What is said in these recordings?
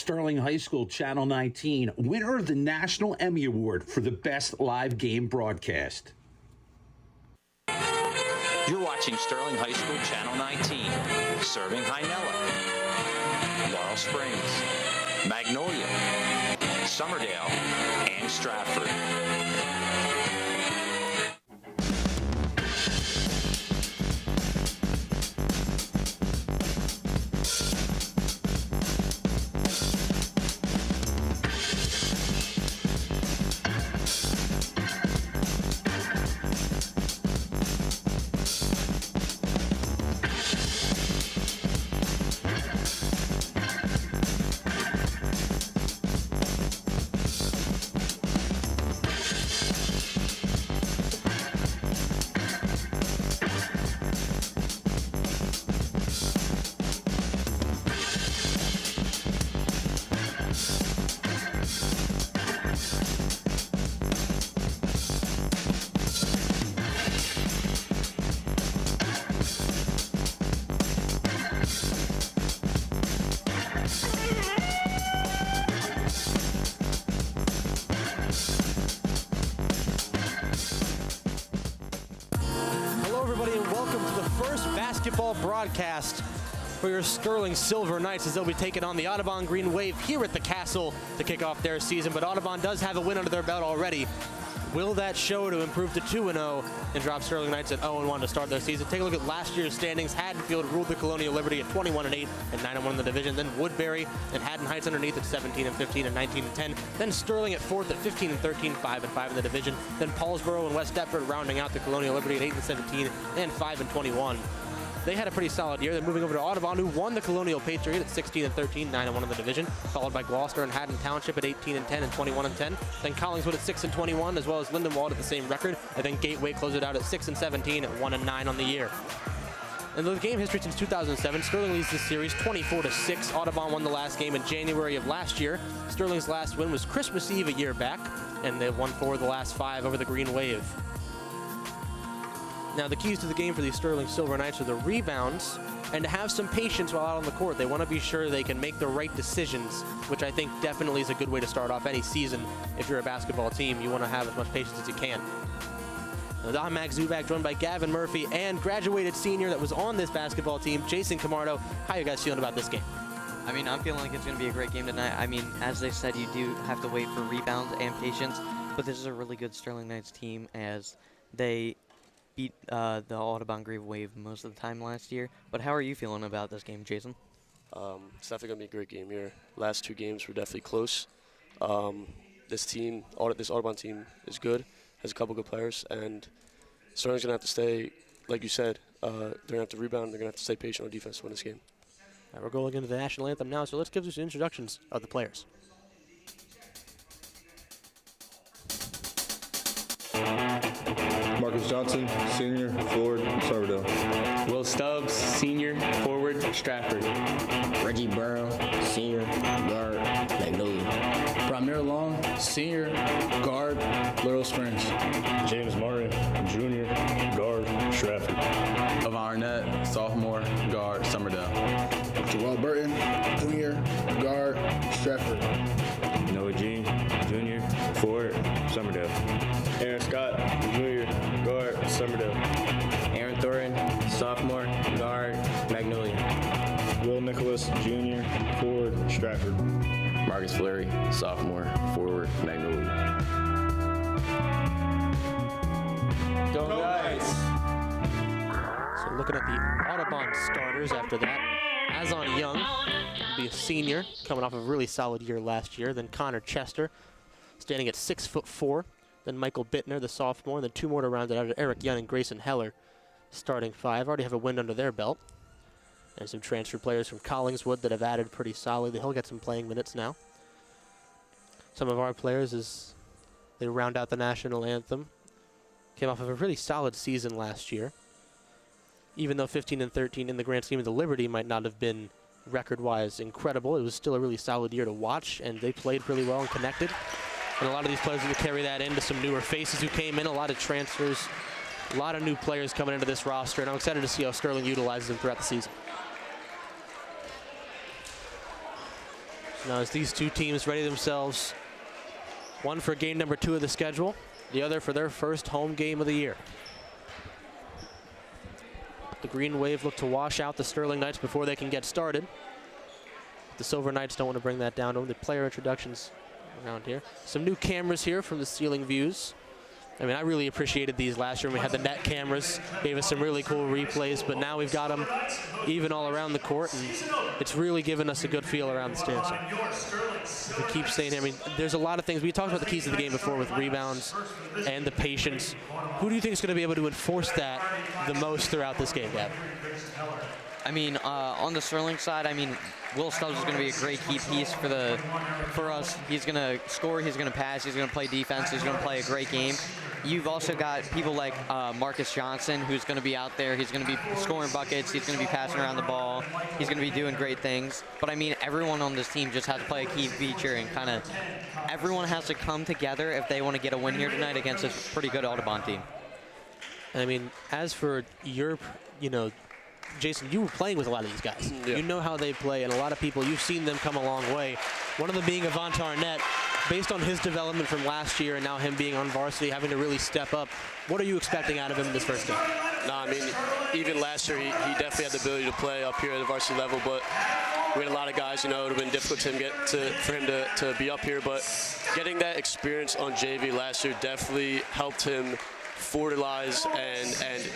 Sterling High School, Channel 19, winner of the National Emmy Award for the Best Live Game Broadcast. You're watching Sterling High School, Channel 19, serving Hynella, Laurel Springs, Magnolia, Summerdale, and Stratford. Basketball broadcast for your Sterling Silver Knights as they'll be taking on the Audubon Green Wave here at the Castle to kick off their season. But Audubon does have a win under their belt already. Will that show to improve to 2-0 and drop Sterling Knights at 0-1 to start their season? Take a look at last year's standings. Haddonfield ruled the Colonial Liberty at 21-8 and 9-1 in the division. Then Woodbury and Haddon Heights underneath at 17-15 and 19-10. Then Sterling at 4th at 15-13, 5-5 in the division. Then Paulsboro and West Deptford rounding out the Colonial Liberty at 8-17 and 5-21. They had a pretty solid year. They're moving over to Audubon, who won the Colonial Patriot at 16-13, 9-1 in the division, followed by Gloucester and Haddon Township at 18-10 and 21-10. Then Collingswood at 6-21, as well as Lindenwold at the same record. And then Gateway closed it out at 6-17 at 1-9 on the year. In the game history since 2007, Sterling leads this series 24-6. Audubon won the last game in January of last year. Sterling's last win was Christmas Eve a year back, and they've won 4 of the last 5 over the Green Wave. Now, the keys to the game for these Sterling Silver Knights are the rebounds and to have some patience while out on the court. They want to be sure they can make the right decisions, which I think definitely is a good way to start off any season. If you're a basketball team, you want to have as much patience as you can. Now, I'm Max Zubak, joined by Gavin Murphy and graduated senior that was on this basketball team, Jason Camardo. How are you guys feeling about this game? I mean, I'm feeling like it's going to be a great game tonight. I mean, as they said, you do have to wait for rebounds and patience, but this is a really good Sterling Knights team as they beat the Audubon Green Wave most of the time last year. But how are you feeling about this game, Jason? It's definitely going to be a great game here. Last 2 games were definitely close. This Audubon team is good, has a couple good players, and Sterling's going to have to stay, like you said, they're going to have to rebound, they're going to have to stay patient on defense to win this game. All right, we're going into the national anthem now, so let's give you some introductions of the players. Marcus Johnson, senior, forward, Summerdale. Will Stubbs, senior, forward, Stratford. Reggie Brown, senior, guard, Magnolia. Ramir Long, senior, guard, Little Springs. James Martin, junior, guard, Stratford. Avon Arnett, sophomore, guard, Summerdale. Joel Burton, junior, guard, Stratford. Noah Jean, junior, forward, Summerdale. Aaron Scott, junior, guard, Summerdale. Aaron Thorin, sophomore, guard, Magnolia. Will Nicholas, junior, forward, Stratford. Marcus Fleury, sophomore, forward, Magnolia. Go Knights! So looking at the Audubon starters after that, Azon Young will be a senior, coming off a really solid year last year. Then Connor Chester, standing at 6'4". Then Michael Bittner, the sophomore. And then 2 more to round it out, Eric Young and Grayson Heller, starting 5. Already have a win under their belt. And some transfer players from Collingswood that have added pretty solidly. He'll get some playing minutes now. Some of our players, as they round out the national anthem, came off of a really solid season last year. Even though 15-13 in the grand scheme of the Liberty might not have been record-wise incredible, it was still a really solid year to watch, and they played really well and connected. And a lot of these players will carry that into some newer faces who came in, a lot of transfers, a lot of new players coming into this roster, and I'm excited to see how Sterling utilizes them throughout the season. Now as these two teams ready themselves, one for game number 2 of the schedule, the other for their first home game of the year. The Green Wave look to wash out the Sterling Knights before they can get started. The Silver Knights don't want to bring that down to them. The player introductions around here. Some new cameras here from the ceiling views. I mean, I really appreciated these last year when we had the net cameras. Gave us some really cool replays, but now we've got them even all around the court, and it's really given us a good feel around the stairs. We keep saying, I mean, there's a lot of things. We talked about the keys to the game before with rebounds and the patience. Who do you think is going to be able to enforce that the most throughout this game, Gavin? I mean, on the Sterling side, I mean, Will Stubbs is going to be a great key piece for us. He's going to score, he's going to pass, he's going to play defense, he's going to play a great game. You've also got people like Marcus Johnson, who's going to be out there. He's going to be scoring buckets. He's going to be passing around the ball. He's going to be doing great things. But, I mean, everyone on this team just has to play a key feature, and kind of everyone has to come together if they want to get a win here tonight against a pretty good Audubon team. And, I mean, as for your, you know, Jason, you were playing with a lot of these guys. Yeah. You know how they play, and a lot of people, you've seen them come a long way. One of them being Avant Arnett. Based on his development from last year and now him being on varsity, having to really step up, what are you expecting out of him in this first game? No, I mean, even last year, he definitely had the ability to play up here at the varsity level, but we had a lot of guys, you know, it would have been difficult for him to be up here, but getting that experience on JV last year definitely helped him fertilize and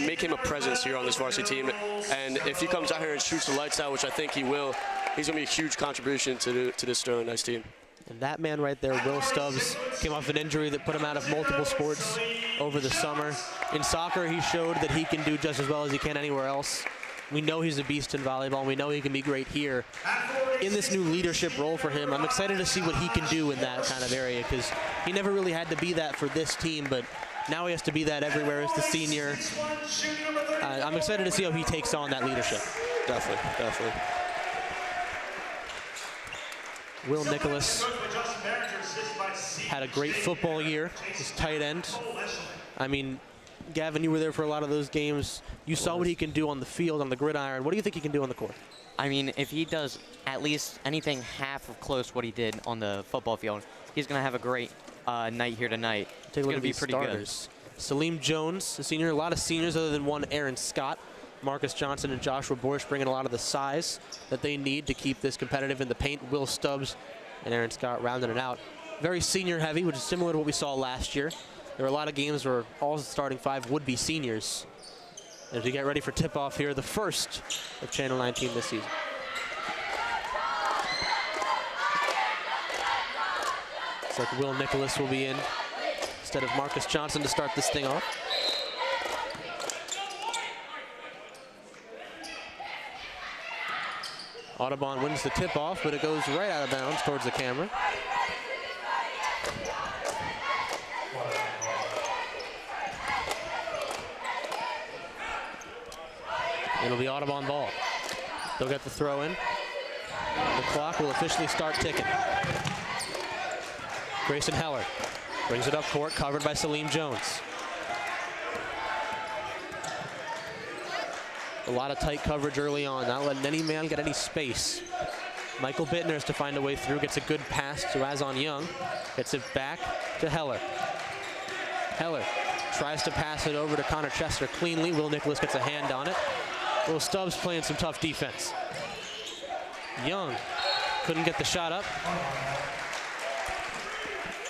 make him a presence here on this varsity team. And if he comes out here and shoots the lights out, which I think he will, he's going to be a huge contribution to this Sterling Knights team. And that man right there, Will Stubbs, came off an injury that put him out of multiple sports over the summer. In soccer, he showed that he can do just as well as he can anywhere else. We know he's a beast in volleyball, and we know he can be great here. In this new leadership role for him, I'm excited to see what he can do in that kind of area, because he never really had to be that for this team, but now he has to be that everywhere as the senior. I'm excited to see how he takes on that leadership. Definitely, definitely. Will Nicholas had a great football year, his tight end. I mean, Gavin, you were there for a lot of those games. You saw what he can do on the field, on the gridiron. What do you think he can do on the court? I mean, if he does at least anything half of close what he did on the football field, he's going to have a great night here tonight. Take a look at these starters. Salim Jones, a senior. A lot of seniors other than one, Aaron Scott. Marcus Johnson and Joshua Borsch bringing a lot of the size that they need to keep this competitive in the paint. Will Stubbs and Aaron Scott rounding it out. Very senior heavy, which is similar to what we saw last year. There were a lot of games where all the starting five would be seniors. As we get ready for tip-off here, the first of Channel 19 this season. Looks like Will Nicholas will be in instead of Marcus Johnson to start this thing off. Audubon wins the tip-off, but it goes right out of bounds towards the camera. It'll be Audubon ball. They'll get the throw in. The clock will officially start ticking. Grayson Heller brings it up court, covered by Salim Jones. A lot of tight coverage early on, not letting any man get any space. Michael Bittner is to find a way through, gets a good pass to Azon Young, gets it back to Heller. Heller tries to pass it over to Connor Chester cleanly. Will Nicholas gets a hand on it. Will Stubbs playing some tough defense. Young couldn't get the shot up.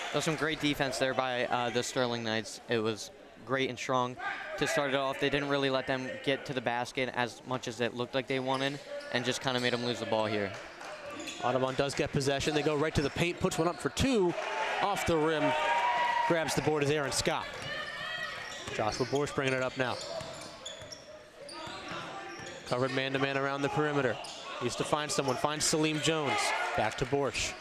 That was some great defense there by the Sterling Knights. It was great and strong to start it off. They didn't really let them get to the basket as much as it looked like they wanted, and just kind of made them lose the ball here. Audubon does get possession. They go right to the paint, puts one up for two, off the rim, grabs the board as Aaron Scott. Joshua Borsch bringing it up now. Covered man-to-man around the perimeter. Needs to find someone, finds Salim Jones. Back to Borsch.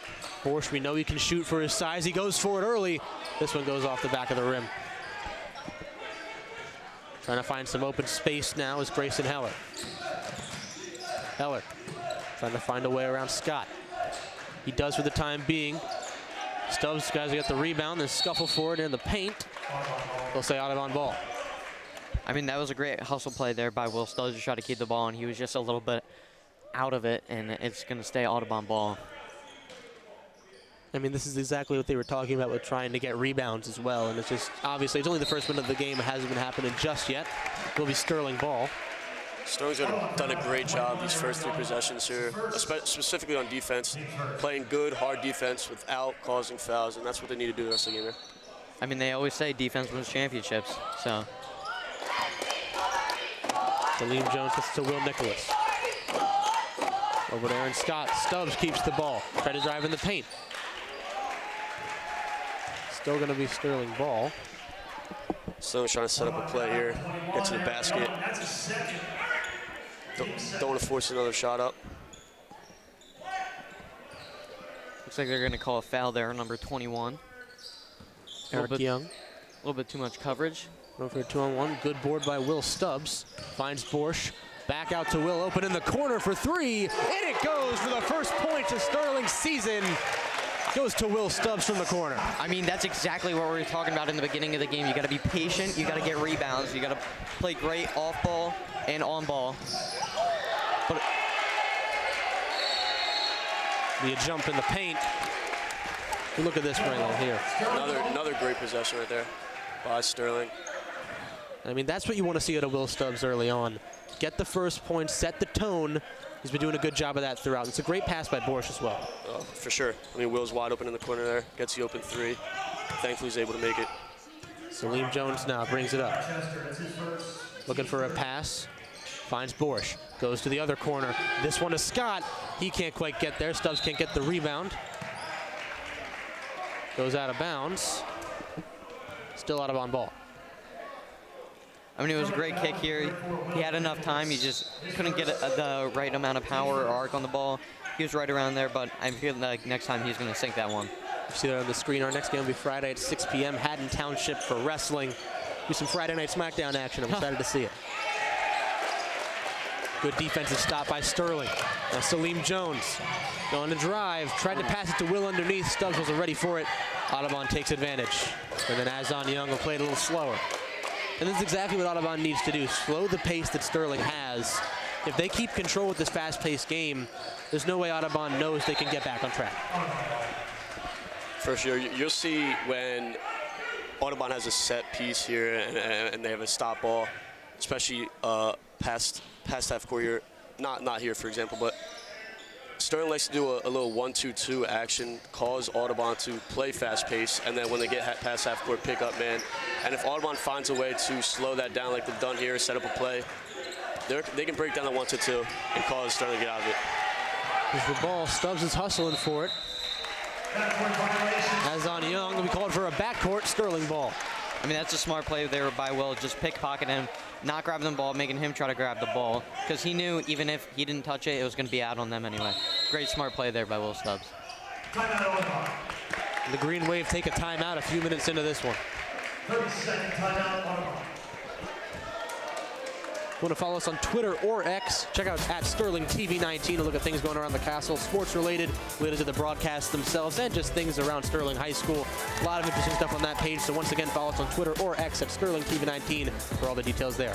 Borsch, we know he can shoot for his size. He goes for it early. This one goes off the back of the rim. Trying to find some open space now is Grayson Heller. Heller trying to find a way around Scott. He does for the time being. Stubbs, guys, get the rebound, then scuffle forward in the paint. They'll say Audubon ball. I mean, that was a great hustle play there by Will Stubbs to try to keep the ball, and he was just a little bit out of it, and it's going to stay Audubon ball. I mean, this is exactly what they were talking about with trying to get rebounds as well. And it's just, obviously, it's only the first minute of the game. It hasn't been happening just yet. It'll be Sterling ball. Sterling's done a great job these first 3 possessions here, specifically on defense, playing good, hard defense without causing fouls, and that's what they need to do the rest of the game here. I mean, they always say defense wins championships, so. Salim Jones gets to Will Nicholas. Over to Aaron Scott. Stubbs keeps the ball. Try to drive in the paint. Still going to be Sterling ball. Sterling's trying to set up a play here, get to the basket. Don't want to force another shot up. Looks like they're going to call a foul there, number 21. Eric Young. A little bit too much coverage. Going for a 2-on-1. Good board by Will Stubbs. Finds Borsch. Back out to Will. Open in the corner for 3. And it goes for the first point to Sterling's season. Goes to Will Stubbs from the corner. I mean, that's exactly what we were talking about in the beginning of the game. You got to be patient. You got to get rebounds. You got to play great off ball and on ball. But be a jump in the paint. Look at this right here. Another great possession right there by Sterling. I mean, that's what you want to see out of Will Stubbs early on. Get the first point, set the tone. He's been doing a good job of that throughout. It's a great pass by Borsch as well. Oh, for sure. I mean, Will's wide open in the corner there. Gets the open 3. Thankfully, he's able to make it. Salim Jones now brings it up. Looking for a pass. Finds Borsch. Goes to the other corner. This one is Scott. He can't quite get there. Stubbs can't get the rebound. Goes out of bounds. Still out of on ball. I mean, it was a great kick here. He had enough time. He just couldn't get the right amount of power or arc on the ball. He was right around there, but I feel like next time he's going to sink that one. You see that on the screen. Our next game will be Friday at 6 p.m. Haddon Township for wrestling. Do some Friday Night SmackDown action. I'm excited to see it. Good defensive stop by Sterling. Now Salim Jones going to drive. Tried to pass it to Will underneath. Stubbs wasn't ready for it. Audubon takes advantage. And then Azon Young will play it a little slower. And this is exactly what Audubon needs to do. Slow the pace that Sterling has. If they keep control with this fast-paced game, there's no way Audubon knows they can get back on track. For sure. You'll see when Audubon has a set piece here and they have a stop ball, especially past half court here. Not here, for example, but Sterling likes to do a little 1-2-2 action, cause Audubon to play fast pace, and then when they get past half court, pick up man. And if Audubon finds a way to slow that down like they've done here, set up a play, they can break down the 1-2 and cause Sterling to get out of it. Here's the ball. Stubbs is hustling for it. Azon Young will be called for a backcourt. Sterling ball. I mean, that's a smart play there by Will. Just pickpocket him, not grabbing the ball, making him try to grab the ball. Because he knew even if he didn't touch it, it was going to be out on them anyway. Great smart play there by Will Stubbs. The Green Wave take a timeout a few minutes into this one. 30-second timeout, Audubon. Want to follow us on Twitter or X? Check out @SterlingTV19 to look at things going around the castle, sports related to the broadcasts themselves, and just things around Sterling High School. A lot of interesting stuff on that page, so once again, follow us on Twitter or X @SterlingTV19 for all the details there.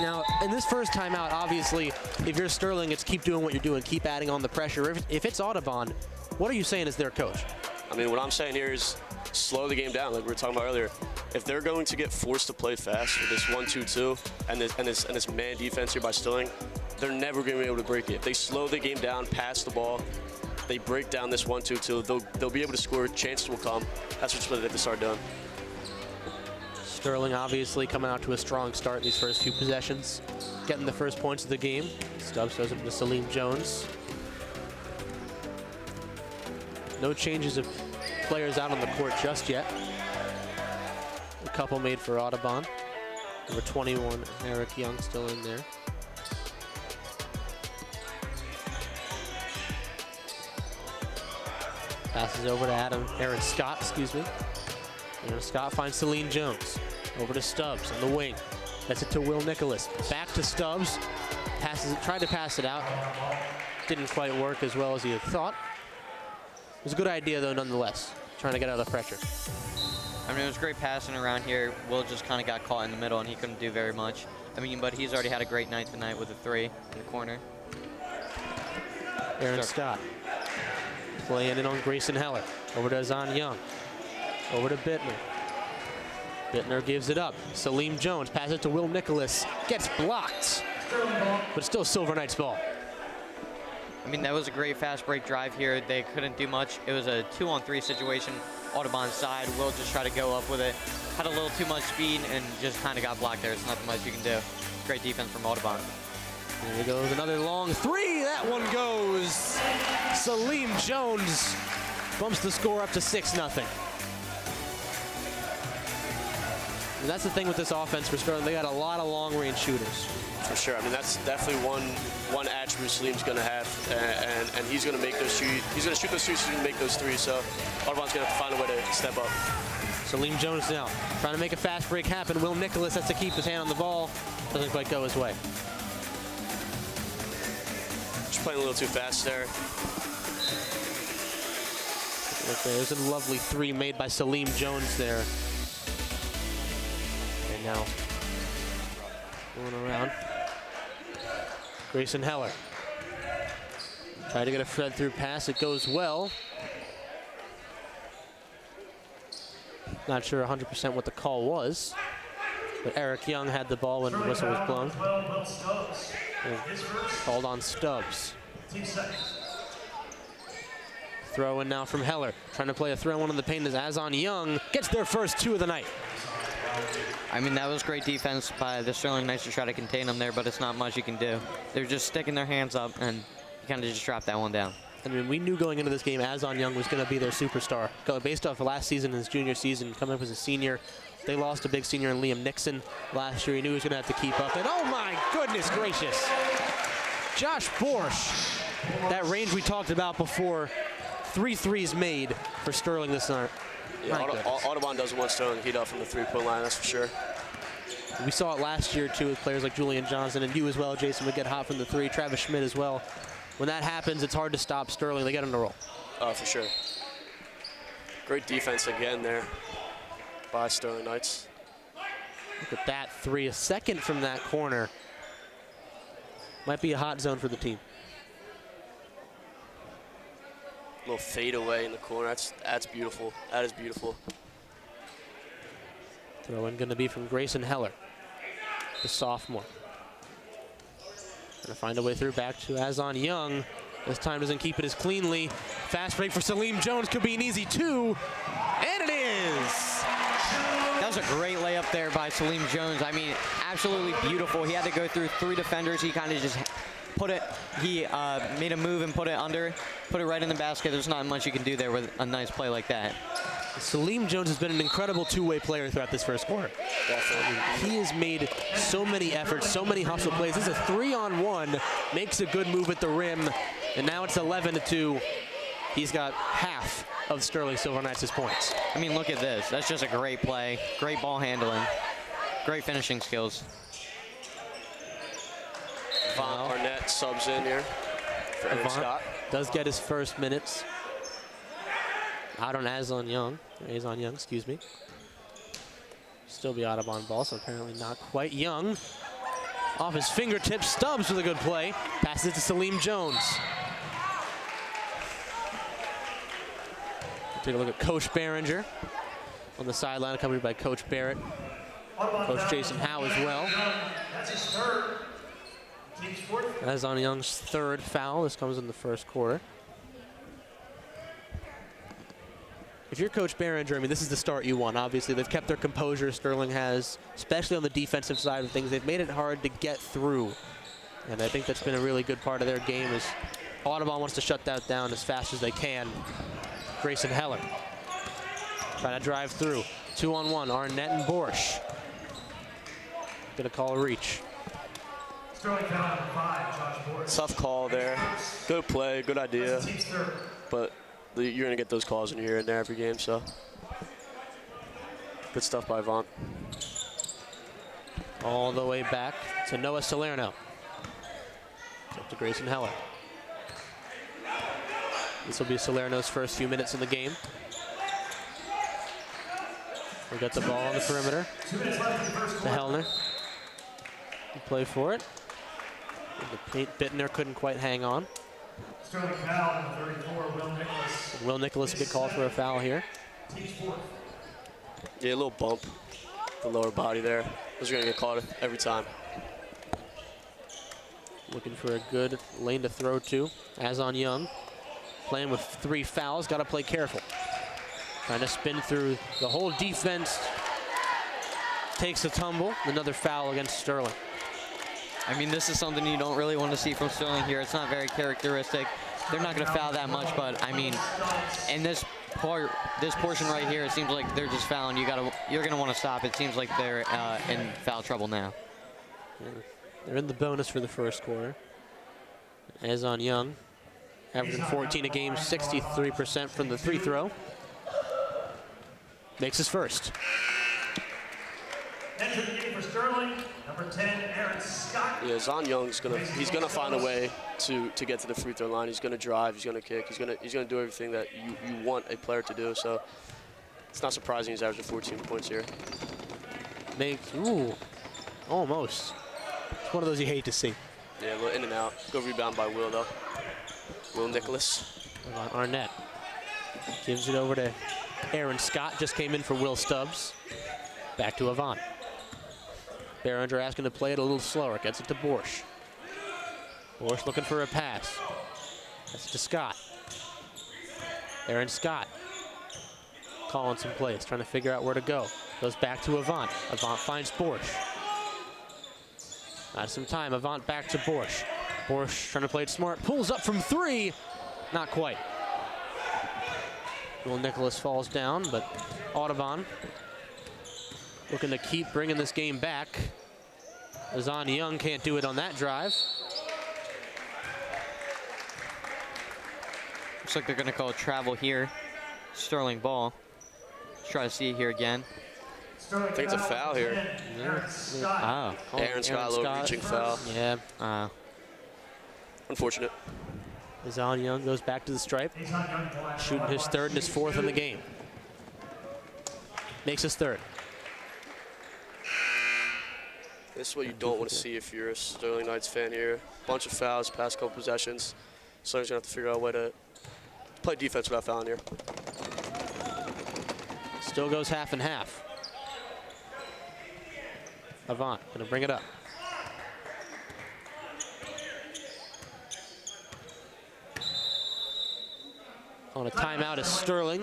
Now, in this first timeout, obviously, if you're Sterling, it's keep doing what you're doing, keep adding on the pressure. If it's Audubon, what are you saying as their coach? I mean, what I'm saying here is slow the game down, like we were talking about earlier. If they're going to get forced to play fast with this 1-2-2 and this man defense here by Sterling, they're never going to be able to break it. If they slow the game down, pass the ball, they break down this 1-2-2, they'll be able to score. Chances will come. That's what they have to start doing. Sterling obviously coming out to a strong start in these first few possessions, getting the first points of the game. Stubbs goes up to Salim Jones. No changes of players out on the court just yet. A couple made for Audubon. Number 21, Eric Young, still in there. Passes over to Aaron Scott, excuse me. Aaron Scott finds Salim Jones. Over to Stubbs on the wing. That's it to Will Nicholas. Back to Stubbs. Passes it, tried to pass it out. Didn't quite work as well as he had thought. It was a good idea, though, nonetheless, trying to get out of the pressure. I mean, it was great passing around here. Will just kind of got caught in the middle, and he couldn't do very much. I mean, but he's already had a great night tonight with a 3 in the corner. Aaron Scott playing in on Grayson Heller. Over to Azon Young. Over to Bittner. Bittner gives it up. Salim Jones passes it to Will Nicholas. Gets blocked, but still Silver Knights ball. I mean, that was a great fast break drive here. They couldn't do much. It was a 2-on-3 situation. Audubon's side. Will just try to go up with it. Had a little too much speed and just kind of got blocked there. There's nothing much you can do. Great defense from Audubon. There goes another long three. That one goes. Salim Jones bumps the score up to 6-0. And that's the thing with this offense for Sterling. They got a lot of long-range shooters. For sure. I mean, that's definitely one attribute Salim's going to have, and he's going to make those shoot. He's going to shoot those threes. He's going to make those threes. So Audubon's going to find a way to step up. Salim Jones now trying to make a fast break happen. Will Nicholas has to keep his hand on the ball. Doesn't quite go his way. Just playing a little too fast there. There's a lovely three made by Salim Jones there. And now going around. Grayson Heller. Try to get a thread through pass. It goes well. Not sure 100% what the call was, but Eric Young had the ball when the whistle was blown. Called on Stubbs. Throw in now from Heller. Trying to play a throw in on the paint as Azon Young gets their first two of the night. I mean, that was great defense by the Sterling Knights to try to contain them there, but it's not much you can do. They're just sticking their hands up, and you kind of just drop that one down. I mean, we knew going into this game Azon Young was going to be their superstar. Based off of last season, his junior season, coming up as a senior. They lost a big senior in Liam Nixon last year. He knew he was going to have to keep up. And oh my goodness gracious. Josh Borsch, that range we talked about before, 3 threes made for Sterling this night. Yeah, Audubon doesn't want Sterling to heat up from the three-point line, that's for sure. We saw it last year, too, with players like Julian Johnson, and you as well, Jason, would get hot from the three. Travis Schmidt as well. When that happens, it's hard to stop Sterling. They get on the roll. Oh, for sure. Great defense again there by Sterling Knights. Look at that three. A second from that corner. Might be a hot zone for the team. A little fade away in the corner. That's beautiful. That is beautiful. Throw in going to be from Grayson Heller, the sophomore. Going to find a way through back to Azon Young. This time doesn't keep it as cleanly. Fast break for Salim Jones could be an easy two, and it is. That was a great layup there by Salim Jones. I mean, absolutely beautiful. He had to go through 3 defenders. He kind of just put it, he made a move and put it under, put it right in the basket. There's not much you can do there with a nice play like that. Salim Jones has been an incredible two-way player throughout this first quarter. Definitely. He has made so many efforts, so many hustle plays. This is a 3-on-1, makes a good move at the rim, and now it's 11-2. He's got half of Sterling Silver Knights' points. I mean, look at this. That's just a great play, great ball handling, great finishing skills. Avant Arnett subs in here for Aaron Scott. Does get his first minutes. Out on Azon Young, excuse me. Still be Audubon ball, so apparently not quite Young. Off his fingertips, Stubbs with a good play. Passes it to Salim Jones. Take a look at Coach Behringer on the sideline, accompanied by Coach Barrett. Coach Jason Howe as well. That's his third. Team's fourth. Azon Young's third foul. This comes in the first quarter. If you're Coach Behringer, I mean, this is the start you want, obviously. They've kept their composure, Sterling has, especially on the defensive side of things. They've made it hard to get through. And I think that's been a really good part of their game is Audubon wants to shut that down as fast as they can. Grayson Heller trying to drive through. 2-on-1, Arnett and Borsch. Gonna call a reach. Sterling foul number 5, Josh Borsch. Tough call there. Good play, good idea. But you're going to get those calls in here and there every game, so. Good stuff by Vaughn. All the way back to Noah Salerno. Up to Grayson Heller. This will be Salerno's first few minutes in the game. We got the ball on the perimeter. To Hellner. He play for it. The paint Bittner couldn't quite hang on. Sterling foul number 34, Will Nicholas. Will Nicholas get called for a foul here. Yeah, a little bump. the lower body there. Those are going to get caught every time. Looking for a good lane to throw to. Azon Young playing with 3 fouls. Got to play careful. Trying to spin through the whole defense. Takes a tumble. Another foul against Sterling. I mean, this is something you don't really want to see from Sterling here. It's not very characteristic. They're not going to foul that much, but I mean, in this portion right here, it seems like they're just fouling. You're going to want to stop. It seems like they're in foul trouble now. Yeah. They're in the bonus for the first quarter. Azon Young, averaging 14 a game, 63% from the free throw. Makes his first. Entering the game for Sterling, number 10, Aaron Scott. Yeah, Zon Young's he's gonna find a way to get to the free throw line. He's gonna drive, he's gonna kick, he's gonna do everything that you want a player to do. So it's not surprising he's averaging 14 points here. Almost. It's one of those you hate to see. Yeah, a little in and out. Good rebound by Will though. Will Nicholas. Arnett gives it over to Aaron Scott. Just came in for Will Stubbs. Back to Avant. Behringer asking to play it a little slower. Gets it to Borsch. Borsch looking for a pass. That's to Scott. Aaron Scott calling some plays, trying to figure out where to go. Goes back to Avant. Avant finds Borsch. Not some time. Avant back to Borsch. Borsch trying to play it smart. Pulls up from 3. Not quite. Will Nicholas falls down, but Audubon looking to keep bringing this game back. Azon Young can't do it on that drive. Looks like they're going to call travel here. Sterling ball. Let's try to see it here again. I think it's a foul here. Yeah. Oh, Aaron Scott, a little reaching foul. Yeah. Unfortunate. Azon Young goes back to the stripe, shooting his 3rd and his 4th in the game. Makes his 3rd. This is what you don't want to see if you're a Sterling Knights fan here. Bunch of fouls, past couple possessions. Sterling's gonna have to figure out a way to play defense without fouling here. Still goes half and half. Avant gonna bring it up. On a timeout is Sterling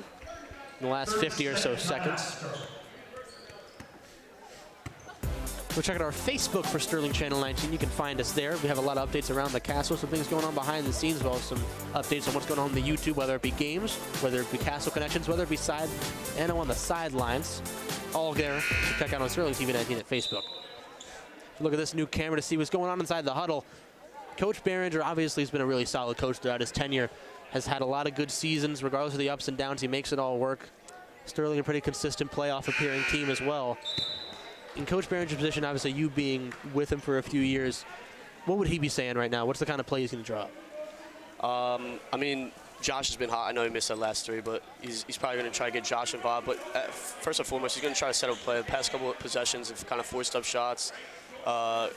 in the last 50 or so seconds. Go check out our Facebook for Sterling Channel 19. You can find us there. We have a lot of updates around the castle, some things going on behind the scenes, as well as some updates on what's going on the YouTube, whether it be games, whether it be castle connections, whether it be side and on the sidelines. All there. So check out on Sterling TV 19 at Facebook. Look at this new camera to see what's going on inside the huddle. Coach Behringer obviously has been a really solid coach throughout his tenure. Has had a lot of good seasons, regardless of the ups and downs. He makes it all work. Sterling, a pretty consistent playoff appearing team as well. In Coach Behringer's position, obviously you being with him for a few years, what would he be saying right now? What's the kind of play he's going to draw up? I mean, Josh has been hot. I know he missed that last 3, but he's probably going to try to get Josh involved. But first and foremost, he's going to try to set up play. The past couple of possessions have kind of forced up shots, a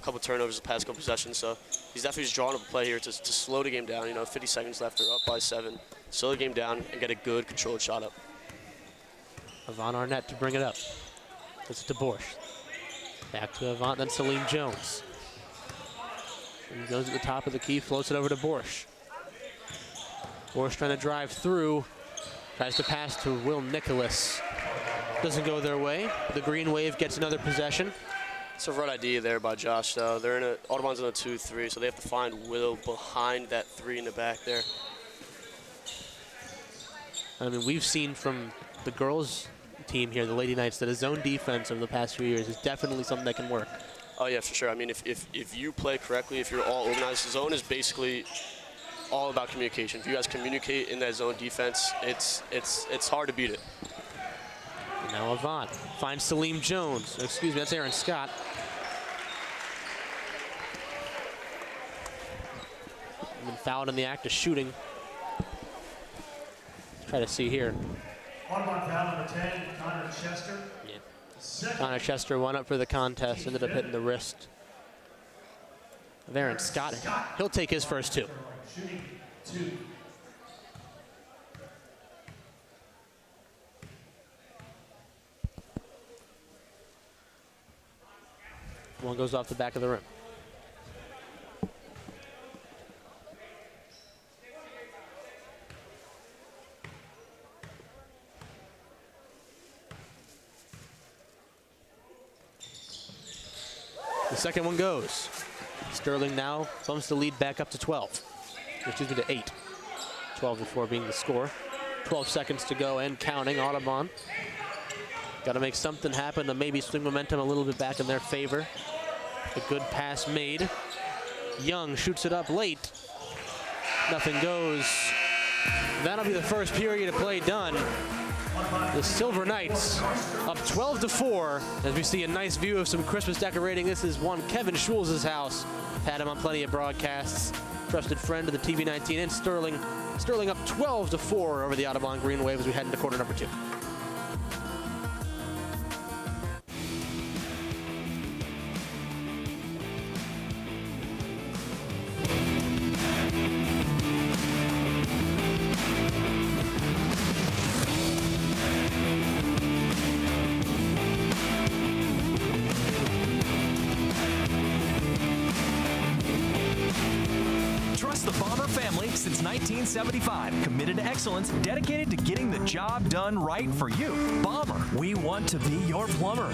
couple turnovers the past couple possessions. So he's definitely just drawing up a play here to slow the game down. 50 seconds left, they're up by 7. Slow the game down and get a good controlled shot up. Avant Arnett to bring it up. It's to Borsch. Back to Avant, then Salim Jones. And he goes at the top of the key, floats it over to Borsch. Borsch trying to drive through. Tries to pass to Will Nicholas. Doesn't go their way. The Green Wave gets another possession. It's a right idea there by Josh, though. Audubon's in a 2-3, so they have to find Will behind that 3 in the back there. I mean, we've seen from the girls' team here, the Lady Knights, that a zone defense over the past few years is definitely something that can work. Oh yeah, for sure. I mean, if you play correctly, if you're all organized, zone is basically all about communication. If you guys communicate in that zone defense, it's hard to beat it. And now Avant finds Salim Jones. Excuse me, that's Aaron Scott. Been fouled in the act of shooting. Let's try to see here. Audubon foul number 10, Connor Chester. Yeah. Connor Chester won up for the contest, ended up hitting the wrist of Aaron Scott. He'll take his first 2. Shooting 2. one goes off the back of the rim. The second one goes. Sterling now bumps the lead back up to 12. Excuse me, to 8. 12-4 being the score. 12 seconds to go and counting. Audubon got to make something happen to maybe swing momentum a little bit back in their favor. A good pass made. Young shoots it up late. Nothing goes. That'll be the first period of play done. The Silver Knights up 12-4 as we see a nice view of some Christmas decorating. This is one Kevin Schulz's house. Had him on plenty of broadcasts. Trusted friend of the TV19 and Sterling. Sterling up 12-4 over the Audubon Green Wave as we head into quarter number 2. Trust the Bomber family since 1975. Committed to excellence, dedicated to getting the job done right for you. Bomber, we want to be your plumber.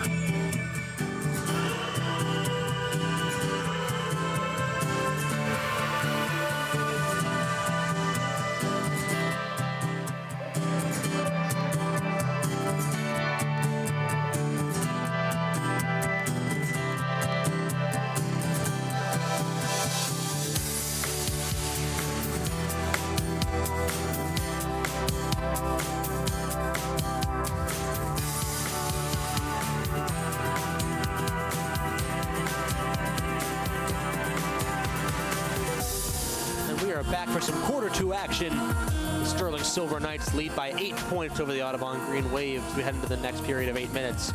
Back for some quarter 2 action. The Sterling Silver Knights lead by 8 points over the Audubon Green Wave as we head into the next period of 8 minutes.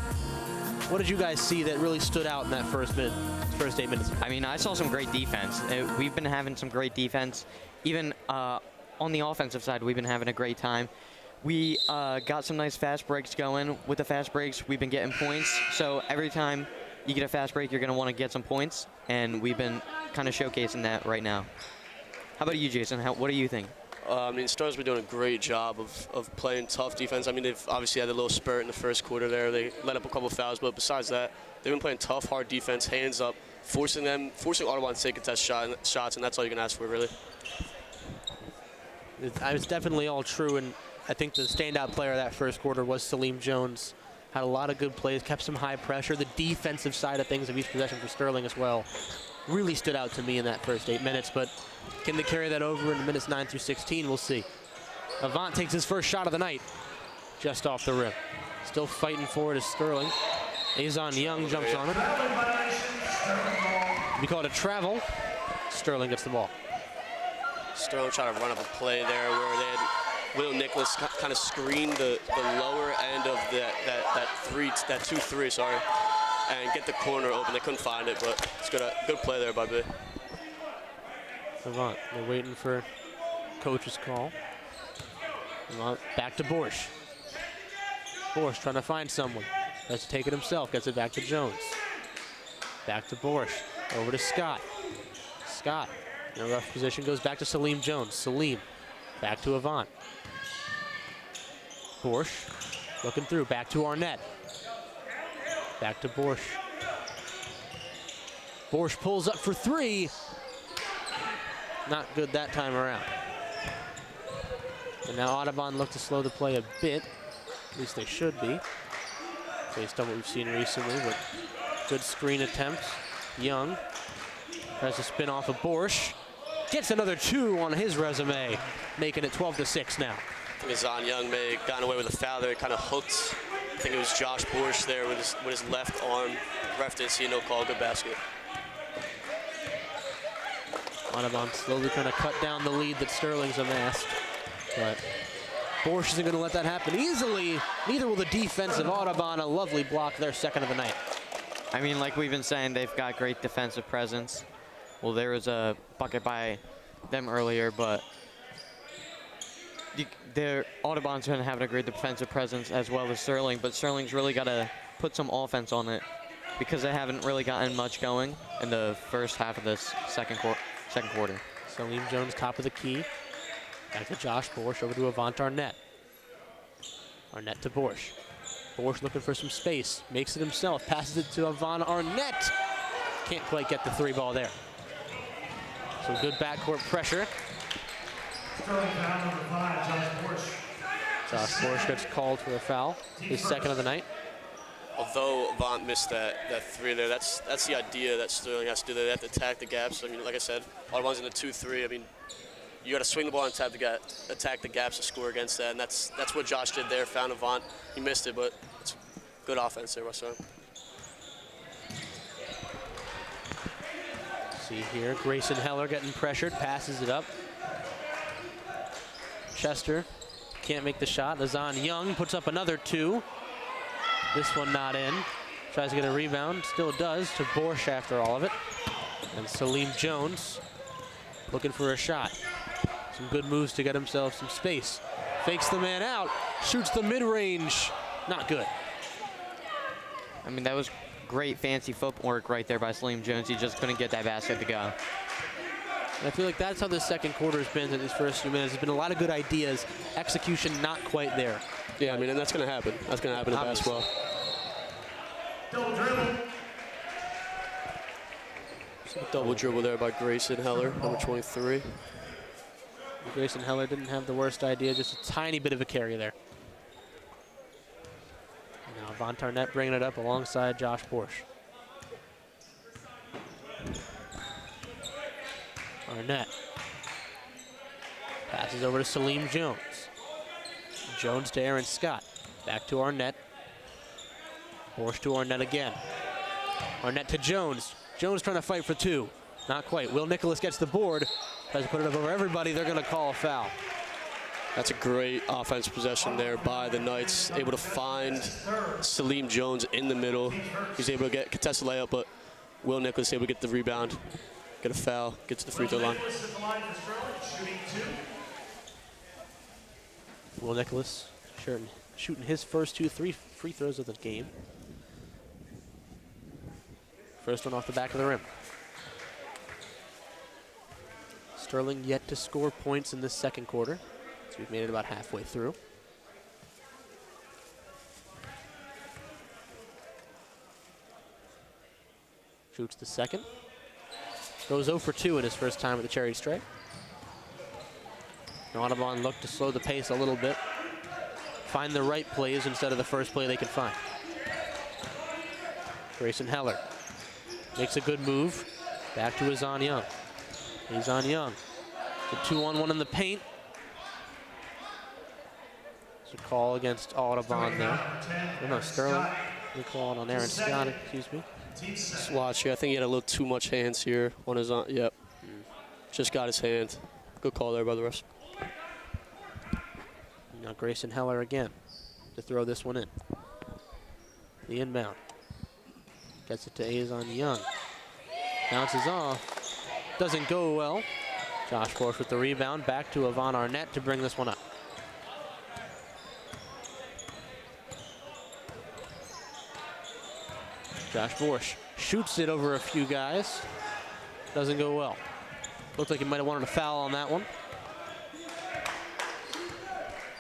What did you guys see that really stood out in that first 8 minutes? I mean, I saw some great defense. We've been having some great defense. Even on the offensive side, we've been having a great time. We got some nice fast breaks going. With the fast breaks, we've been getting points. So every time you get a fast break, you're going to want to get some points. And we've been kind of showcasing that right now. How about you, Jason? What do you think? I mean, Sterling's been doing a great job of playing tough defense. I mean, they've obviously had a little spurt in the first quarter there. They let up a couple of fouls, but besides that, they've been playing tough, hard defense, hands up, forcing Audubon to take contest shots, and that's all you can ask for, really. It's definitely all true, and I think the standout player of that first quarter was Salim Jones. Had a lot of good plays, kept some high pressure. The defensive side of things of each possession for Sterling as well really stood out to me in that first 8 minutes, but can they carry that over in minutes 9 through 16? We'll see. Avant takes his first shot of the night, just off the rim. Still fighting for it is Sterling. Azon Young jumps on him. We call it a travel. Sterling gets the ball. Sterling trying to run up a play there where they had Will Nicholas kind of screen the lower end of that 2-3, sorry, and get the corner open. They couldn't find it, but it's good play there by B. Avant, they're waiting for coach's call. Avant back to Borsch. Borsch trying to find someone. Tries to take it himself, gets it back to Jones. Back to Borsch, over to Scott. Scott in a rough position, goes back to Salim Jones. Salim back to Avant. Borsch looking through, back to Arnett. Back to Borsch. Borsch pulls up for 3. Not good that time around. And now Audubon look to slow the play a bit. At least they should be, based on what we've seen recently. But good screen attempts. Young tries to spin off of Borsch. Gets another 2 on his resume, making it 12-6 now. I think Azon Young may have gotten away with a foul there. It kind of hooked. I think it was Josh Borsch there with his left arm. Ref didn't see no call. Good basket. Audubon slowly trying to cut down the lead that Sterling's amassed. But Borsch isn't going to let that happen easily. Neither will the defense of Audubon. A lovely block, their second of the night. I mean, like we've been saying, they've got great defensive presence. Well, there was a bucket by them earlier, but Audubon's been having a great defensive presence as well as Sterling, but Sterling's really got to put some offense on it because they haven't really gotten much going in the first half of this second quarter. Salim Jones, top of the key. Back to Josh Borsch, over to Avant Arnett. Arnett to Borsch. Borsch looking for some space, makes it himself, passes it to Avant Arnett. Can't quite get the 3 ball there. Some good backcourt pressure. Josh Borsch gets called for a foul, his second of the night. Although Avant missed that 3 there, that's the idea that Sterling has to do. They have to attack the gaps. I mean, like I said, Audubon's in the 2-3. I mean, you got to swing the ball and attack the gaps to score against that, and that's what Josh did there. Found Avant, he missed it, but it's good offense there by Sterling. See here, Grayson Heller getting pressured, passes it up. Chester can't make the shot. Azan Young puts up another 2. This one not in. Tries to get a rebound, still does, to Borsch after all of it. And Salim Jones looking for a shot. Some good moves to get himself some space. Fakes the man out, shoots the mid-range. Not good. I mean, that was great fancy footwork right there by Salim Jones. He just couldn't get that basket to go. And I feel like that's how this second quarter has been in these first few minutes. There's been a lot of good ideas, execution not quite there. Yeah, I mean, and that's going to happen. That's going to happen in basketball. Double dribble. Double dribble there by Grayson Heller, number 23. Grayson Heller didn't have the worst idea, just a tiny bit of a carry there. Now Avant Arnett bringing it up alongside Josh Borsch. Arnett passes over to Salim Jones. Jones to Aaron Scott. Back to Arnett. Borsch to Arnett again. Arnett to Jones. Jones trying to fight for 2. Not quite. Will Nicholas gets the board. Tries to put it up over everybody. They're going to call a foul. That's a great offensive possession there by the Knights. Able to find Salim Jones in the middle. He's able to get contest the layup, but Will Nicholas able to get the rebound, get a foul, get to the free throw line. Will Nicholas shooting his first 2 free throws of the game. First one off the back of the rim. Sterling yet to score points in this second quarter. So we've made it about halfway through. Shoots the second. Goes 0 for 2 in his first time at the Cherry Stripe. Audubon looked to slow the pace a little bit. Find the right plays instead of the first play they could find. Grayson Heller makes a good move. Back to Azan Young. Azan Young. It's a 2-on-1 in the paint. It's a call against Audubon there. Oh, no, Sterling. We call it on Aaron Scott, excuse me. Swatch here. I think he had a little too much hands here on his on. Yep. Just got his hand. Good call there by the refs. Now Grayson Heller again to throw this one in. The inbound. Gets it to Azan Young. Bounces off. Doesn't go well. Josh Borsch with the rebound. Back to Avant Arnett to bring this one up. Josh Borsch shoots it over a few guys. Doesn't go well. Looked like he might have wanted a foul on that one.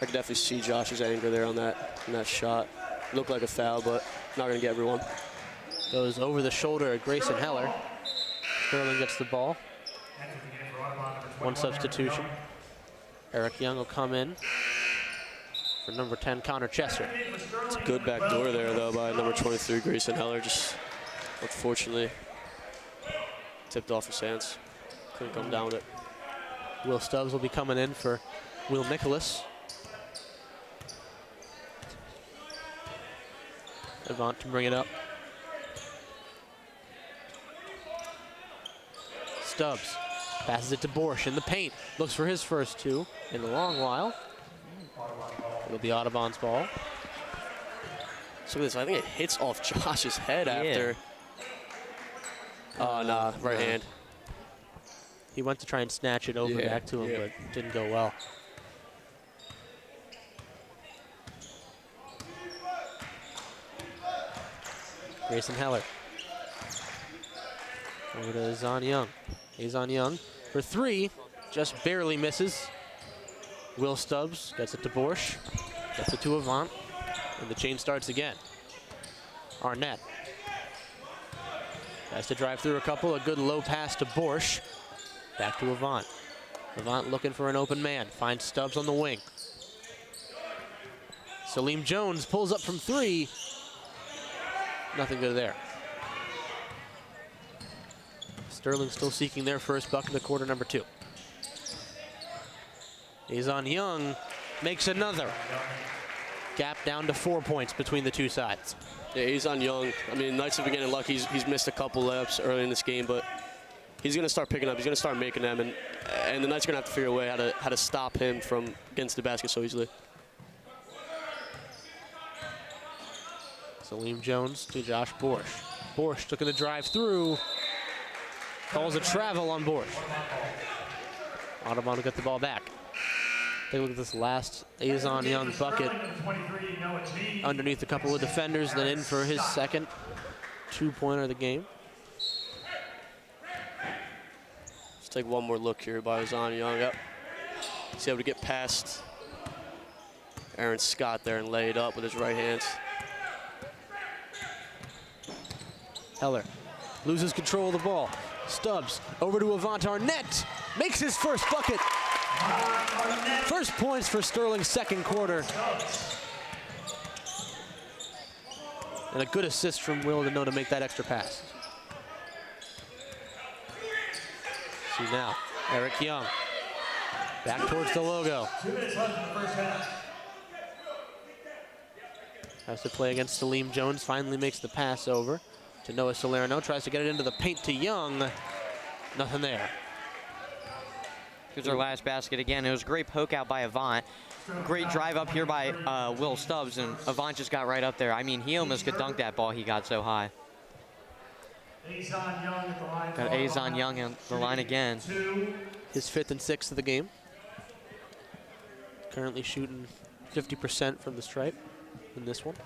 I can definitely see Josh's anger there on that shot. Looked like a foul, but not going to get everyone. Goes over the shoulder of Grayson Heller. Sterling gets the ball. One substitution. Eric Young will come in for number 10, Connor Chester. It's a good back door there, though, by number 23, Grayson Heller. Just unfortunately tipped off his hands. Couldn't come down with it. Will Stubbs will be coming in for Will Nicholas. Avant to bring it up. Stubbs passes it to Borsch in the paint. Looks for his first 2 in a long while. It'll be Audubon's ball. So this, I think it hits off Josh's head after. Oh, nah, right hand. He went to try and snatch it over back to him, but didn't go well. Grayson Heller Over to Azan Young. Azan Young for three, just barely misses. Will Stubbs gets it to Borsch, gets it to Avant, and the chain starts again. Arnett has to drive through a couple. A good low pass to Borsch. Back to Avant. Avant looking for an open man. Finds Stubbs on the wing. Salim Jones pulls up from three. Nothing good there. Sterling still seeking their first bucket of quarter number 2. Azan Young makes another. Gap down to 4 points between the two sides. Yeah, Azan Young, I mean, Knights have been getting lucky. He's missed a couple layups early in this game, but he's going to start picking up. He's going to start making them, and the Knights are going to have to figure a way how to stop him from getting to the basket so easily. Salim Jones to Josh Borsch. Borsch looking to drive through. Calls a travel on Borsch. Audubon will get the ball back. Take a look at this last Azan Young bucket. Underneath a couple of defenders, then in for his second two-pointer of the game. Let's take one more look here by Azan Young. Yep. He's able to get past Aaron Scott there and lay it up with his right hand. Heller loses control of the ball. Stubbs over to Avant. Arnett makes his first bucket. First points for Sterling's second quarter. And a good assist from Will to know to make that extra pass. See now, Eric Young back towards the logo. 2 minutes left in the first half. Has to play against Salim Jones. Finally makes the pass over to Noah Salerno. Tries to get it into the paint to Young. Nothing there. Here's our last basket again. It was a great poke out by Avant. Great drive up here by Will Stubbs, and Avant just got right up there. I mean, he almost could dunk that ball. He got so high. Got Azan Young on the line again. His 5th and 6th of the game. Currently shooting 50% from the stripe in this one.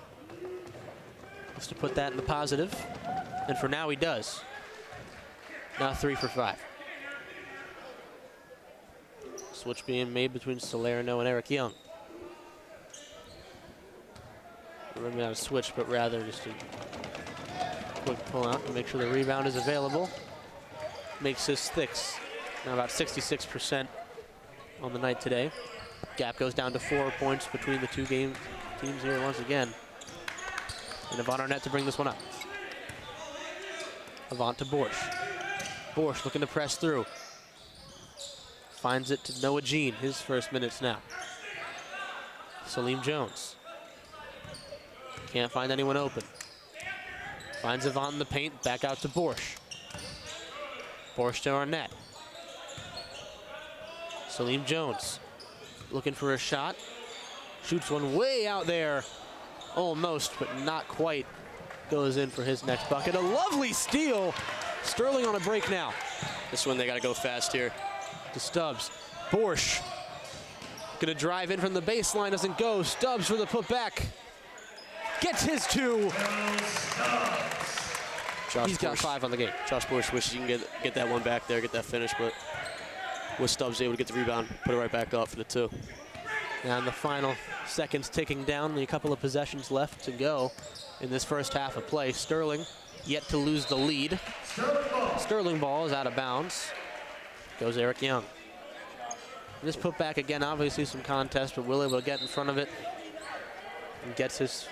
Just to put that in the positive. And for now, he does. Now 3 for 5. Switch being made between Salerno and Eric Young. Maybe not a switch, but rather just a quick pull out to make sure the rebound is available. Makes his sticks. Now about 66% on the night today. Gap goes down to 4 points between the two teams here once again. And Avant Arnett to bring this one up. Avant to Borsch. Borsch looking to press through. Finds it to Noah Jean, his first minutes now. Salim Jones. Can't find anyone open. Finds Avant in the paint, back out to Borsch. Borsch to Arnett. Salim Jones looking for a shot. Shoots one way out there. Almost, but not quite. Goes in for his next bucket. A lovely steal. Sterling on a break now. This one they got to go fast here. To Stubbs. Borsch gonna drive in from the baseline, doesn't go. Stubbs for the putback. Gets his 2. He's got 5 on the game. Josh Borsch wishes he can get that one back there, get that finish, but with Stubbs able to get the rebound, put it right back up for the 2. And the final seconds ticking down, a couple of possessions left to go in this first half of play. Sterling yet to lose the lead. Sterling ball is out of bounds. Goes Eric Young. This putback again, obviously some contest, but Will able to get in front of it and gets his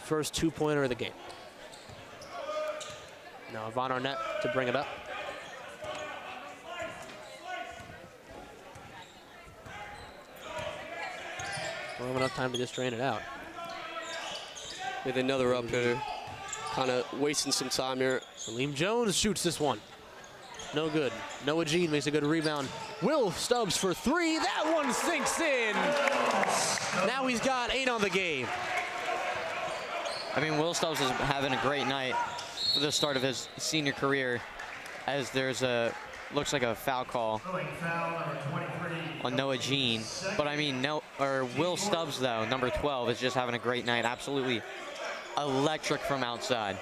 first 2-pointer of the game. Now Avant Arnett to bring it up. Don't have enough time to just drain it out. With another up hitter, kind of wasting some time here. Salim Jones shoots this one. No good. Noah Jean makes a good rebound. Will Stubbs for 3. That one sinks in. Now he's got 8 on the game. I mean, Will Stubbs is having a great night for the start of his senior career, as there's looks like a foul call on Noah Jean. But I mean, Will Stubbs though, number 12, is just having a great night. Absolutely electric from outside.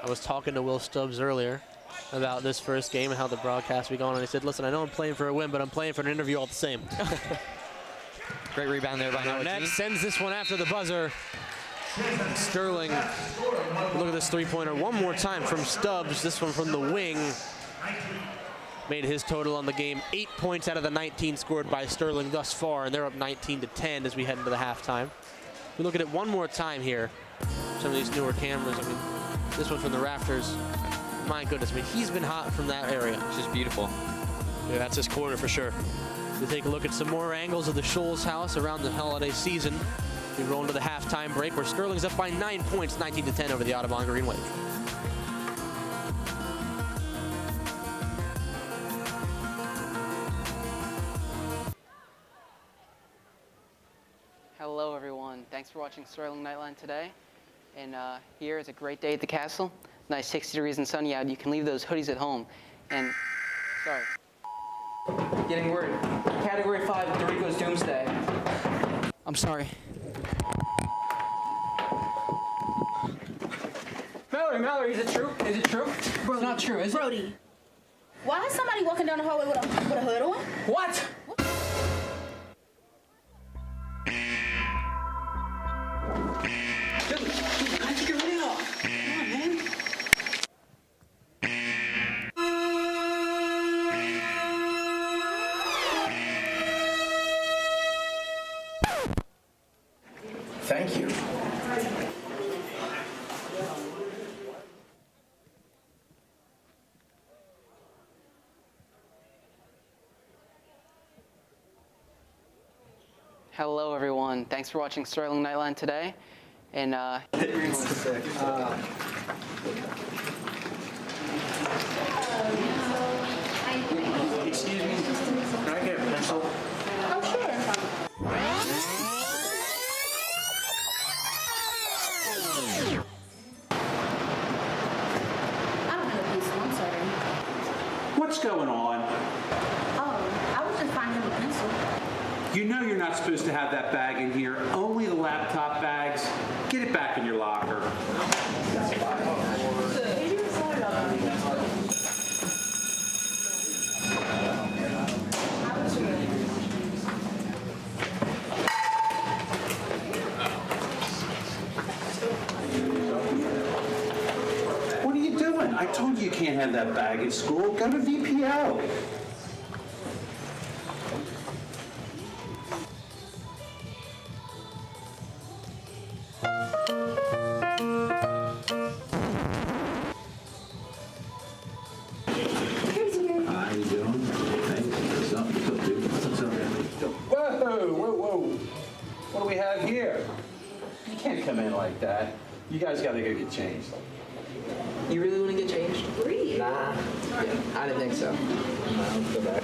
I was talking to Will Stubbs earlier. about this first game and how the broadcast will be going. And he said, listen, I know I'm playing for a win, but I'm playing for an interview all the same. Great rebound there by number 9. Sends this one after the buzzer. Sterling, look at this three-pointer one more time from Stubbs. This one from the wing. Made his total on the game 8 points out of the 19 scored by Sterling thus far, and they're up 19-10 as we head into the halftime. We look at it one more time here. Some of these newer cameras. I mean, this one from the rafters. My goodness, I mean, he's been hot from that area. It's just beautiful. Yeah, that's his corner for sure. We'll take a look at some more angles of the Scholes house around the holiday season. We roll into the halftime break where Sterling's up by 9 points, 19-10 over the Audubon Green Wave. Hello everyone, thanks for watching Sterling Nightline today. And here is a great day at the castle. Nice 60 degrees and sunny out. You can leave those hoodies at home. And, sorry. Getting word. Category 5, Dorico's Doomsday. I'm sorry. Mallory, is it true? Is it true? Brody, it's not true, is it? Brody, why is somebody walking down the hallway with a hood on? What? Dude, how'd you get rid of it? Come on, man. Thank you. Hello everyone, thanks for watching Sterling Nightline today. And Excuse me, can I get a pencil? Oh, sure. I don't have a pencil, I'm sorry. What's going on? Oh, I was just finding a pencil. You know you're not supposed to have that bag in here. Only the laptop bags. Get it back in your locker. What are you doing? I told you you can't have that bag at school. Go to VPO. Whoa. What do we have here? You can't come in like that. You guys gotta go get changed. you really want to get changed? Really? Nah. Yeah, I didn't think so. Let's go back.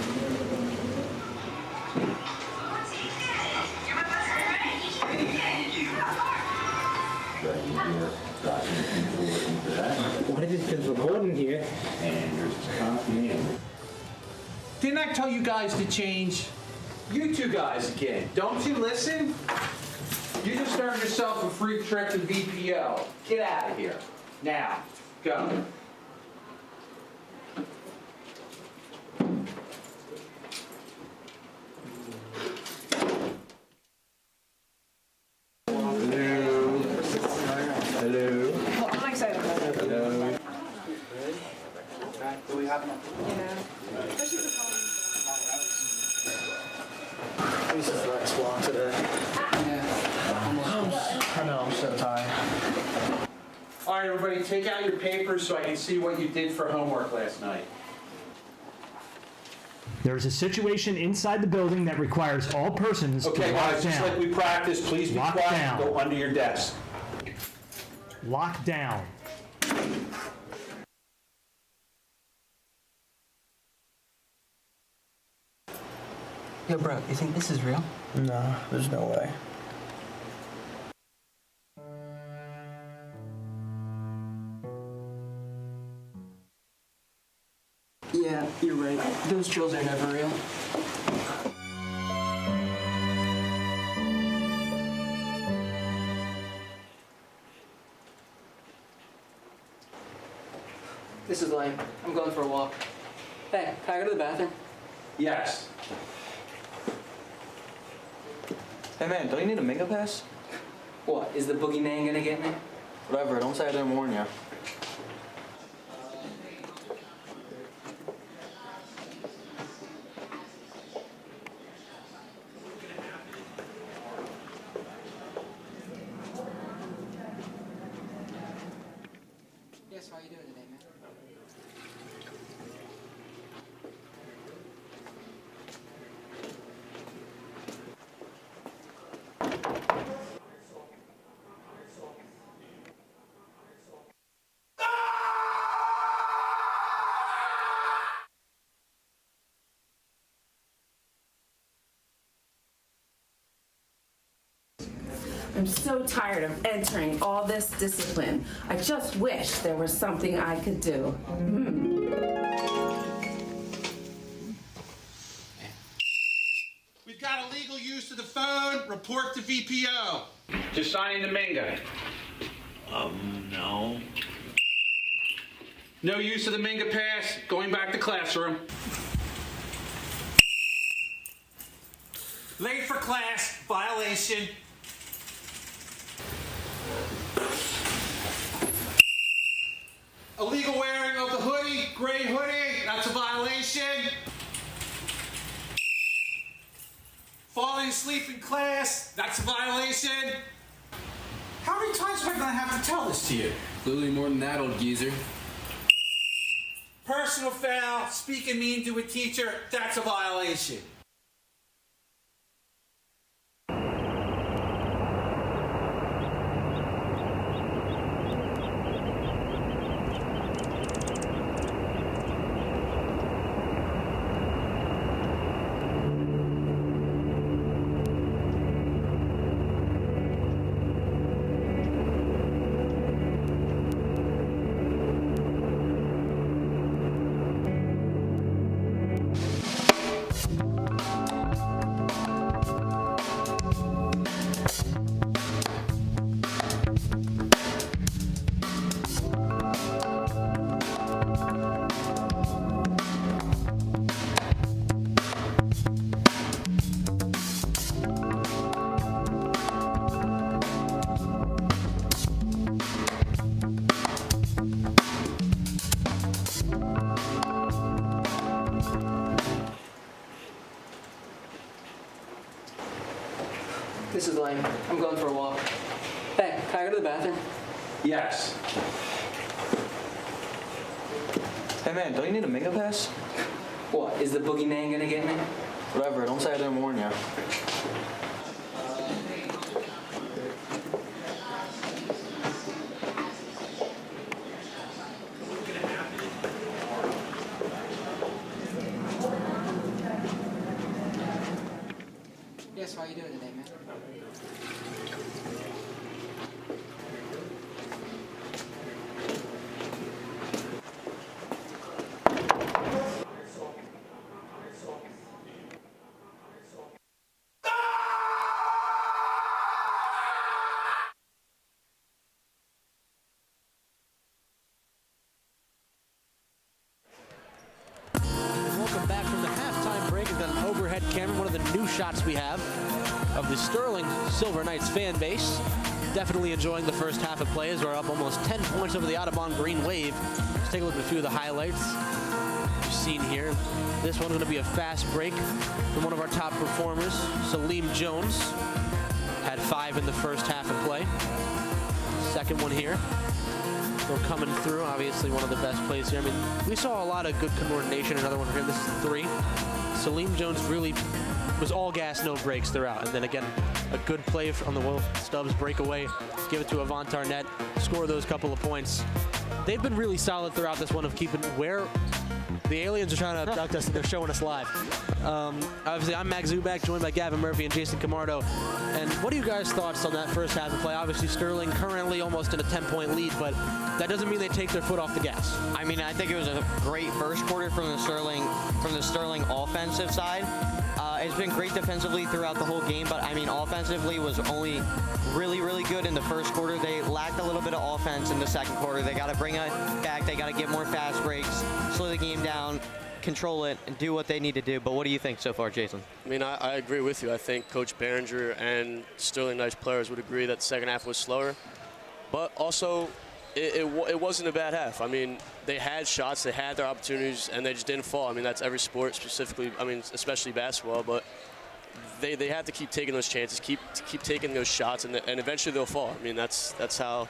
What if it's been recording here? And there's this copy in. Didn't I tell you guys to change? You two guys again. Don't you listen? You just earned yourself a free trip to VPO. Get out of here. Now, go. Hello. I'm excited about it. Hello. Do we have enough? This is the next walk today. I know, I'm so tired. All right, everybody, take out your papers so I can see what you did for homework last night. There is a situation inside the building that requires all persons to Okay, lock guys, just down. like we practiced, please be Lock quiet down. and go under your desk. Lock down. Yo, bro, you think this is real? No, there's no way. Yeah, you're right. Those drills are never real. This is lame. I'm going for a walk. Hey, can I go to the bathroom? Yes. Hey man, don't you need a Mingo pass? What, is the boogeyman gonna get me? Whatever, don't say I didn't warn you. Yes, how are you doing today, man? I'm so tired of entering all this discipline. I just wish there was something I could do. We've got illegal use of the phone. Report to VPO. Just signing the Minga. No. No use of the Minga pass. Going back to classroom. Late for class. Violation. Illegal wearing of the hoodie, gray hoodie, that's a violation. Falling asleep in class, that's a violation. How many times am I gonna have to tell this to you? Clearly more than that, old geezer. Personal foul, speaking mean to a teacher, that's a violation. This is lame. I'm going for a walk. Hey, can I go to the bathroom? Yes. Hey man, don't you need a Mingo pass? What, is the boogeyman gonna get me? Whatever, don't say I didn't warn you. Yes, how are you doing today, man? Welcome back from the halftime break. We've got an overhead camera, one of the new shots we have of the Sterling Silver Knights fan base. Definitely enjoying the first half of play as we're up almost 10 points over the Audubon Green Wave. Let's take a look at a few of the highlights you've seen here. This one's going to be a fast break from one of our top performers, Salim Jones. Had 5 in the first half of play. Second one here. Still coming through, obviously one of the best plays here. I mean, we saw a lot of good coordination. Another one for him. This is 3. Salim Jones really was all gas, no brakes throughout. And then again, a good play on the Will Stubbs breakaway. Give it to Avant Arnett, score those couple of points. They've been really solid throughout this one of keeping where the aliens are trying to abduct us and they're showing us live. Obviously, I'm Max Zuback, joined by Gavin Murphy and Jason Camardo. And what are you guys' thoughts on that first half of play? Obviously, Sterling currently almost in a 10-point lead, but that doesn't mean they take their foot off the gas. I mean, I think it was a great first quarter from the Sterling offensive side. It's been great defensively throughout the whole game, but I mean, offensively was only really, really good in the first quarter. They lacked a little bit of offense in the second quarter. They got to bring it back. They got to get more fast breaks, slow the game down, control it, and do what they need to do. But what do you think so far, Jason? I mean, I agree with you. I think Coach Behringer and Sterling Knights players would agree that the second half was slower. But also, it wasn't a bad half. I mean, they had shots, they had their opportunities, and they just didn't fall. I mean, that's every sport, specifically, I mean, especially basketball. But they have to keep taking those chances, keep taking those shots, and eventually they'll fall. I mean, that's how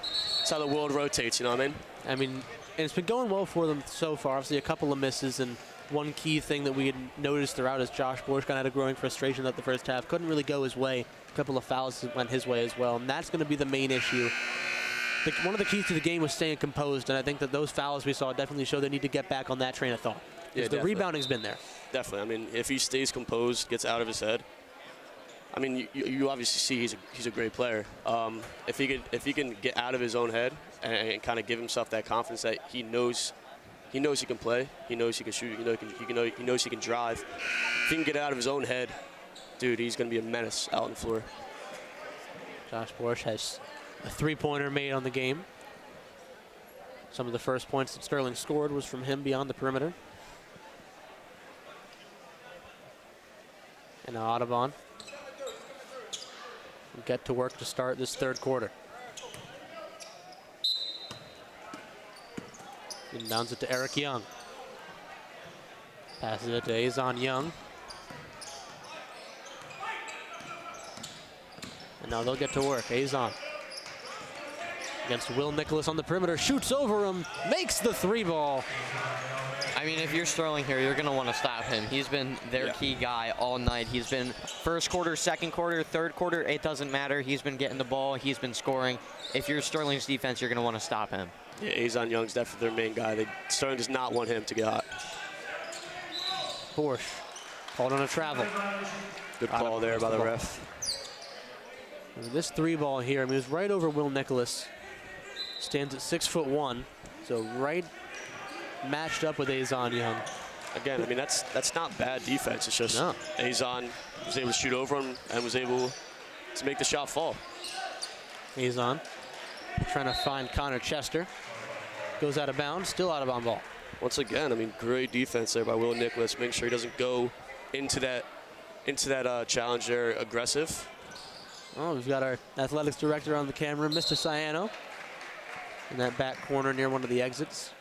the world rotates. You know what I mean? I mean, and it's been going well for them so far. Obviously, a couple of misses, and one key thing that we had noticed throughout is Josh Borsch kind of had a growing frustration at the first half. Couldn't really go his way. A couple of fouls went his way as well, and that's going to be the main issue. One of the keys to the game was staying composed, and I think that those fouls we saw definitely show they need to get back on that train of thought. Yeah, the rebounding's been there. Definitely. I mean, if he stays composed, gets out of his head, I mean, you obviously see he's a great player. If he can get out of his own head and kind of give himself that confidence that he knows he can play, he knows he can shoot, he knows he can drive. If he can get out of his own head, dude, he's going to be a menace out on the floor. Josh Borsch has a three-pointer made on the game. Some of the first points that Sterling scored was from him beyond the perimeter. And now Audubon will get to work to start this third quarter. Inbounds it to Eric Young. Passes it to Azon Young. And now they'll get to work. Azon against Will Nicholas on the perimeter, shoots over him, makes the three ball. I mean, if you're Sterling here, you're going to want to stop him. He's been their key guy all night. He's been first quarter, second quarter, third quarter, it doesn't matter. He's been getting the ball, he's been scoring. If you're Sterling's defense, you're going to want to stop him. Yeah, Azon Young's definitely their main guy. Sterling does not want him to get hot. Borsch called on a travel. Good call there by the ref. This three ball here, I mean, it was right over Will Nicholas. Stands at 6'1", so right matched up with Azon Young. Again, I mean, that's not bad defense. It's just Azon was able to shoot over him and was able to make the shot fall. Azon trying to find Connor Chester. Goes out of bounds, still out of on ball. Once again, I mean, great defense there by Will Nicholas, making sure he doesn't go into that challenge there aggressive. Oh, we've got our athletics director on the camera, Mr. Ciano, in that back corner near one of the exits.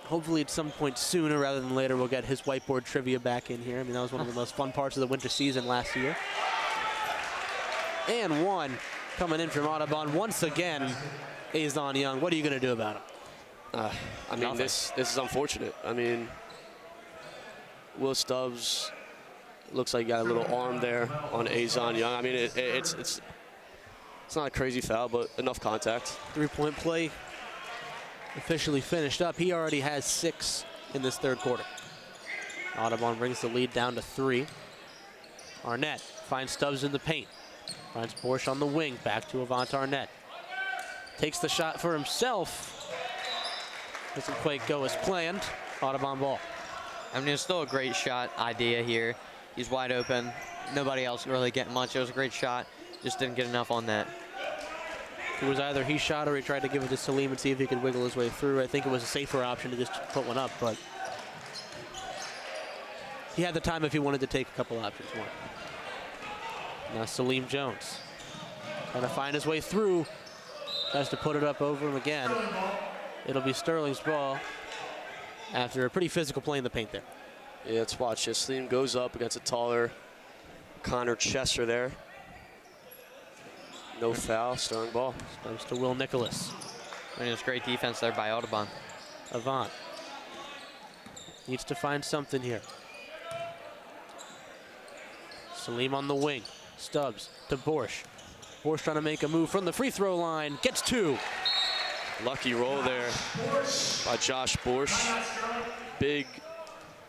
Hopefully at some point sooner rather than later we'll get his whiteboard trivia back in here. I mean, that was one of the most fun parts of the winter season last year. And one coming in from Audubon once again, Azon Young. What are you going to do about it? I mean, this is unfortunate. I mean, Will Stubbs looks like he got a little arm there on Azon Young. I mean, it's not a crazy foul, but enough contact. Three-point play officially finished up. He already has 6 in this third quarter. Audubon brings the lead down to 3. Arnett finds Stubbs in the paint. Finds Borsch on the wing, back to Avant Arnett. Takes the shot for himself. Doesn't quite go as planned. Audubon ball. I mean, it's still a great shot idea here. He's wide open. Nobody else really getting much. It was a great shot. Just didn't get enough on that. It was either he shot or he tried to give it to Salim and see if he could wiggle his way through. I think it was a safer option to just put one up, but he had the time if he wanted to take a couple options more. Now Salim Jones trying to find his way through. Tries to put it up over him again. It'll be Sterling's ball after a pretty physical play in the paint there. Yeah, let's watch this. Salim goes up against a taller Connor Chester there. No foul, Sterling ball. Comes to Will Nicholas. I mean, it's great defense there by Audubon. Avant needs to find something here. Salim on the wing. Stubbs to Borsch. Borsch trying to make a move from the free throw line. Gets 2. Lucky roll there by Josh Borsch. Big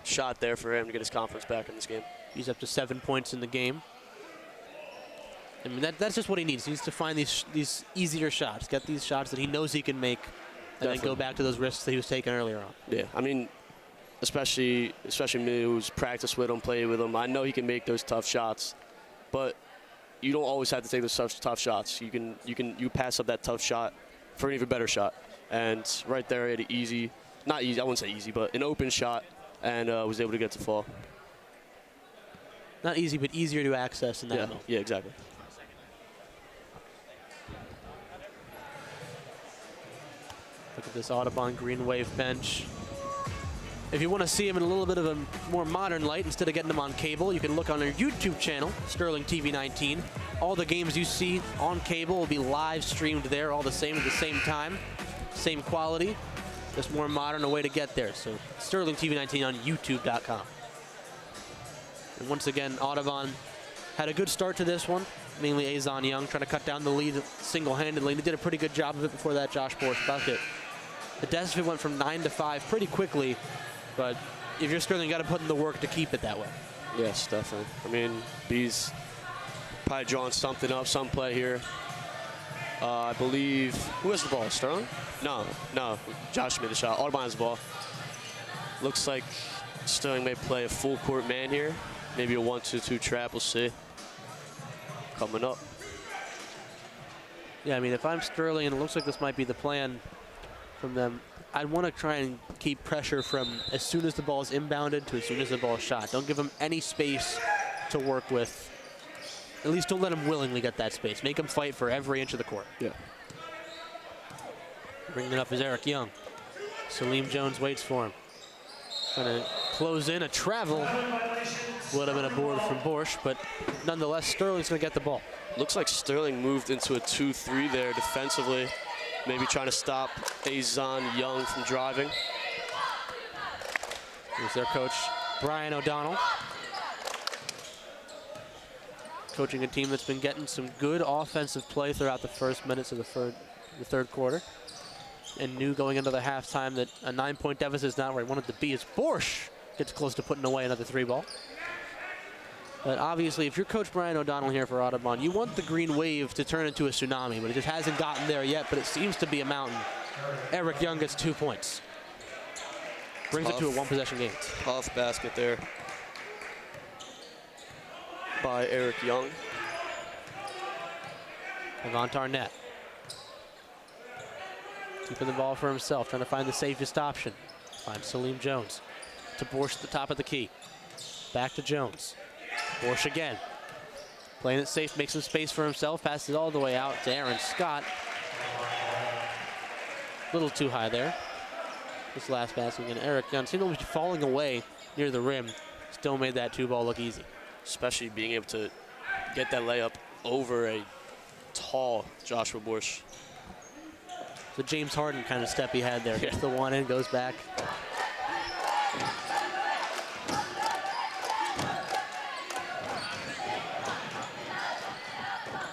shot there for him to get his confidence back in this game. He's up to 7 points in the game. I mean, that's just what he needs. He needs to find these easier shots, get these shots that he knows he can make, and then go back to those risks that he was taking earlier on. Yeah, I mean, especially me who's practiced with him, played with him. I know he can make those tough shots, but you don't always have to take those tough shots. You pass up that tough shot for an even better shot. And right there, he had an easy, not easy, I wouldn't say easy, but an open shot, and was able to get to fall. Not easy, but easier to access in that moment. Yeah, exactly. Look at this Audubon Green Wave bench. If you want to see him in a little bit of a more modern light, instead of getting them on cable, you can look on our YouTube channel, Sterling TV 19. All the games you see on cable will be live streamed there, all the same at the same time. Same quality, just more modern, a way to get there. So Sterling TV 19 on YouTube.com. And once again, Audubon had a good start to this one. Mainly Azon Young trying to cut down the lead single-handedly. He did a pretty good job of it before that Josh Borsch bucket. The deficit went from 9 to 5 pretty quickly, but if you're Sterling, you got to put in the work to keep it that way. Yes, definitely. I mean, B's probably drawing something up, some play here. I believe, who has the ball, Sterling? No, Josh made the shot. Audubon has the ball. Looks like Sterling may play a full court man here. Maybe a 1-2-2 trap, we'll see. Coming up. Yeah, I mean, if I'm Sterling, and it looks like this might be the plan from them, I'd want to try and keep pressure from as soon as the ball is inbounded to as soon as the ball is shot. Don't give them any space to work with. At least don't let them willingly get that space. Make them fight for every inch of the court. Yeah. Bringing it up is Eric Young. Salim Jones waits for him. Trying to close in a travel. Would have been a board from Borsch, but nonetheless, Sterling's going to get the ball. Looks like Sterling moved into a 2-3 there defensively. Maybe trying to stop Azon Young from driving. Here's their coach, Brian O'Donnell. Coaching a team that's been getting some good offensive play throughout the first minutes of the third quarter. And knew going into the halftime that a 9-point deficit is not where he wanted to be as Borsch gets close to putting away another 3-ball. But obviously, if you're Coach Brian O'Donnell here for Audubon, you want the green wave to turn into a tsunami, but it just hasn't gotten there yet, but it seems to be a mountain. Eric Young gets 2 points. Brings it to a one-possession game. Tough basket there by Eric Young. Avant Arnett. Keeping the ball for himself, trying to find the safest option. Finds Salim Jones. To Borsch at the top of the key. Back to Jones. Borsch again. Playing it safe, makes some space for himself. Passes all the way out to Aaron Scott. A little too high there. This last pass again. Eric Young seemed to be falling away near the rim. Still made that 2-ball look easy. Especially being able to get that layup over a tall Joshua Borsch. The James Harden kind of step he had there. Gets the one in, goes back.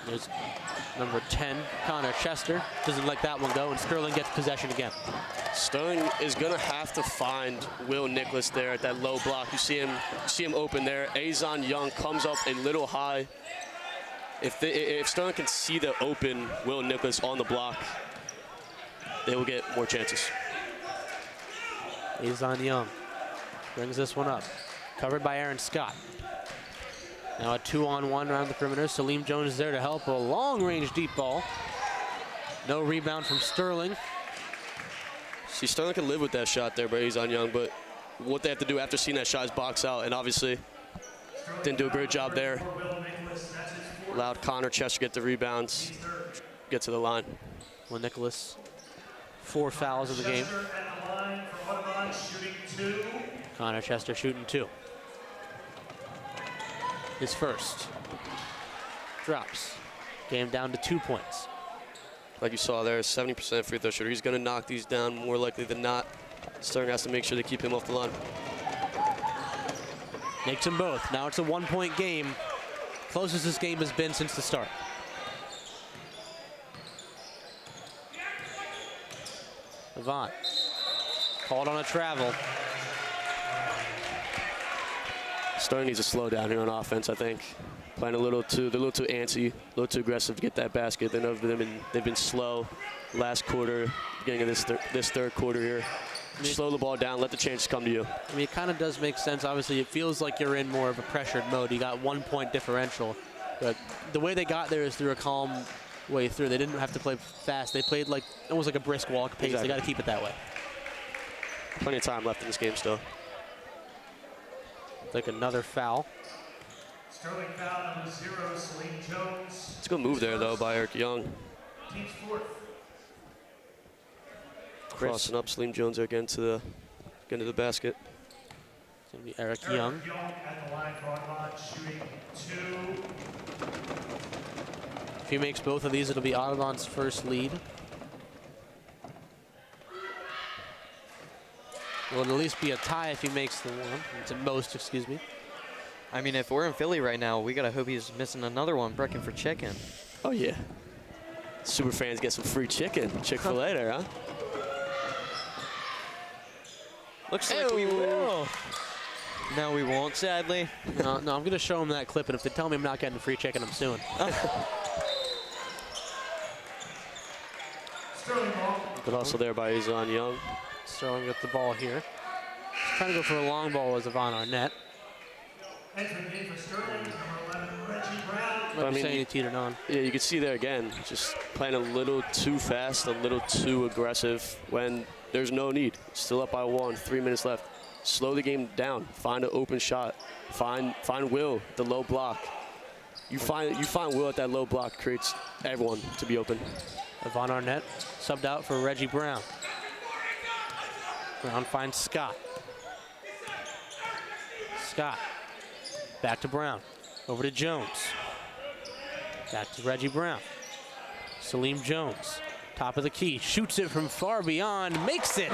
There's number 10, Connor Chester. Doesn't let that one go, and Sterling gets possession again. Sterling is going to have to find Will Nicholas there at that low block. You see him open there. Azon Young comes up a little high. If Sterling can see the open Will Nicholas on the block, they will get more chances. Azon Young brings this one up. Covered by Aaron Scott. Now a 2-on-1 around the perimeter. Salim Jones is there to help. A long-range deep ball. No rebound from Sterling. See, Sterling can live with that shot there by Azon Young, but what they have to do after seeing that shot is box out, and obviously didn't do a great job there. Allowed Connor Chester get the rebounds, get to the line. Will Nicholas, 4 fouls in the game. Connor Chester shooting 2. His first. Drops. Game down to 2 points. Like you saw there, 70% free throw shooter. He's going to knock these down more likely than not. Sterling has to make sure they keep him off the line. Makes them both. Now it's a 1-point game. Closest this game has been since the start. Avant. Called on a travel. Sterling needs to slow down here on offense, I think. Playing they're a little too antsy, a little too aggressive to get that basket. They've been slow last quarter, beginning of this third quarter here. Slow the ball down, let the chances come to you. I mean, it kind of does make sense. Obviously, it feels like you're in more of a pressured mode. You got 1 point differential. But the way they got there is through a calm way through. They didn't have to play fast. They played like almost like a brisk walk pace. Exactly. They got to keep it that way. Plenty of time left in this game still. Like another foul. Sterling foul number 0, Celine Jones. It's a good move there, though, by Eric Young. Team's 4th. Crossing up Celine Jones again to the basket. It's going to be Eric Young. Young at the line for Audubon, shooting 2. If he makes both of these, it'll be Audubon's first lead. Will at least be a tie if he makes the one. It's at most, excuse me. I mean, if we're in Philly right now, we gotta hope he's missing another one, breaking for chicken. Oh yeah. Super fans get some free chicken. Chick-fil-A there, huh? Looks like we will. No, we won't, sadly. No, I'm going to show him that clip, and if they tell me I'm not getting free chicken, I'm suing. But also there by Azon Young. Sterling with the ball here. He's trying to go for a long ball with Yvonne Arnett. Entering in for Sterling, number 11, Reggie Brown. I mean, saying he teetered on. Yeah, you can see there again, just playing a little too fast, a little too aggressive when there's no need. Still up by 1, 3 minutes left. Slow the game down. Find an open shot. Find Will, the low block. You find Will at that low block, creates everyone to be open. Yvonne Arnett subbed out for Reggie Brown. Brown finds Scott. Scott. Back to Brown. Over to Jones. Back to Reggie Brown. Salim Jones. Top of the key. Shoots it from far beyond. Makes it.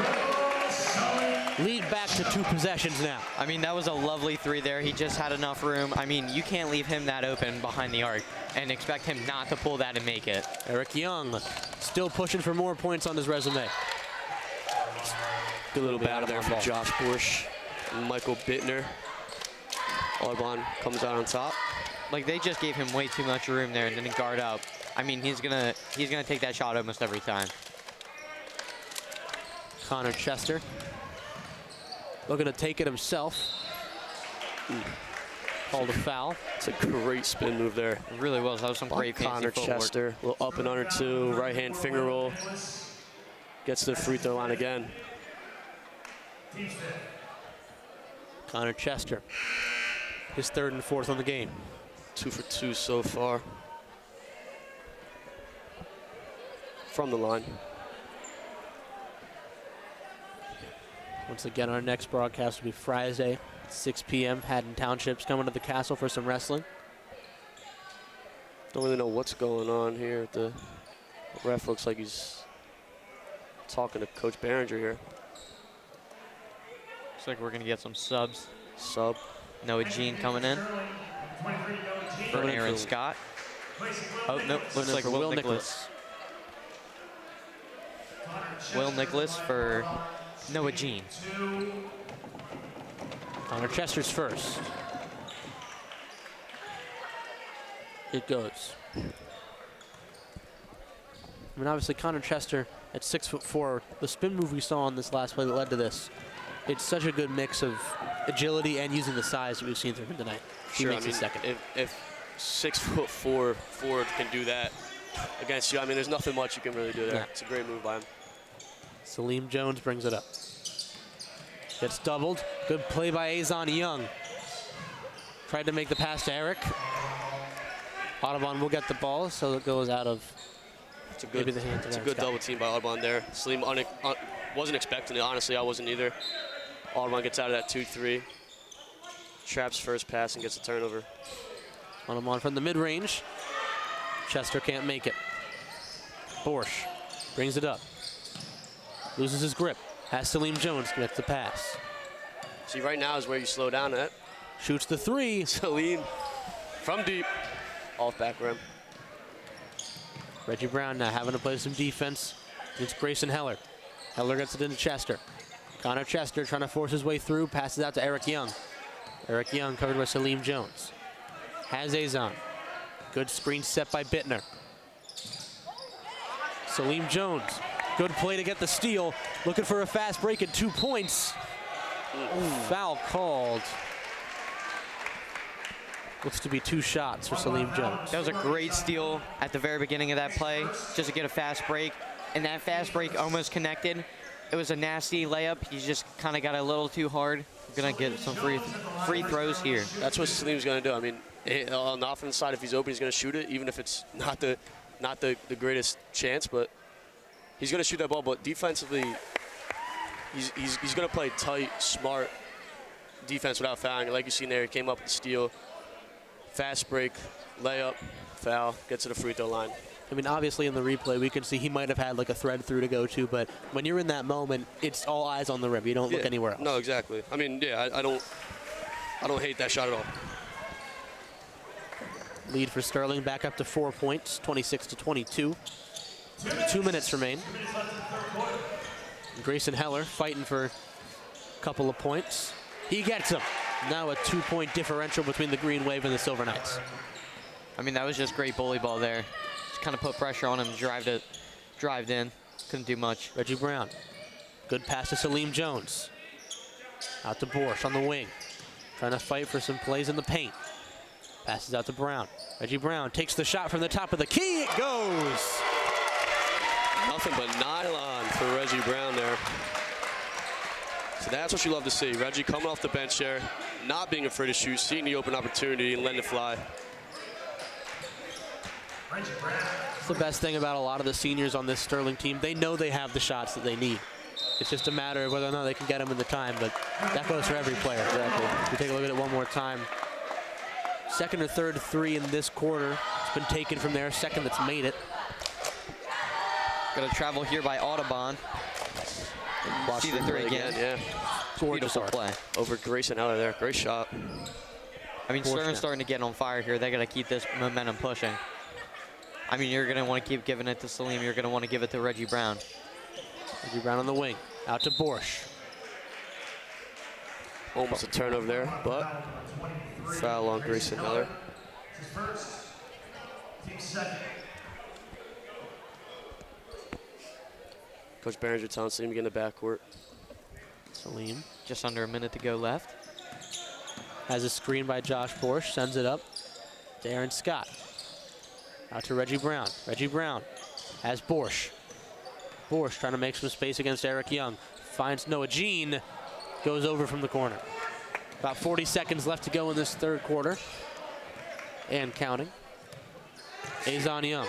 Lead back to 2 possessions now. I mean, that was a lovely 3 there. He just had enough room. I mean, you can't leave him that open behind the arc and expect him not to pull that and make it. Eric Young still pushing for more points on his resume. Good little battle there from Josh Bush and Michael Bittner. Audubon comes out on top. Like, they just gave him way too much room there and didn't guard up. I mean, he's gonna take that shot almost every time. Connor Chester looking to take it himself. Called a foul. It's a great spin move there. It really was. That was some great fancy Connor footwork. Chester, a little up and under 2, right hand finger roll. Gets to the free throw line again. Connor Chester, his 3rd and 4th on the game. 2 for 2 so far. From the line. Once again, our next broadcast will be Friday, 6 p.m. Haddon Township's coming to the castle for some wrestling. Don't really know what's going on here. The ref looks like he's talking to Coach Behringer here. Looks like we're going to get some subs. Sub. Noah Jean coming in. For Aaron Scott. Oh, no, looks like Will Nicholas. Will Nicholas for Noah Jean. Connor Chester's first. It goes. I mean, obviously, Connor Chester at 6'4", the spin move we saw on this last play that led to this, it's such a good mix of agility and using the size that we've seen from him tonight. He makes it second. If 6'4" forward can do that against you, I mean, there's nothing much you can really do there. Yeah. It's a great move by him. Salim Jones brings it up. Gets doubled. Good play by Azon Young. Tried to make the pass to Eric. Audubon will get the ball, so it goes out of maybe the hand. It's a good double team by Audubon there. Salim wasn't expecting it. Honestly, I wasn't either. Audubon gets out of that 2-3. Traps first pass and gets a turnover. Audubon from the mid-range. Chester can't make it. Borsch brings it up. Loses his grip. Has Salim Jones gets the pass. See, right now is where you slow down at. Shoots the 3. Salim from deep. Off back rim. Reggie Brown now having to play some defense against Grayson Heller. Heller gets it into Chester. Connor Chester trying to force his way through. Passes out to Eric Young. Eric Young covered by Salim Jones. Has Azon. Good screen set by Bittner. Salim Jones Good play to get the steal. Looking for a fast break at 2 points. Foul called. Looks to be 2 shots for Salim Jones. That was a great steal at the very beginning of that play, just to get a fast break. And that fast break almost connected. It was a nasty layup. He just kind of got a little too hard. We're going to get some free throws here. That's what Salim's going to do. I mean, on the offensive side, if he's open, he's going to shoot it, even if it's not the greatest chance. But he's going to shoot that ball. But defensively, he's going to play tight, smart defense without fouling. Like you've seen there, he came up with the steal. Fast break, layup, foul, gets to the free throw line. I mean, obviously in the replay, we can see he might have had like a thread through to go to, but when you're in that moment, it's all eyes on the rim. You don't look anywhere else. No, exactly. I mean, yeah, I don't hate that shot at all. Lead for Sterling back up to 4 points, 26-22. 2 minutes remain. Grayson Heller fighting for a couple of points. He gets them. Now a 2-point differential between the Green Wave and the Silver Knights. I mean, that was just great bully ball there. Just kind of put pressure on him, drived in. Couldn't do much. Reggie Brown. Good pass to Salim Jones. Out to Borsch on the wing. Trying to fight for some plays in the paint. Passes out to Brown. Reggie Brown takes the shot from the top of the key. It goes. Nothing but nylon for Reggie Brown there. So that's what you love to see. Reggie coming off the bench there, not being afraid to shoot, seeing the open opportunity and letting it fly. It's the best thing about a lot of the seniors on this Sterling team. They know they have the shots that they need. It's just a matter of whether or not they can get them in the time, but that goes for every player. Exactly. If we take a look at it one more time. Second or third three in this quarter. It's been taken from there. Second that's made it. Got to travel here by Audubon. See the three again. Yeah. Beautiful play. Over Grayson Heller there. Great shot. I mean, Sterling's starting to get on fire here. They got to keep this momentum pushing. I mean, you're going to want to keep giving it to Salim. You're going to want to give it to Reggie Brown. Reggie Brown on the wing. Out to Borsch. Almost a turnover there, but foul on Grayson Heller. Coach Behringer telling Salim to get in the backcourt. Salim. Just under a minute to go left. Has a screen by Josh Borsch. Sends it up to Aaron Scott. Out to Reggie Brown. Reggie Brown has Borsch. Borsch trying to make some space against Eric Young. Finds Noah Jean. Goes over from the corner. About 40 seconds left to go in this third quarter. And counting. Azon Young.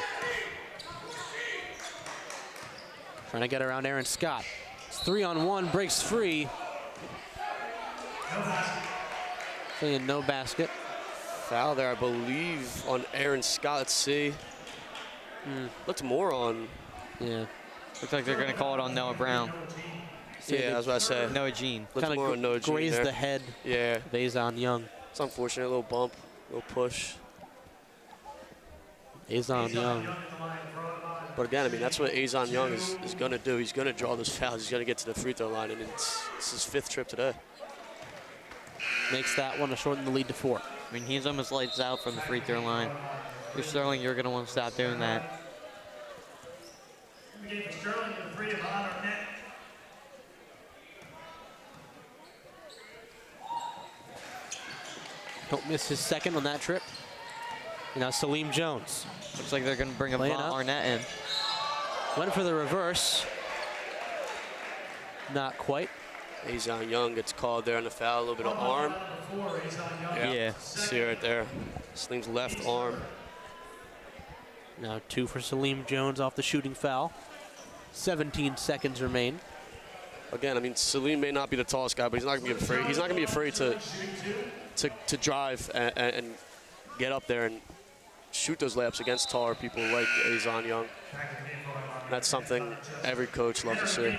Trying to get around Aaron Scott. It's 3-on-1, breaks free. Saying no basket. Foul there, I believe, on Aaron Scott. Let's see. Looked more on. Yeah. Looks like they're going to call it on Noah Brown. Yeah, I was about to say. Noah Jean. Looked more on Noah Jean grazed there. the head Yeah. of Azon Young. It's unfortunate, a little bump, a little push. Azon Young. But again, I mean, that's what Azon Young is going to do. He's going to draw those fouls. He's going to get to the free throw line, and it's his 5th trip today. Makes that one to shorten the lead to 4. I mean, he's almost lights out from the free throw line. If you're Sterling, you're going to want to stop doing that. Don't miss his second on that trip. And now Salim Jones. Looks like they're going to bring a Von Arnett in. Went for the reverse. Not quite. Azon Young gets called there on the foul, a little bit of arm. Yeah. See right there. Salim's left arm. Now 2 for Salim Jones off the shooting foul. 17 seconds remain. Again, I mean, Salim may not be the tallest guy, but he's not going to be afraid. He's not going to be afraid to drive and get up there and shoot those layups against taller people like Azon Young. That's something every coach loves to see.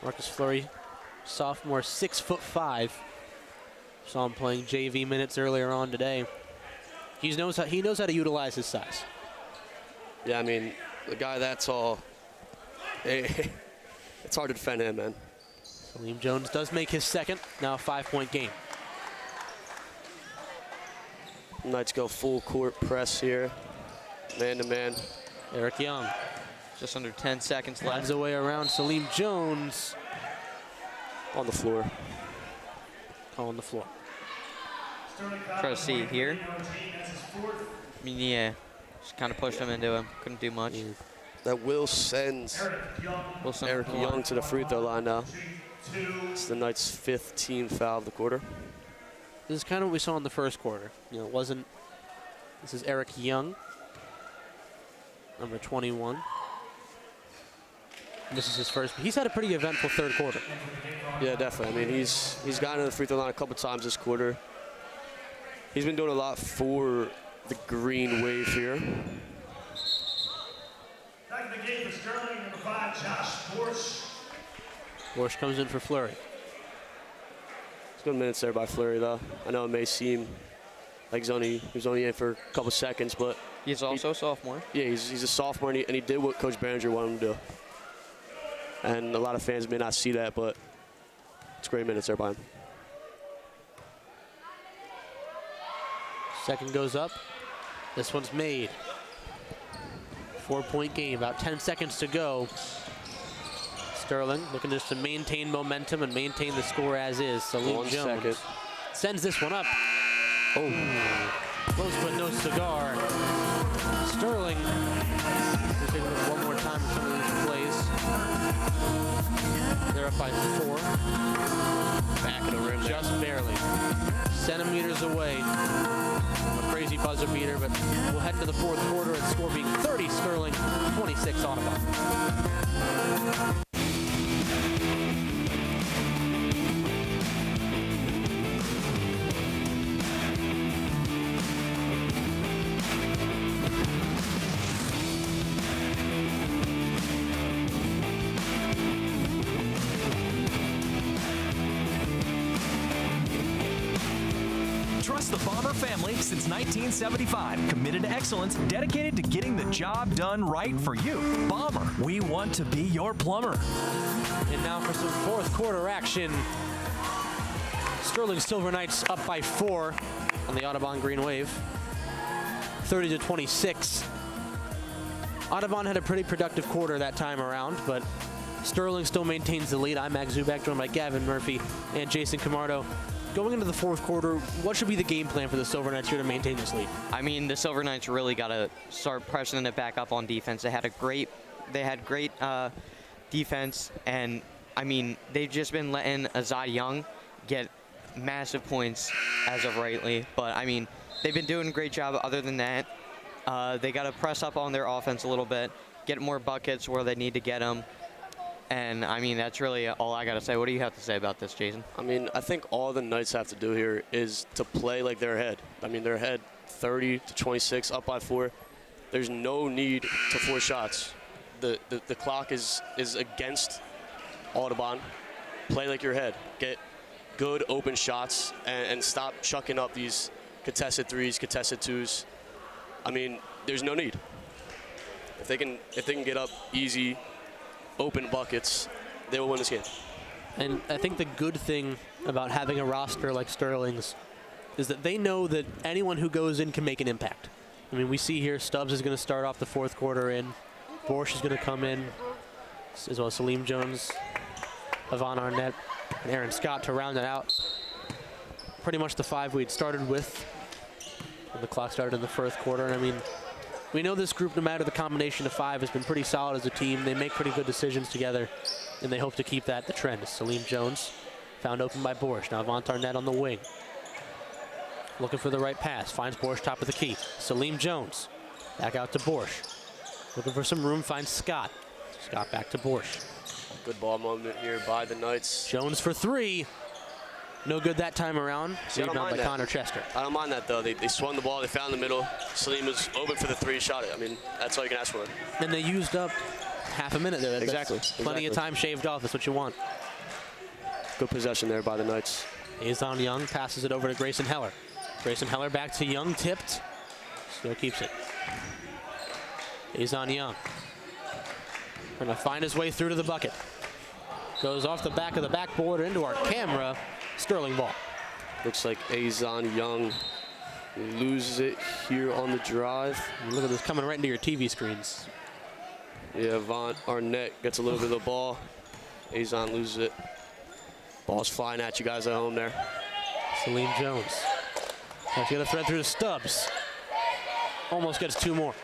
Marcus Fleury, sophomore, 6'5". Saw him playing JV minutes earlier on today. He knows how to utilize his size. Yeah, I mean, the guy that tall, it's hard to defend him, man. Salim Jones does make his second, now a 5-point game. Knights go full court press here. Man-to-man. Eric Young. Just under 10 seconds left. Finds a way around Salim Jones. On the floor. On the floor. Try to see here. I mean, yeah, just kind of pushed him into him. Couldn't do much. That will send Eric Young to the free throw line now. It's the Knights' 5th team foul of the quarter. This is kind of what we saw in the first quarter. You know, it wasn't. This is Eric Young, number 21. This is his first. He's had a pretty eventful third quarter. Yeah, definitely. I mean, he's gotten to the free throw line a couple times this quarter. He's been doing a lot for the Green Wave here. Back in the game for Sterling, number 5, Josh Borsch. Borsch comes in for Fleury. It's good minutes there by Fleury, though. I know it may seem like he was only in for a couple seconds, but he's also a sophomore. Yeah, he's a sophomore, and he did what Coach Behringer wanted him to do. And a lot of fans may not see that, but it's great minutes there by him. Second goes up. This one's made. 4-point game, about 10 seconds to go. Sterling looking just to maintain momentum and maintain the score as is. Salim Jones sends this one up. Oh, close but no cigar. Sterling, we'll take it one more time in some of these plays. They're up by 4. Back of the rim, just barely. Centimeters away from a crazy buzzer beater, but we'll head to the fourth quarter and score being 30 Sterling, 26 Audubon. Trust the Bomber family since 1975. Committed to excellence, dedicated to getting the job done right for you. Bomber, we want to be your plumber. And now for some fourth quarter action. Sterling Silver Knights up by 4 on the Audubon Green Wave. 30-26. Audubon had a pretty productive quarter that time around, but Sterling still maintains the lead. I'm Max Zubak, joined by Gavin Murphy and Jason Camardo. Going into the fourth quarter, what should be the game plan for the Silver Knights here to maintain this lead? I mean, the Silver Knights really got to start pressing it back up on defense. They had great defense, and I mean, they've just been letting Azad Young get massive points as of lately. But I mean, they've been doing a great job. Other than that, they got to press up on their offense a little bit, get more buckets where they need to get them. And, I mean, that's really all I got to say. What do you have to say about this, Jason? I mean, I think all the Knights have to do here is to play like they're ahead. I mean, they're ahead 30-26, up by 4. There's no need to force shots. The clock is against Audubon. Play like you're ahead. Get good open shots and stop chucking up these contested 3s, contested 2s. I mean, there's no need. If they can get up easy, open buckets, they will win this game. And I think the good thing about having a roster like Sterling's is that they know that anyone who goes in can make an impact. I mean, we see here Stubbs is going to start off the fourth quarter in. Borsch is going to come in, as well as Salim Jones, Yvonne Arnett, and Aaron Scott to round it out. Pretty much the 5 we'd started with when the clock started in the fourth quarter. And I mean, we know this group, no matter the combination of 5, has been pretty solid as a team. They make pretty good decisions together, and they hope to keep that the trend. Salim Jones found open by Borsch. Now Yvonne Arnett on the wing. Looking for the right pass. Finds Borsch top of the key. Salim Jones back out to Borsch. Looking for some room, finds Scott. Scott back to Borsch. Good ball moment here by the Knights. Jones for 3. No good that time around. Saved on by Connor Chester. I don't mind that, though. They swung the ball. They found the middle. Salim was open for the 3, shot it. I mean, that's all you can ask for. And they used up half a minute there. Exactly. Plenty of time shaved off. That's what you want. Good possession there by the Knights. Azon Young passes it over to Grayson Heller. Grayson Heller back to Young, tipped. Still keeps it. Azon Young trying to find his way through to the bucket. Goes off the back of the backboard into our camera. Sterling ball. Looks like Azon Young Loses it here on the drive. Look at this coming right into your TV screens. Yeah, Avant Arnett gets a little bit of the ball. Azon loses it. Ball's flying at you guys at home there. Salim Jones. Tries to get a thread through to Stubbs. Almost gets 2 more.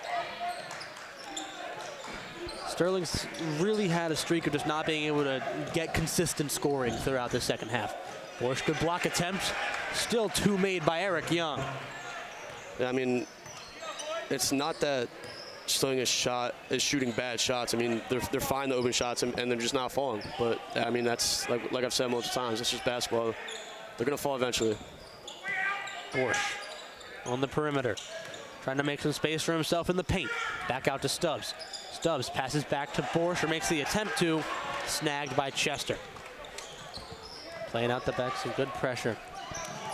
Sterling's really had a streak of just not being able to get consistent scoring throughout the second half. Borsch, good block attempt. Still 2 made by Eric Young. I mean, it's not that Sterling is shooting bad shots. I mean, they're fine to open shots and they're just not falling. But I mean, that's like I've said multiple times. It's just basketball. They're gonna fall eventually. Borsch on the perimeter, trying to make some space for himself in the paint. Back out to Stubbs. Stubbs passes back to Borsch, or makes the attempt to. Snagged by Chester. Playing out the back, some good pressure.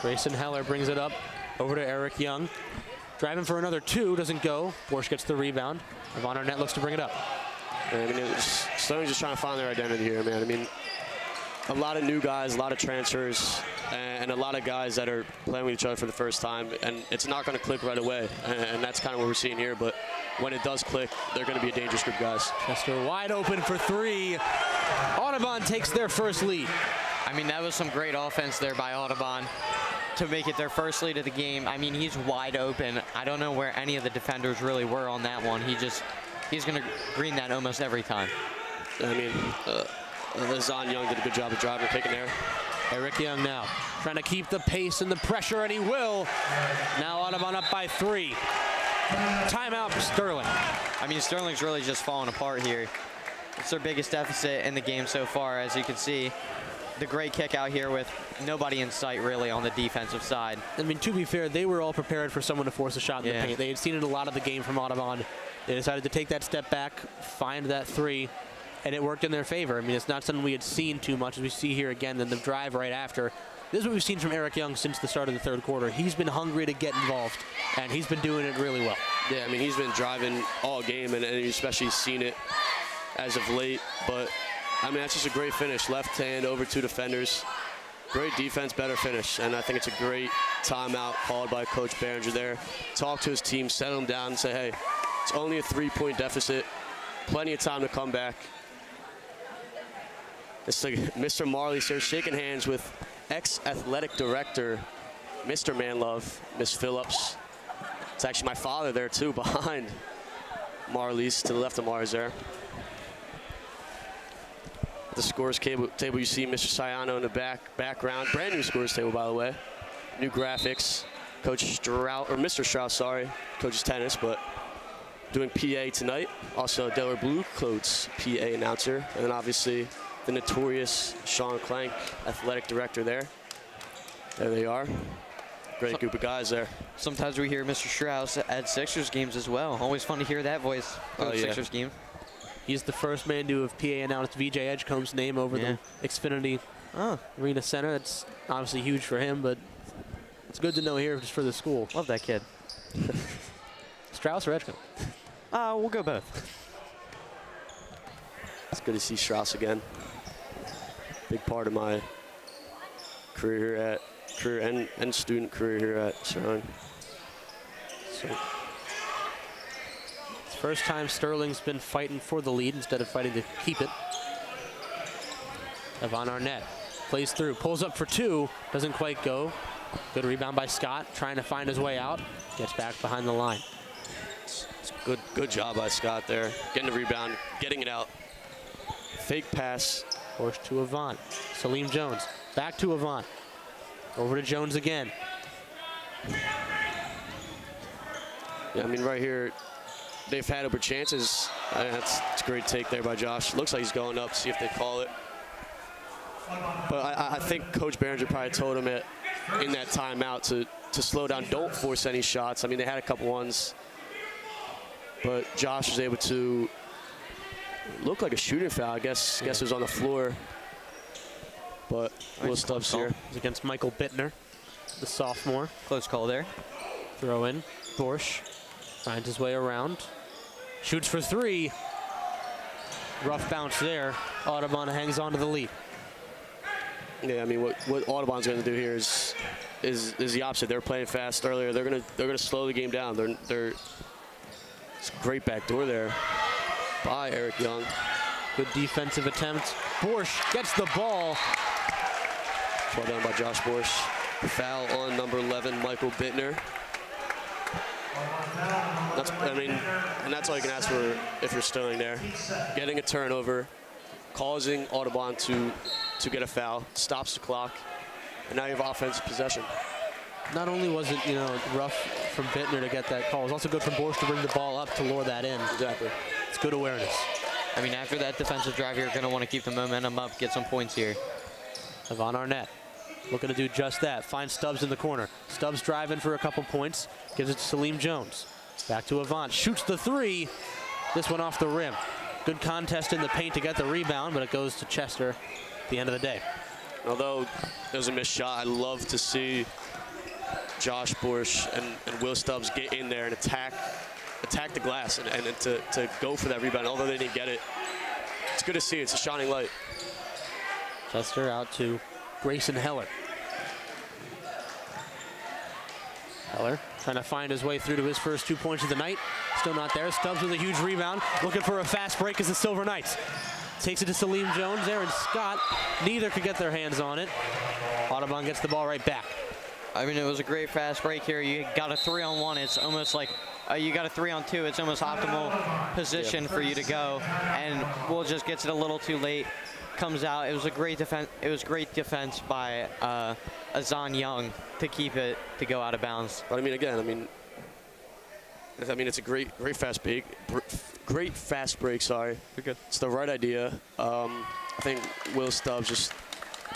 Grayson Heller brings it up over to Eric Young. Driving for another 2, doesn't go. Borsch gets the rebound. Avant Arnett looks to bring it up. I mean, Sterling's just trying to find their identity here, man. I mean, a lot of new guys, a lot of transfers, and a lot of guys that are playing with each other for the first time, and it's not going to click right away, and that's kind of what we're seeing here. But when it does click, they're going to be a dangerous group of guys. Chester wide open for 3. Audubon takes their first lead. I mean, that was some great offense there by Audubon to make it their first lead of the game. I mean, he's wide open. I don't know where any of the defenders really were on that one. He's going to green that almost every time. I mean, Zon Young did a good job of driving, picking there. Eric Young now trying to keep the pace and the pressure, and he will. Now Audubon up by 3. Timeout for Sterling. I mean, Sterling's really just falling apart here. It's their biggest deficit in the game so far, as you can see. The great kick out here with nobody in sight really on the defensive side. I mean, to be fair, they were all prepared for someone to force a shot in the paint. They had seen it a lot of the game from Audubon. They decided to take that step back, find that 3, and it worked in their favor. I mean, it's not something we had seen too much, as we see here again in the drive right after. This is what we've seen from Eric Young since the start of the third quarter. He's been hungry to get involved, and he's been doing it really well. Yeah, I mean, he's been driving all game, and you've especially seen it as of late. But, I mean, that's just a great finish. Left hand over 2 defenders. Great defense, better finish. And I think it's a great timeout called by Coach Behringer there. Talk to his team, settle them down, and say, hey, it's only a 3-point deficit. Plenty of time to come back. It's like Mr. Marley's here shaking hands with ex-athletic director, Mr. Manlove, Miss Phillips. It's actually my father there, too, behind Marley's, to the left of Mars there. The scores table, you see Mr. Sayano in the background. Brand new scores table, by the way. New graphics. Coach Strauss, or Mr. Strauss, sorry. Coaches tennis, but doing PA tonight. Also, Delaware Blue Coats PA announcer. And then obviously the notorious Sean Clank, athletic director there. There they are. Great group of guys there. Sometimes we hear Mr. Strauss at Sixers games as well. Always fun to hear that voice for the Sixers game. He's the first man to have PA announced VJ Edgecomb's name over the Xfinity Arena Center. That's obviously huge for him, but it's good to know here just for the school. Love that kid. Strauss or Edgecombe? We'll go both. It's good to see Strauss again. Big part of my career and student career here at Sterling. So, first time Sterling's been fighting for the lead instead of fighting to keep it. Avant Arnett plays through, pulls up for 2, doesn't quite go. Good rebound by Scott, trying to find his way out. Gets back behind the line. It's good job by Scott there. Getting the rebound, getting it out. Fake pass. Force to Avant. Salim Jones, back to Avant. Over to Jones again. Yeah, I mean, right here, they've had open chances. That's a great take there by Josh. Looks like he's going up to see if they call it. But I think Coach Behringer probably told him in that timeout to slow down, don't force any shots. I mean, they had a couple ones, but Josh was able to look like a shooting foul. I guess it was on the floor. But Will Stubbs here. It's against Michael Bittner, the sophomore. Close call there. Throw in. Borsch finds his way around. Shoots for 3. Rough bounce there. Audubon hangs on to the lead. Yeah, I mean, what Audubon's going to do here is the opposite. They're playing fast earlier. They're gonna slow the game down. It's a great backdoor there by Eric Young. Good defensive attempt. Borsch gets the ball. Well done by Josh Borsch. Foul on number 11, Michael Bittner. And that's all you can ask for if you're Sterling there. Getting a turnover, causing Audubon to get a foul, stops the clock, and now you have offensive possession. Not only was it, rough from Bittner to get that call, it was also good from Borsch to bring the ball up to lure that in. Exactly. It's good awareness. I mean, after that defensive drive, you're going to want to keep the momentum up, get some points here. Yvonne Arnett looking to do just that. Finds Stubbs in the corner. Stubbs driving for a couple points. Gives it to Salim Jones. Back to Yvonne. Shoots the three. This one off the rim. Good contest in the paint to get the rebound, but it goes to Chester at the end of the day. Although it was a missed shot, I love to see Josh Borsch and Will Stubbs get in there and attack the glass and to go for that rebound. Although they didn't get it, it's good to see. It's a shining light. Chester out to Grayson Heller. Heller trying to find his way through to his first 2 points of the night. Still not there. Stubbs with a huge rebound. Looking for a fast break as the Silver Knights. Takes it to Salim Jones. Aaron Scott. Neither could get their hands on it. Audubon gets the ball right back. I mean, it was a great fast break here. You got a 3-on-1. It's almost like you got a 3-on-2. It's almost optimal position for you to go. And Will just gets it a little too late. Comes out. It was a great defense. It was great defense by Azan Young to keep it to go out of bounds. But I mean, again, it's a great fast break. Great fast break. Sorry. You're good. It's the right idea. I think Will Stubbs just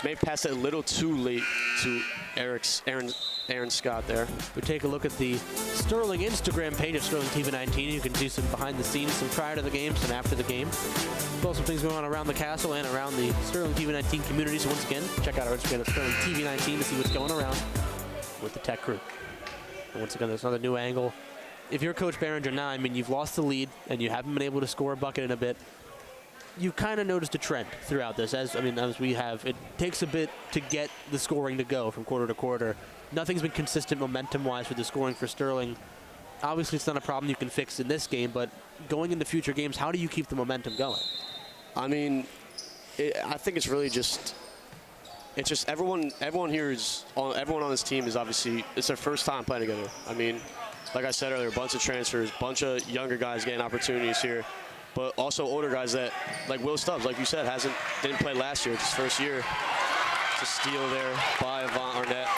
may pass it a little too late to Aaron Scott there. We take a look at the Sterling Instagram page of Sterling TV 19. You can see some behind the scenes, some prior to the game, some after the game. As well as some things going on around the castle and around the Sterling TV 19 community. So once again, check out our Instagram at Sterling TV 19 to see what's going around with the tech crew. And once again, there's another new angle. If you're Coach Behringer now, you've lost the lead and you haven't been able to score a bucket in a bit. You kind of noticed a trend throughout this, as we have. It takes a bit to get the scoring to go from quarter to quarter. Nothing's been consistent momentum-wise for the scoring for Sterling. Obviously, it's not a problem you can fix in this game, but going into future games, how do you keep the momentum going? I mean, I think it's really everyone here everyone on this team is obviously, it's their first time playing together. I mean, like I said earlier, a bunch of transfers, a bunch of younger guys getting opportunities here. But also older guys that, like Will Stubbs, like you said, didn't play last year. It's his first year. It's a steal there by Yvonne Arnett.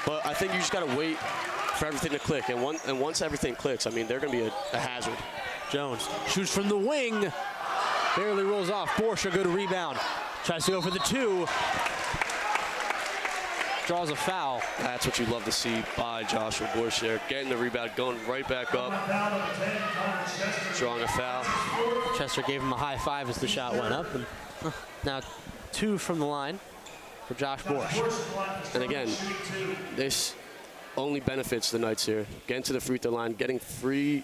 But I think you just got to wait for everything to click. And once everything clicks, they're going to be a hazard. Jones shoots from the wing. Barely rolls off. Borsch, a good rebound. Tries to go for the two. Draws a foul. That's what you love to see by Joshua Borsch there. Getting the rebound, going right back up. Drawing a foul. Chester gave him a high five as the shot went up. And now 2 from the line for Josh Borsch. And again, this only benefits the Knights here. Getting to the free throw line, getting 3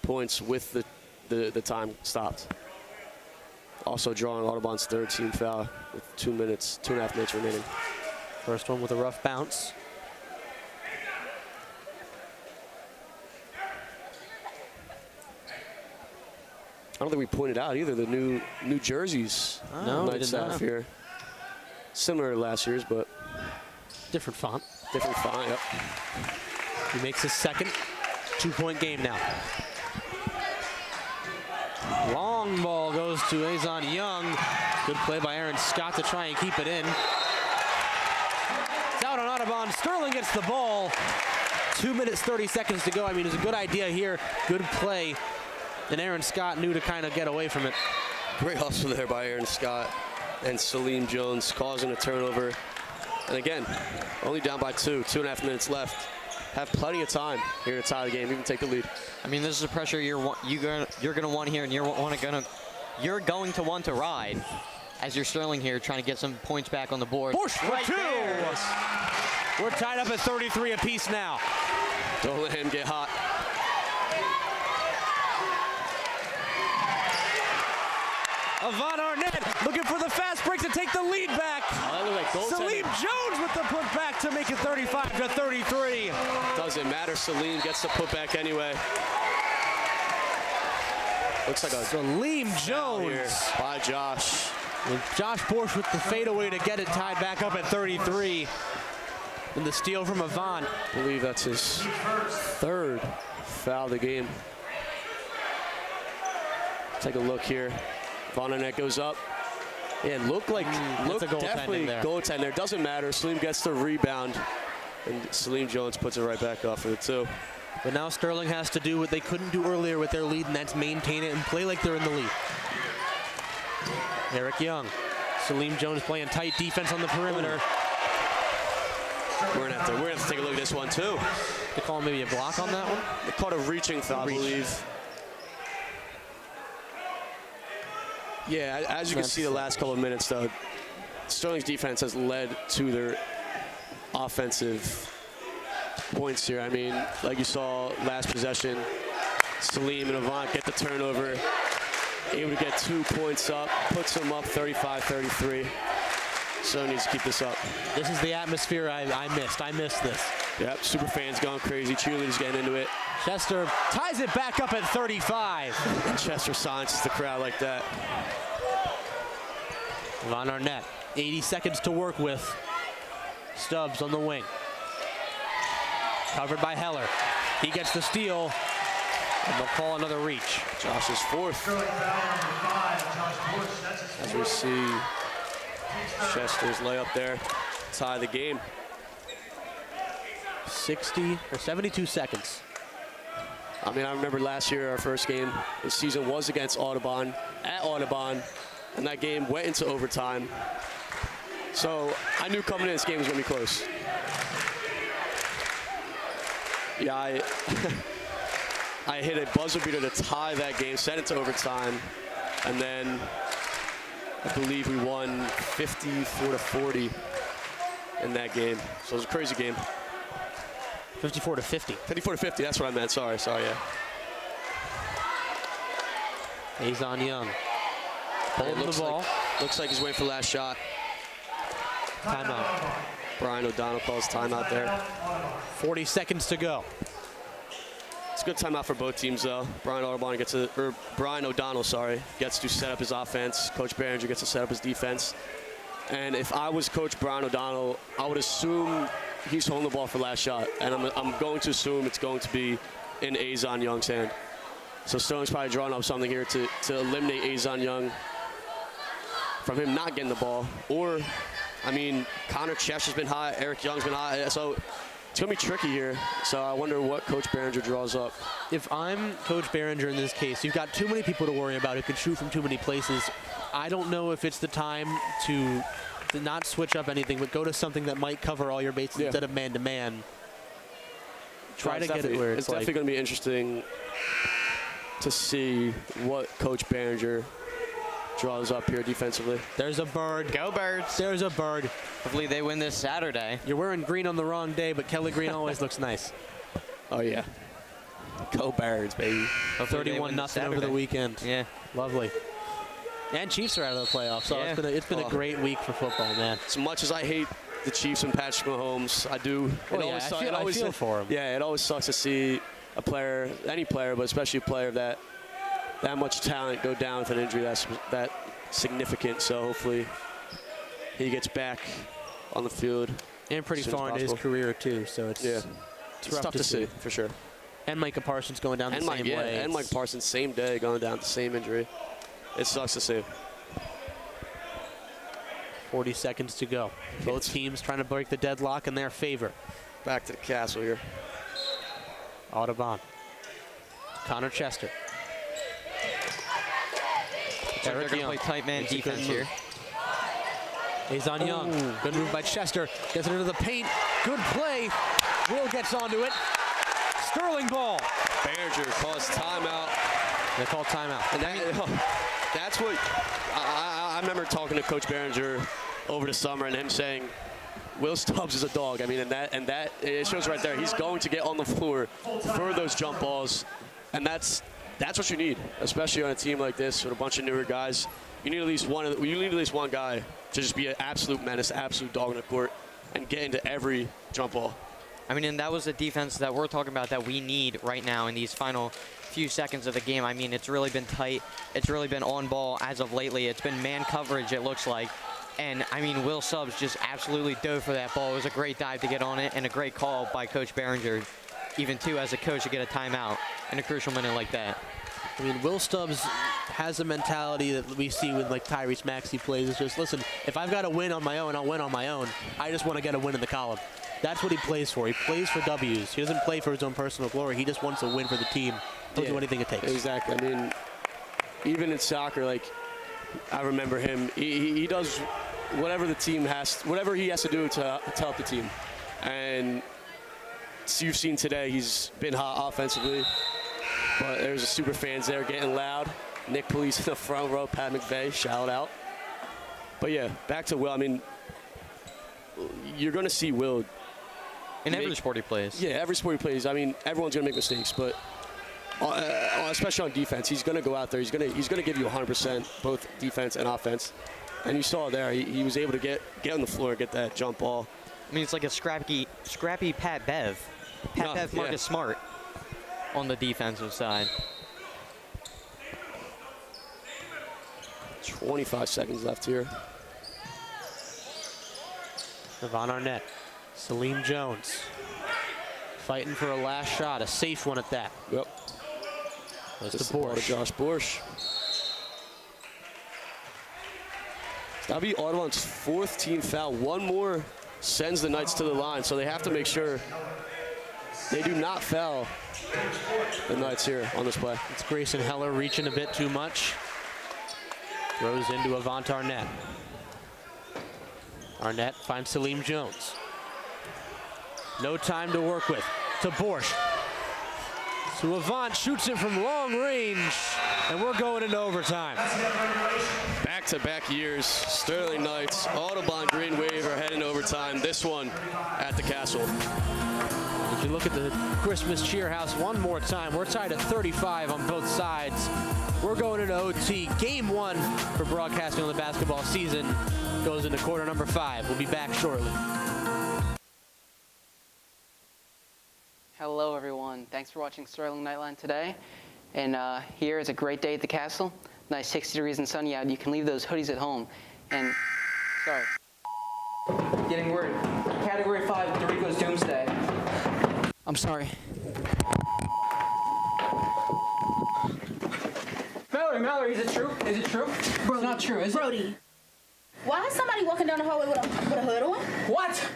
points with the time stopped. Also drawing Audubon's 3rd team foul with 2.5 minutes remaining. First one with a rough bounce. I don't think we pointed out either the new jerseys. No, we Knights did not. have here. Similar to last year's, but different font. Different font, yep. He makes his second 2-point game now. Long ball goes to Azan Young. Good play by Aaron Scott to try and keep it in. It's out on Audubon. Sterling gets the ball. 2 minutes, 30 seconds to go. It's a good idea here. Good play. And Aaron Scott knew to kind of get away from it. Great hustle there by Aaron Scott and Salim Jones, causing a turnover. And again, only down by 2.5 minutes left. Have plenty of time here to tie the game, even take the lead. This is the pressure you're going to want here, and you're going to want to ride as you're Sterling here, trying to get some points back on the board. Borsch for 2. We're tied up at 33 apiece now. Don't let him get hot. Von Arnett looking for the fast break to take the lead back. Oh, that looked like Salim Jones with the putback to make it 35-33. Doesn't matter. Salim gets the putback anyway. Looks like a Salim Jones by Josh. And Josh Borsch with the fadeaway to get it tied back up at 33. And the steal from Avant. I believe that's his third foul of the game. Take a look here. Von Arnett goes up. Yeah, looked definitely goaltending there. Doesn't matter. Salim gets the rebound. And Salim Jones puts it right back up for the 2. But now Sterling has to do what they couldn't do earlier with their lead, and that's maintain it and play like they're in the lead. Eric Young. Salim Jones playing tight defense on the perimeter. We're gonna have to take a look at this one too. They call maybe a block on that one? They called a reaching foul, I believe. Yeah, as you can see the last couple of minutes though, Sterling's defense has led to their offensive points here. I mean, like you saw last possession, Salim and Avant get the turnover, able to get 2 points up, puts them up 35-33. So needs to keep this up. This is the atmosphere I missed. I missed this. Yep, super fans going crazy, cheerleaders getting into it. Chester ties it back up at 35. And Chester silences the crowd like that. Von Arnett, 80 seconds to work with. Stubbs on the wing. Covered by Heller. He gets the steal, and they'll call another reach. Josh's 4th. As we see Chester's layup there, tie the game. 72 seconds. I mean, I remember last year, our first game this season was against Audubon, at Audubon, and that game went into overtime. So I knew coming in this game was going to be close. Yeah, I hit a buzzer beater to tie that game, sent it to overtime, and then I believe we won 54-40 in that game. So it was a crazy game. 54-50. 54-50, that's what I meant. Sorry, yeah. Azon Young holding the ball. Looks like he's waiting for the last shot. Timeout. Brian O'Donnell calls timeout there. 40 seconds to go. It's a good timeout for both teams, though. Brian O'Donnell gets to set up his offense. Coach Behringer gets to set up his defense. And if I was Coach Brian O'Donnell, I would assume he's holding the ball for last shot. And I'm going to assume it's going to be in Azon Young's hand. So Sterling's probably drawing up something here to eliminate Azon Young from him not getting the ball. Or, I mean, Connor Chester's been hot, Eric Young's been hot. So it's going to be tricky here. So I wonder what Coach Behringer draws up. If I'm Coach Behringer in this case, you've got too many people to worry about who can shoot from too many places. I don't know if it's the time to not switch up anything, but go to something that might cover all your bases instead of man-to-man. Try to get it where it's definitely going to be interesting to see what Coach Behringer draws up here defensively. There's a bird. Go Birds. There's a bird. Hopefully they win this Saturday. You're wearing green on the wrong day, but Kelly Green always looks nice. Oh, yeah. Go Birds, baby. 31-0 over the weekend. Yeah. Lovely. And Chiefs are out of the playoffs, so it's been a great week for football, man. As much as I hate the Chiefs and Patrick Mahomes, I do. I feel for him. Yeah, it always sucks to see a player, any player, but especially a player of that much talent go down with an injury that significant. So hopefully he gets back on the field. And pretty far into his career, too, so it's tough to see, for sure. And Micah Parsons going down the same way. And Mike Parsons, same day, going down the same injury. It sucks to see. 40 seconds to go. Both teams trying to break the deadlock in their favor. Back to the castle here. Audubon. Connor Chester. They're going to play tight man defense here. Azon Young. Good move by Chester. Gets it into the paint. Good play. Will gets onto it. Sterling ball. Behringer calls timeout. They call timeout. And that's what I remember talking to Coach Behringer over the summer and him saying, Will Stubbs is a dog. I mean, and that it shows right there. He's going to get on the floor for those jump balls, and that's what you need, especially on a team like this with a bunch of newer guys. you need at least one guy to just be an absolute menace, absolute dog in the court, and get into every jump ball. I mean, and that was the defense that we're talking about that we need right now in these final few seconds of the game. I mean, it's really been tight. It's really been on ball as of lately. It's been man coverage, it looks like. And, I mean, Will Stubbs just absolutely dove for that ball. It was a great dive to get on it and a great call by Coach Behringer, even, too, as a coach to get a timeout in a crucial minute like that. I mean, Will Stubbs has a mentality that we see when, like, Tyrese Maxey plays. It's just, listen, if I've got to win on my own, I'll win on my own. I just want to get a win in the column. That's what he plays for. He plays for W's. He doesn't play for his own personal glory. He just wants a win for the team. He'll do anything it takes. Exactly. I mean, even in soccer, like, I remember him. He does whatever the team whatever he has to do to help the team. And so you've seen today, he's been hot offensively. But there's a super fans there getting loud. Nick Police in the front row, Pat McVeigh, shout out. But yeah, back to Will. I mean, you're going to see Will in every sport he plays. Yeah, every sport he plays. I mean, everyone's going to make mistakes, but especially on defense, he's going to go out there. He's going to give you 100%, both defense and offense. And you saw there, he was able to get on the floor, get that jump ball. I mean, it's like a scrappy Pat Bev. Bev, Marcus Smart on the defensive side. 25 seconds left here. Devon Arnett, Salim Jones, fighting for a last shot, a safe one at that. Yep. Goes to Borsch. Josh Borsch. That'll be Audubon's 4th team foul. One more sends the Knights to the line, so they have to make sure they do not foul the Knights here on this play. It's Grayson Heller reaching a bit too much. Throws into Avant Arnett. Arnett finds Salim Jones. No time to work with. To Borsch. So Avant shoots it from long range, and we're going into overtime. Back-to-back years, Sterling Knights, Audubon Green Wave are heading overtime. This one at the Castle. If you look at the Christmas cheer house one more time, we're tied at 35 on both sides. We're going into OT. Game 1 for broadcasting on the basketball season goes into quarter number 5. We'll be back shortly. Hello, everyone. Thanks for watching Sterling Nightline today. And here is a great day at the Castle. Nice 60 degrees and sunny out. You can leave those hoodies at home. And, sorry. Getting word. Category 5, Dorico's Doomsday. I'm sorry. Mallory, is it true? Is it true? Bro, it's not true, is it? Brody, why is somebody walking down the hallway with a hood on? What?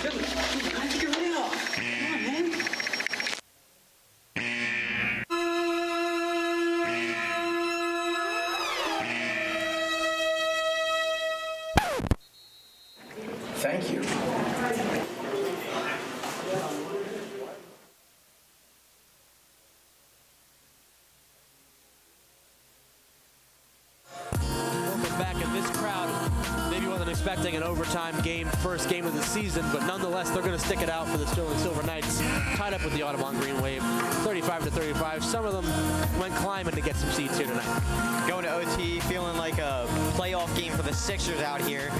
Dude, how'd you get rid of it? Come on, man. Thank you. Expecting an overtime game, first game of the season, but nonetheless, they're going to stick it out for the Sterling Silver Knights, tied up with the Audubon Green Wave, 35-35. Some of them went climbing to get some seats here tonight. Going to OT, feeling like a playoff game for the Sixers out here.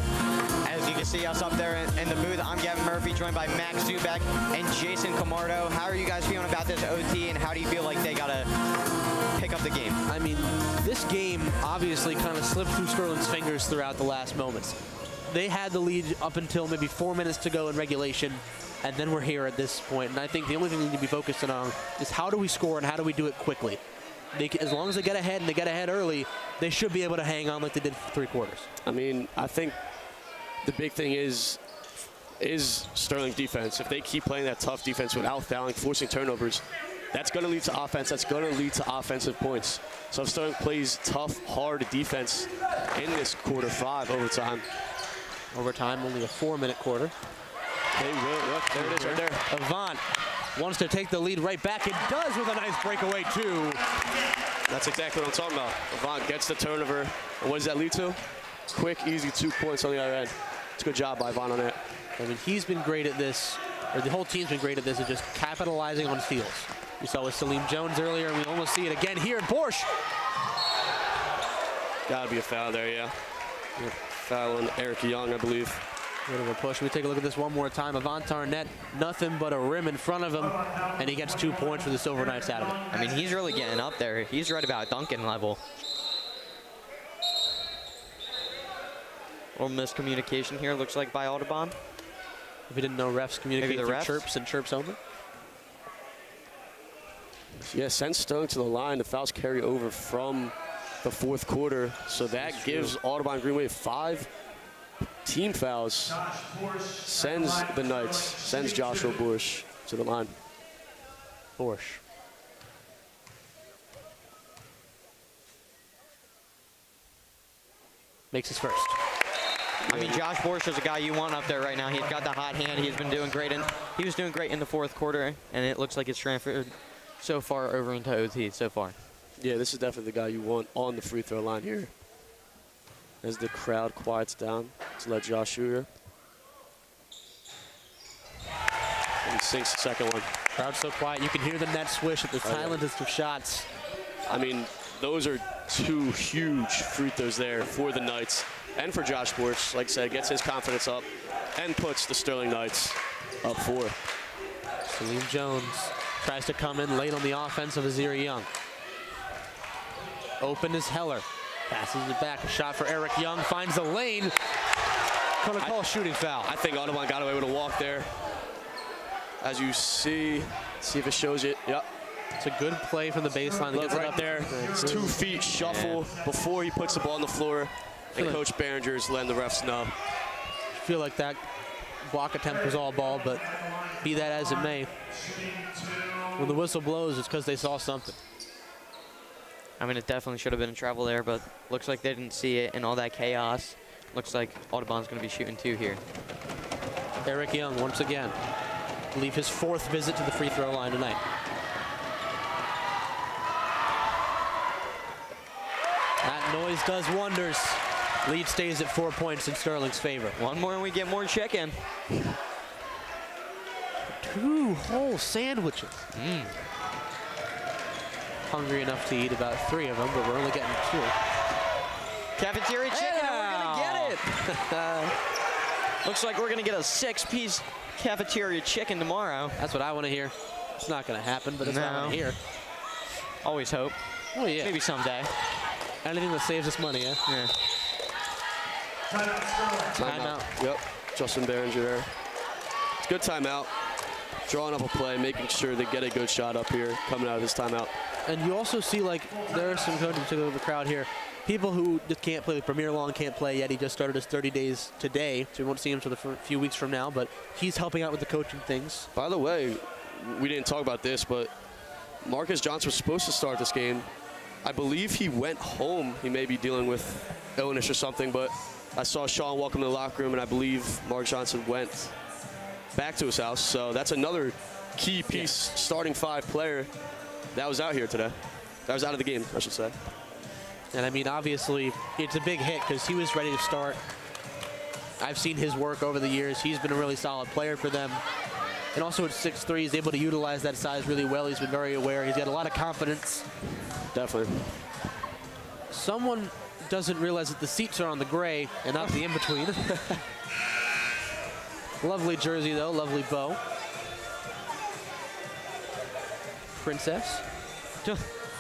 As you can see us up there in the booth, I'm Gavin Murphy, joined by Max Zubek and Jason Camardo. How are you guys feeling about this OT, and how do you feel like they got to pick up the game? I mean, this game obviously kind of slipped through Sterling's fingers throughout the last moments. They had the lead up until maybe 4 minutes to go in regulation, and then we're here at this point. And I think the only thing they need to be focusing on is how do we score and how do we do it quickly. As long as they get ahead and they get ahead early, they should be able to hang on like they did for 3 quarters. I mean, I think the big thing is Sterling defense. If they keep playing that tough defense without fouling, forcing turnovers, that's going to lead to offense. That's going to lead to offensive points. So if Sterling plays tough, hard defense in this quarter 5 overtime. Overtime, only a 4-minute quarter. They will. Look, there it is right there. Avant wants to take the lead right back. It does with a nice breakaway, too. That's exactly what I'm talking about. Avant gets the turnover. And what does that lead to? Quick, easy 2 points on the other end. It's a good job by Avant on that. I mean, he's been great at this, or the whole team's been great at this, of just capitalizing on steals. We saw with Salim Jones earlier, and we almost see it again here in Porsche. Gotta be a foul there, yeah. Foul on Eric Young, I believe. Bit of a push. We take a look at this one more time. Avant Arnett, nothing but a rim in front of him, and he gets 2 points for the Silver Knights out of it. I mean, he's really getting up there. He's right about Duncan level. Or miscommunication here, looks like, by Audubon. If you didn't know, refs communicate the through refs? chirps and chirps only. Yeah, sends Sterling to the line. The fouls carry over from the fourth quarter, so that gives Audubon Green Wave 5 team fouls. Sends the Knights, sends Joshua Bush to the line. Bush. Makes his first. I mean, Josh Borsch is a guy you want up there right now. He's got the hot hand. He's been doing great. He was doing great in the fourth quarter, and it looks like it's transferred so far over into OT so far. Yeah, this is definitely the guy you want on the free throw line here. As the crowd quiets down to let Josh shoot here. And he sinks the second one. Crowd's so quiet, you can hear the net swish at the silentest of shots. I mean, those are 2 huge free throws there for the Knights and for Josh Borsch. Like I said, gets his confidence up and puts the Sterling Knights up 4. Salim Jones tries to come in late on the offense of Azir Young. Open is Heller. Passes it back. A shot for Eric Young. Finds the lane. Gonna call a shooting foul. I think Audubon got away with a walk there. As you see if it shows it. Yep. It's a good play from the baseline. Look right there. It's 2 feet shuffle before he puts the ball on the floor. And Coach Behringer's letting the refs know. I feel like that block attempt was all ball, but be that as it may, when the whistle blows, it's because they saw something. I mean, it definitely should have been in trouble there, but looks like they didn't see it in all that chaos. Looks like Audubon's going to be shooting 2 here. Eric Young, once again, leave his 4th visit to the free throw line tonight. That noise does wonders. Lead stays at 4 points in Sterling's favor. One more and we get more chicken. 2 whole sandwiches. Hungry enough to eat about 3 of them, but we're only getting 2. Cafeteria chicken, and we're gonna get it. Looks like we're gonna get a 6-piece cafeteria chicken tomorrow. That's what I want to hear. It's not gonna happen, but it's what I want to hear. Always hope. Oh yeah. Maybe someday. Anything that saves us money, yeah? Yeah. Timeout. Yep. Justin Behringer there. It's a good timeout. Drawing up a play, making sure they get a good shot up here coming out of this timeout. And you also see, like, there are some coaches to the crowd here. People who just can't play. Premier Long can't play yet. He just started his 30 days today, so we won't see him for a few weeks from now, but he's helping out with the coaching things. By the way, we didn't talk about this, but Marcus Johnson was supposed to start this game. I believe he went home. He may be dealing with illness or something, but I saw Sean walk into the locker room, and I believe Mark Johnson went back to his house. So that's another key piece, starting 5 player that was out here today. That was out of the game, I should say. And I mean, obviously, it's a big hit because he was ready to start. I've seen his work over the years. He's been a really solid player for them. And also at 6'3", he's able to utilize that size really well. He's been very aware. He's got a lot of confidence. Definitely. Someone doesn't realize that the seats are on the gray and not the in-between. Lovely jersey, though. Lovely bow. Princess.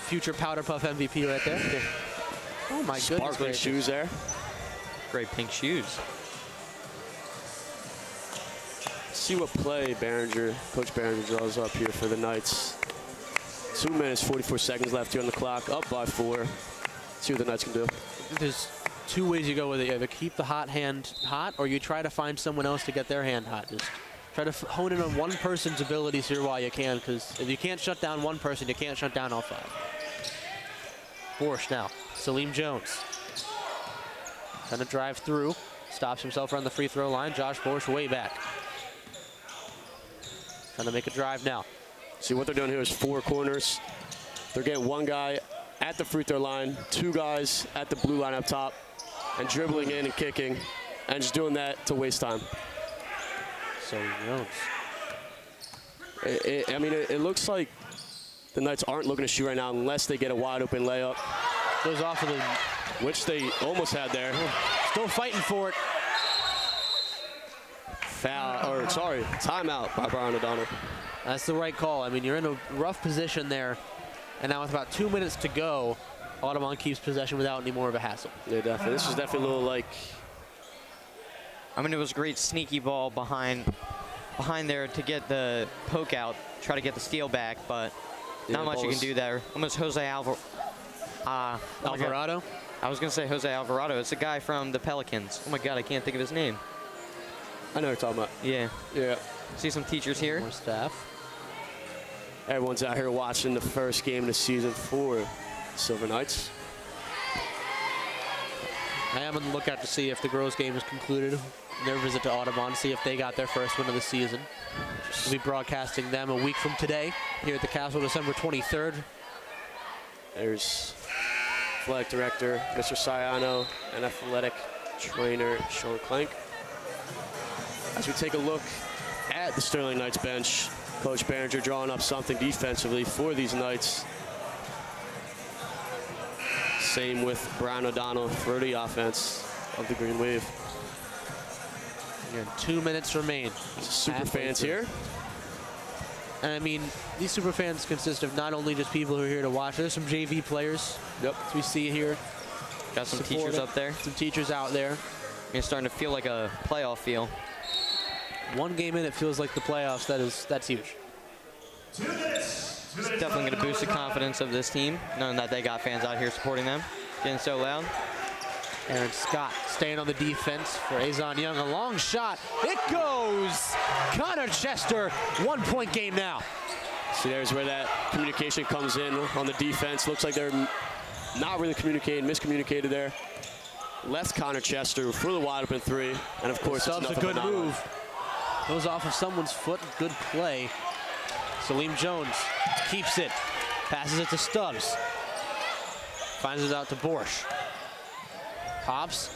Future Powder Puff MVP right there. Oh, my goodness. Sparkling shoes there. Great pink shoes. See what play Coach Behringer draws up here for the Knights. 2 minutes, 44 seconds left here on the clock. Up by 4. See what the Knights can do. There's 2 ways you go with it. You either keep the hot hand hot, or you try to find someone else to get their hand hot. Just try to hone in on one person's abilities here while you can, because if you can't shut down one person, you can't shut down all 5. Borsch now. Salim Jones. Trying to drive through. Stops himself around the free throw line. Josh Borsch way back. Trying to make a drive now. See, what they're doing here is 4 corners. They're getting 1 guy at the free throw line, 2 guys at the blue line up top, and dribbling in and kicking, and just doing that to waste time. So Jones. I mean, it looks like the Knights aren't looking to shoot right now unless they get a wide open layup. Goes off of the, which they almost had there. Still fighting for it. Timeout by Brian O'Donnell. That's the right call. I mean, you're in a rough position there, and now with about 2 minutes to go, Audubon keeps possession without any more of a hassle. Yeah, definitely. This is definitely a little like... I mean, it was a great sneaky ball behind there to get the poke out, try to get the steal back, but not much you can do there. Almost Jose Alvarado? I was going to say Jose Alvarado. It's a guy from the Pelicans. Oh, my God, I can't think of his name. I know what you're talking about. Yeah. Yeah. See some teachers here. More staff. Everyone's out here watching the first game of the season for Silver Knights. I am on the lookout to see if the girls' game is concluded. Their visit to Audubon, see if they got their first win of the season. We'll be broadcasting them a week from today here at the Castle, December 23rd. There's athletic director, Mr. Sayano, and athletic trainer, Sean Clank. As we take a look at the Sterling Knights bench, Coach Behringer drawing up something defensively for these Knights. Same with Brian O'Donnell for the offense of the Green Wave. Again, 2 minutes remain. Super fans here. And I mean, these super fans consist of not only just people who are here to watch. There's some JV players. Yep. As we see here. Got some teachers up there. Some teachers out there. It's starting to feel like a playoff feel. One game in, it feels like the playoffs. That's huge. 2 minutes. It's definitely going to boost the confidence of this team, knowing that they got fans out here supporting them, getting so loud. Aaron Scott staying on the defense for Azon Young. A long shot. It goes. Connor Chester, 1 point game now. See, there's where that communication comes in on the defense. Looks like they're not really communicating, miscommunicated there. Left Connor Chester for the wide open three. And of course, Stubbs a good move. Goes off of someone's foot. Good play. Salim Jones keeps it. Passes it to Stubbs. Finds it out to Borsch. Hops.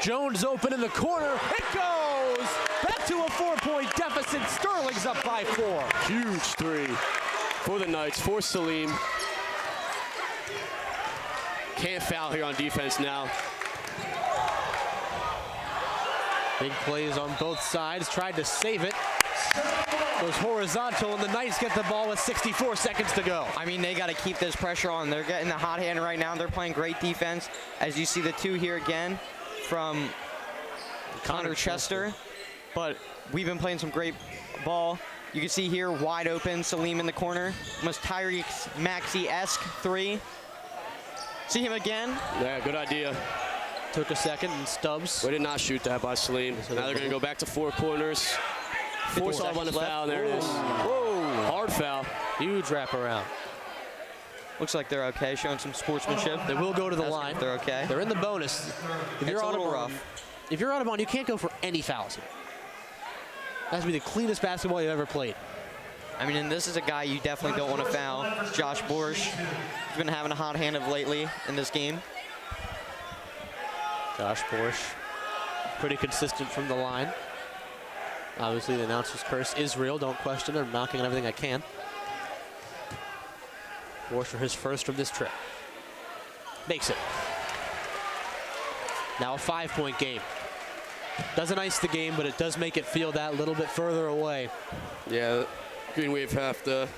Jones open in the corner. It goes! Back to a 4-point deficit. Sterling's up by 4. Huge three for the Knights, for Salim. Can't foul here on defense now. Big plays on both sides. Tried to save it. Goes horizontal, and the Knights get the ball with 64 seconds to go. I mean, they got to keep this pressure on. They're getting the hot hand right now. They're playing great defense. As you see the two here again from Connor Chester. But we've been playing some great ball. You can see here, wide open, Salim in the corner. Almost Tyrese Maxey-esque three. See him again. Yeah, good idea. Took a second, and Stubbs. We did not shoot that by Salim. Now they're going to go back to four corners. Force Audubon to foul, and there it is. Whoa, hard foul. Huge wraparound. Looks like they're okay, showing some sportsmanship. They will go to the line. They're okay. They're in the bonus. If It's a little rough. If you're Audubon, you can't go for any fouls here. That has to be the cleanest basketball you've ever played. I mean, and this is a guy you definitely don't want to foul. Josh Borsch. He's been having a hot hand of lately in this game. Josh Borsch, pretty consistent from the line. Obviously, the announcer's curse is real. Don't question it. I'm knocking on everything I can. Borsch for his first from this trip. Makes it. Now a 5-point game. Doesn't ice the game, but it does make it feel that little bit further away. Yeah, Green Wave have to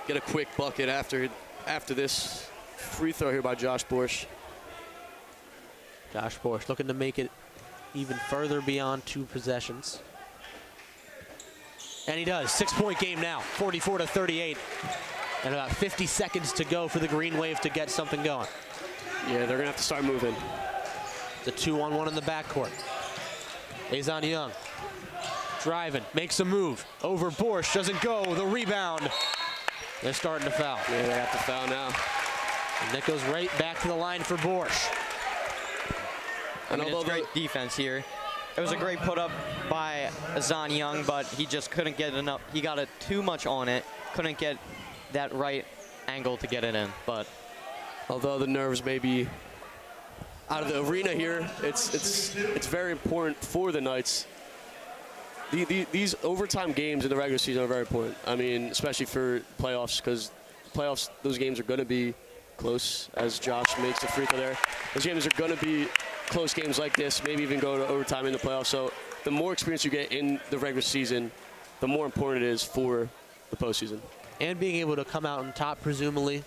get a quick bucket after this free throw here by Josh Borsch. Josh Borsch looking to make it even further beyond 2 possessions. And he does. 6-point game now, 44-38. And about 50 seconds to go for the Green Wave to get something going. Yeah, they're going to have to start moving. The 2-on-1 in the backcourt. Azon Young driving, makes a move. Over Borsch, doesn't go. The rebound. They're starting to foul. Yeah, they have to foul now. And that goes right back to the line for Borsch. I mean, it's great defense here. It was a great put up by Azon Young, but he just couldn't get enough. He got it too much on it. Couldn't get that right angle to get it in. But although the nerves may be out of the arena here, it's very important for the Knights. These overtime games in the regular season are very important. I mean, especially for playoffs, because playoffs, those games are going to be close, as Josh makes the free throw there. Those games are going to be close games like this, maybe even go to overtime in the playoffs. So the more experience you get in the regular season, the more important it is for the postseason. And being able to come out on top, presumably,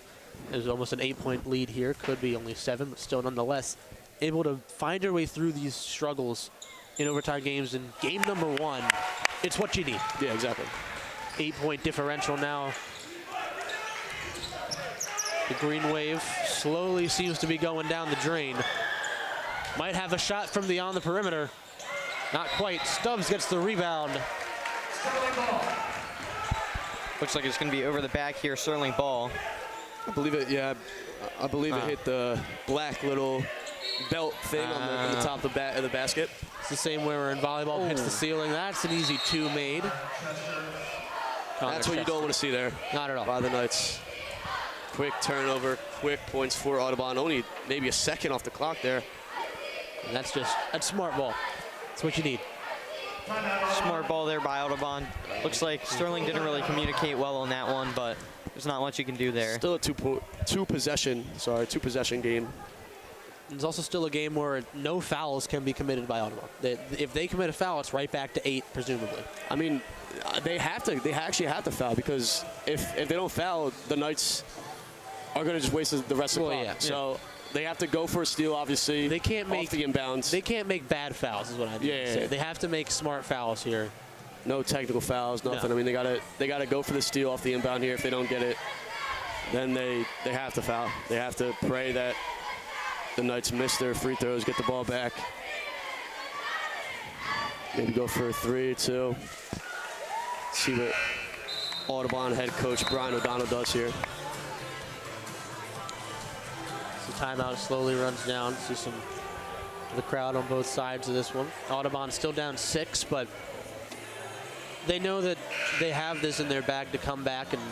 there's almost an 8-point lead here. Could be only 7, but still nonetheless, able to find your way through these struggles in overtime games. In game number 1, it's what you need. Yeah, exactly. 8-point differential now. The Green Wave slowly seems to be going down the drain. Might have a shot from beyond the perimeter. Not quite. Stubbs gets the rebound. Looks like it's going to be over the back here, Sterling ball. I believe it, yeah. I believe it hit the black little belt thing on the top of the basket. It's the same way we're in volleyball, hits the ceiling. That's an easy 2 made. That's what you don't want to see there. Not at all. By the Knights. Quick turnover, quick points for Audubon. Only maybe a second off the clock there. And that's smart ball. That's what you need. Smart ball there by Audubon. Looks like Sterling didn't really communicate well on that one, but there's not much you can do there. Still a two possession game. There's also still a game where no fouls can be committed by Audubon. If they commit a foul, it's right back to 8, presumably. I mean, they actually have to foul, because if they don't foul, the Knights are going to just waste the rest of the clock. Yeah. So they have to go for a steal, obviously. They can't make off the inbounds. They can't make bad fouls, is what I mean. Yeah. They have to make smart fouls here. No technical fouls, nothing. No. I mean, they gotta go for the steal off the inbound here. If they don't get it, then they have to foul. They have to pray that the Knights miss their free throws, get the ball back. Maybe go for a 3 or 2. See what Audubon head coach Brian O'Donnell does here. So timeout slowly runs down. See some of the crowd on both sides of this one. Audubon still down 6, but they know that they have this in their bag to come back and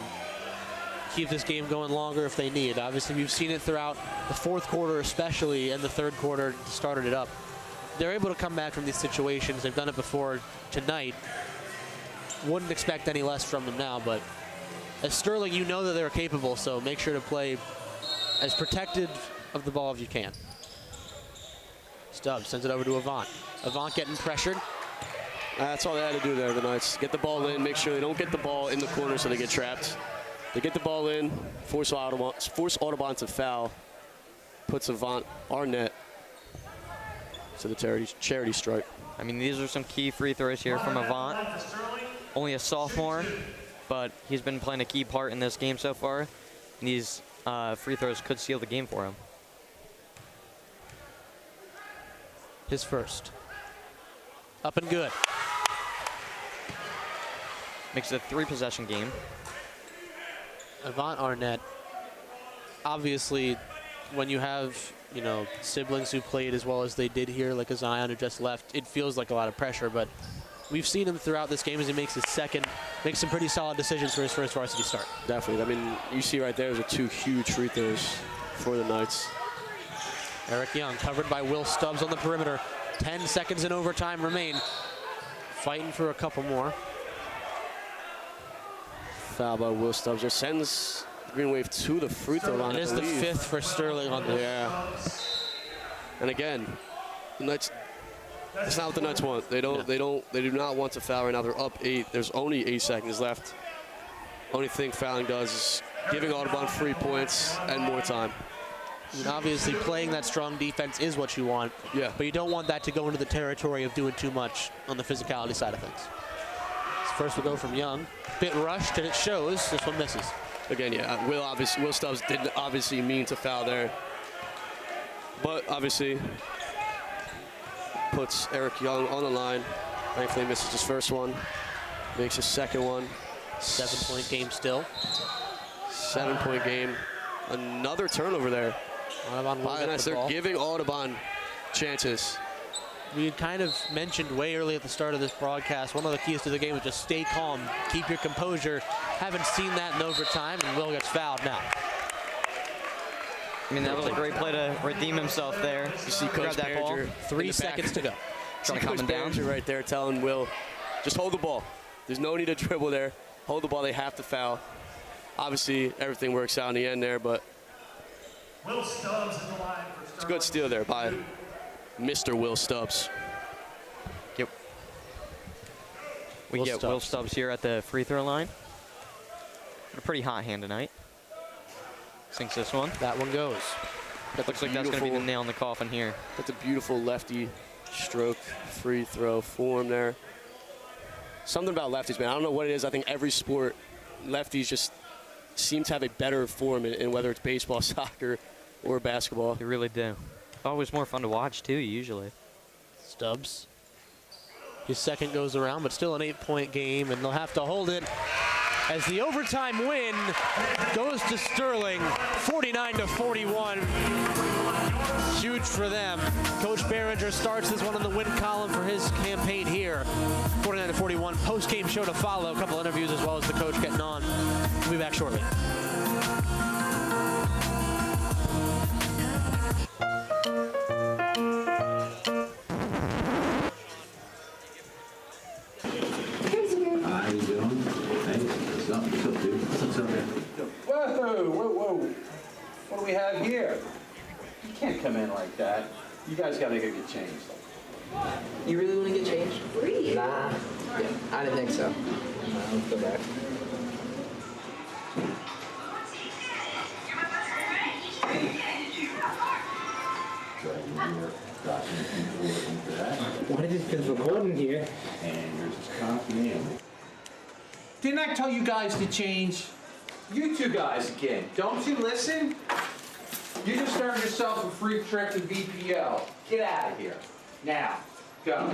keep this game going longer if they need. Obviously, we've seen it throughout the 4th quarter especially, and the 3rd quarter started it up. They're able to come back from these situations. They've done it before tonight. Wouldn't expect any less from them now, but as Sterling, you know that they're capable, so make sure to play as protected of the ball as you can. Stubbs sends it over to Avant. Avant getting pressured. That's all they had to do there, the Knights. Get the ball in, make sure they don't get the ball in the corner so they get trapped. They get the ball in, force Audubon to foul, puts Avant Arnett to the charity stripe. I mean, these are some key free throws here from Avant. Only a sophomore, but he's been playing a key part in this game so far. And these free throws could seal the game for him. His first. Up and good. Makes it a 3-possession game. Avant Arnett, obviously, when you have, siblings who played as well as they did here, like a Zion who just left, it feels like a lot of pressure, but we've seen him throughout this game as he makes his second, makes some pretty solid decisions for his first varsity start. Definitely. I mean, you see right there, there's 2 huge free throws for the Knights. Eric Young covered by Will Stubbs on the perimeter. 10 seconds in overtime remain. Fighting for a couple more. Foul by Will Stubbs just sends Green Wave to the free throw line. It is the 5th for Sterling on the. Yeah. And again, the Knights. That's not what the Knights want. They do not want to foul right now. They're up 8. There's only 8 seconds left. Only thing fouling does is giving Audubon free points and more time. And obviously, playing that strong defense is what you want. Yeah. But you don't want that to go into the territory of doing too much on the physicality side of things. First will go from Young. Bit rushed, and it shows. This one misses. Again, yeah, Will Stubbs didn't obviously mean to foul there. But obviously puts Eric Young on the line. Thankfully misses his first one. Makes his second one. 7-point game still. 7-point game. Another turnover there. They're giving Audubon chances. We had kind of mentioned way early at the start of this broadcast, one of the keys to the game was just stay calm, keep your composure. Haven't seen that in overtime, and Will gets fouled now. I mean, that was a great play to redeem himself there. You see Coach that ball. 3 seconds to go. See Coach Behringer right there telling Will, just hold the ball. There's no need to dribble there. Hold the ball, they have to foul. obviously everything works out in the end there, but Will Stubbs in the line for it's a good steal there by Mr. Will Stubbs. Yep. We get Will Stubbs here at the free throw line. A pretty hot hand tonight. Sinks this one. That one goes. That looks like that's going to be the nail in the coffin here. That's a beautiful lefty stroke free throw form there. Something about lefties, man. I don't know what it is. I think every sport, lefties just seem to have a better form in whether it's baseball, soccer, or basketball. They really do. Always more fun to watch, too, usually. Stubbs. His second goes around, but still an 8-point game, and they'll have to hold it as the overtime win goes to Sterling, 49-41. Huge for them. Coach Behringer starts this one on the win column for his campaign here. 49-41. Post-game show to follow. A couple interviews as well as the coach getting on. We'll be back shortly. How you doing? Hey, what's up, dude? What's up, man? Whoa. What do we have here? You can't come in like that. You guys gotta go get changed. You really want to get changed? Nah. Yeah, I didn't think so. Let's go back. Why did it feel recording here? And yours is copy in. Didn't I tell you guys to change? You two guys again. Don't you listen? You just earned yourself a free trip to VPO. Get out of here. Now, go.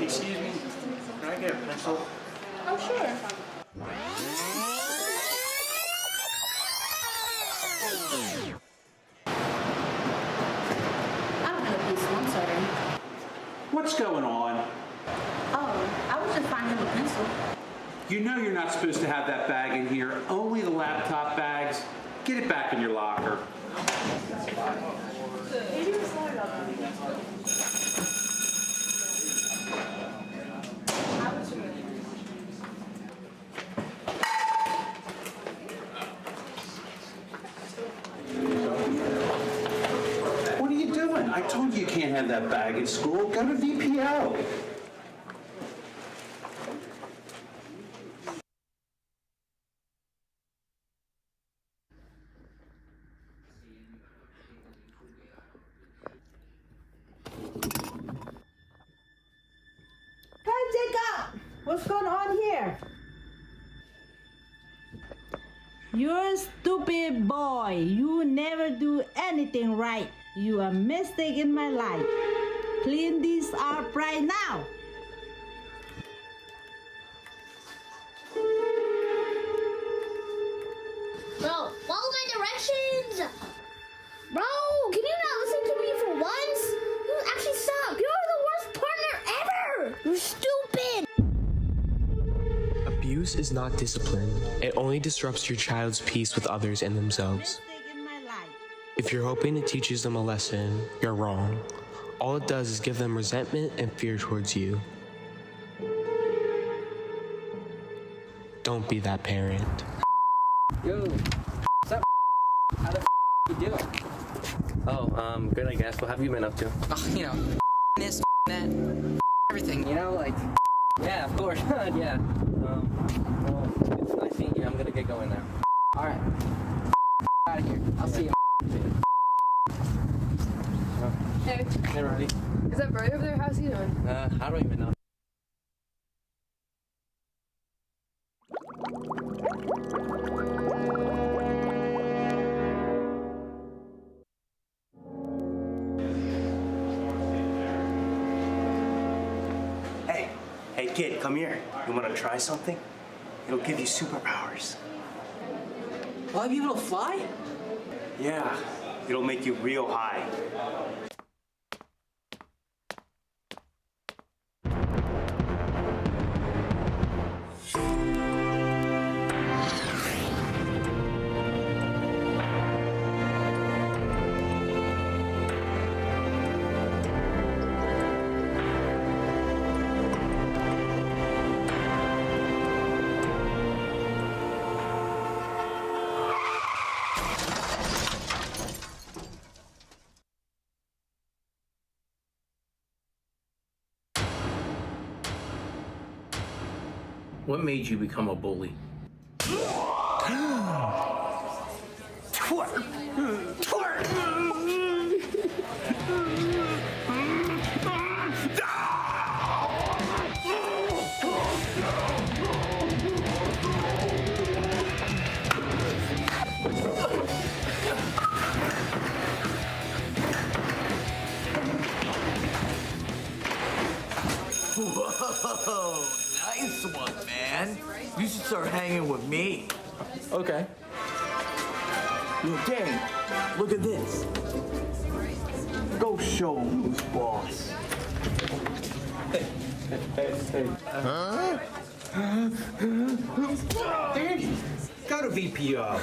Excuse me, can I get a pencil? Oh, sure. I don't have a pencil, I'm sorry. What's going on? Oh, I was just finding a pencil. You know you're not supposed to have that bag in here. Only the laptop bags. Get it back in your locker. What are you doing? I told you you can't have that bag at school. Go to VPO. Hey, Jacob! What's going on here? You're a stupid boy. You never do anything right. You are a mistake in my life. Clean this up right now. Bro, follow my directions! Bro, can you not listen to me for once? You actually suck. You're the worst partner ever! You're stupid! Abuse is not discipline. It only disrupts your child's peace with others and themselves. If you're hoping it teaches them a lesson, you're wrong. All it does is give them resentment and fear towards you. Don't be that parent. Yo, what's up? How the you doing? Oh, good, I guess. What have you been up to? Oh, you know, this, that, everything, you know, like. Yeah, of course. Yeah. Well, it's nice seeing you. I'm gonna get going now. All right. Out of here. I'll see you. Hey. Hey, Roddy. Is that Brody over there? How's he doing? I don't even know. Hey kid, come here. You want to try something? It'll give you superpowers. Will I be able to fly? Yeah, it'll make you real high. What made you become a bully? Twerk! Twerk! Whoa, nice one, man. You should start hanging with me. Okay. Yo, gang, look at this. Go show him who's boss. Hey. Huh? Danny, go to VPO.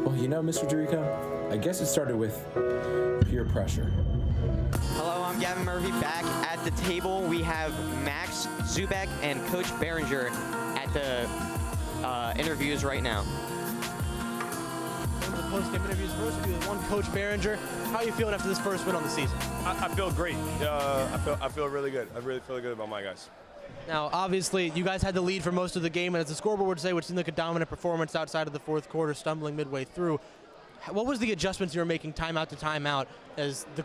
Well, you know, Mr. Dorico, I guess it started with peer pressure. Hello, I'm Gavin Murphy. Back at the table, we have Max Zubek and Coach Behringer at the interviews right now. The post-game interviews first will be with one Coach Behringer. How are you feeling after this first win on the season? I feel great. I feel really good. I really feel good about my guys. Now, obviously, you guys had the lead for most of the game, and as the scoreboard would say, which seemed like a dominant performance outside of the fourth quarter, stumbling midway through. What was the adjustments you were making timeout to timeout as the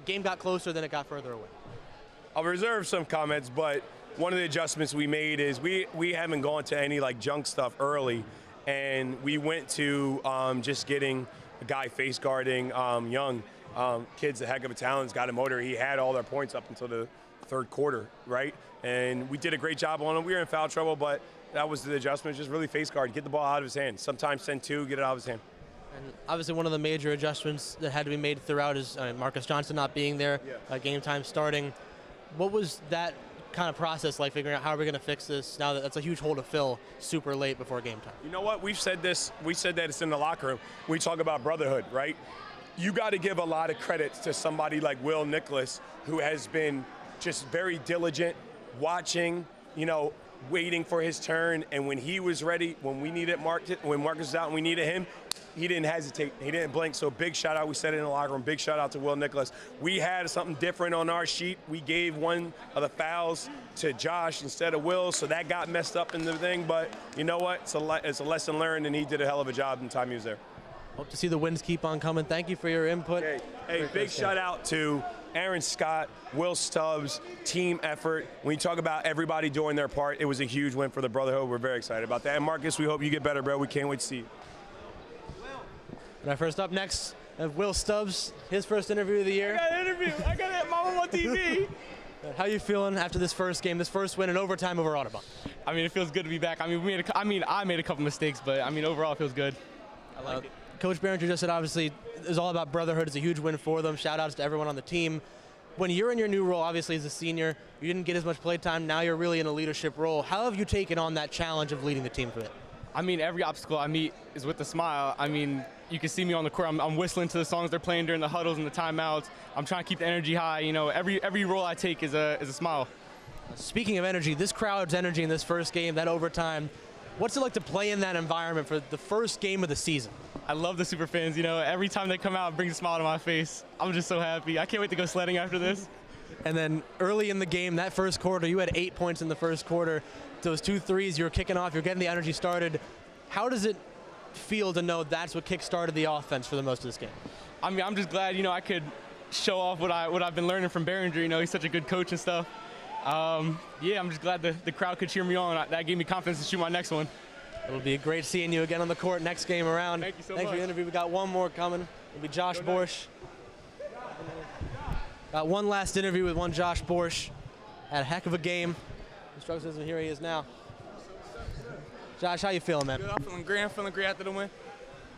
game got closer than it got further away? I'll reserve some comments, but one of the adjustments we made is we haven't gone to any like junk stuff early, and we went to just getting a guy face guarding Young. Kid's a heck of a talent, he's got a motor. He had all their points up until the third quarter, right? And we did a great job on him. We were in foul trouble, but that was the adjustment, just really face guard, get the ball out of his hand. Sometimes send two, get it out of his hand. And obviously one of the major adjustments that had to be made throughout is Marcus Johnson not being there, game time starting. What was that kind of process like, figuring out how are we going to fix this now that that's a huge hole to fill super late before game time? You know what? We've said this. We said that it's in the locker room. We talk about brotherhood, right? You got to give a lot of credit to somebody like Will Nicholas, who has been just very diligent, watching, waiting for his turn. And when he was ready, when we needed when Marcus was out and we needed him, he didn't hesitate. He didn't blink. So big shout out. We said it in the locker room. Big shout out to Will Nicholas. We had something different on our sheet. We gave one of the fouls to Josh instead of Will, so that got messed up in the thing. But you know what? It's a lesson learned, and he did a hell of a job in the time he was there. Hope to see the wins keep on coming. Thank you for your input. Hey, big shout out to Aaron Scott, Will Stubbs, team effort. When you talk about everybody doing their part, it was a huge win for the brotherhood. We're very excited about that. And Marcus, we hope you get better, bro. We can't wait to see you. And our first up next, Will Stubbs, his first interview of the year. I got an interview. I got that mom on TV. How you feeling after this first game, this first win in overtime over Audubon? I mean, it feels good to be back. I mean, I made a couple mistakes, but I mean, overall, it feels good. I like it. Coach Behringer just said, obviously, it's all about brotherhood. It's a huge win for them. Shout outs to everyone on the team. When you're in your new role, obviously as a senior, you didn't get as much play time. Now you're really in a leadership role. How have you taken on that challenge of leading the team for it? I mean, every obstacle I meet is with a smile. I mean, you can see me on the court. I'm whistling to the songs they're playing during the huddles and the timeouts. I'm trying to keep the energy high. Every role I take is a smile. Speaking of energy, this crowd's energy in this first game, that overtime, what's it like to play in that environment for the first game of the season? I love the super fans. Every time they come out, it brings a smile to my face. I'm just so happy. I can't wait to go sledding after this. And then early in the game, that first quarter, you had 8 points in the first quarter. Those 2 threes, you were kicking off, you're getting the energy started. How does it feel to know that's what kick-started the offense for the most of this game? I mean, I'm just glad, I could show off what I've been learning from Behringer. He's such a good coach and stuff. Yeah, I'm just glad the crowd could cheer me on. That gave me confidence to shoot my next one. It'll be great seeing you again on the court next game around. Thank you so much. Thanks for the interview. We got one more coming. It'll be Josh Borsch. Got one last interview with one Josh Borsch. Had a heck of a game. Instructions, and here he is now. Josh, how you feeling, man? Good. I'm feeling great after the win.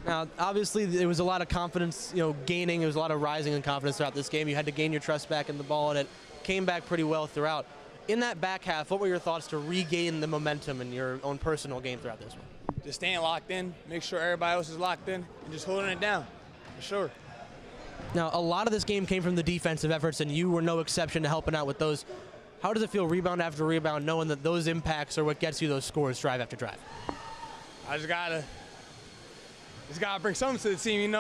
Now, obviously, there was a lot of confidence, gaining. There was a lot of rising in confidence throughout this game. You had to gain your trust back in the ball, and it came back pretty well throughout. In that back half, what were your thoughts to regain the momentum in your own personal game throughout this one? Just staying locked in, make sure everybody else is locked in, and just holding it down, for sure. Now, a lot of this game came from the defensive efforts, and you were no exception to helping out with those. How does it feel rebound after rebound, knowing that those impacts are what gets you those scores drive after drive? I just gotta bring something to the team,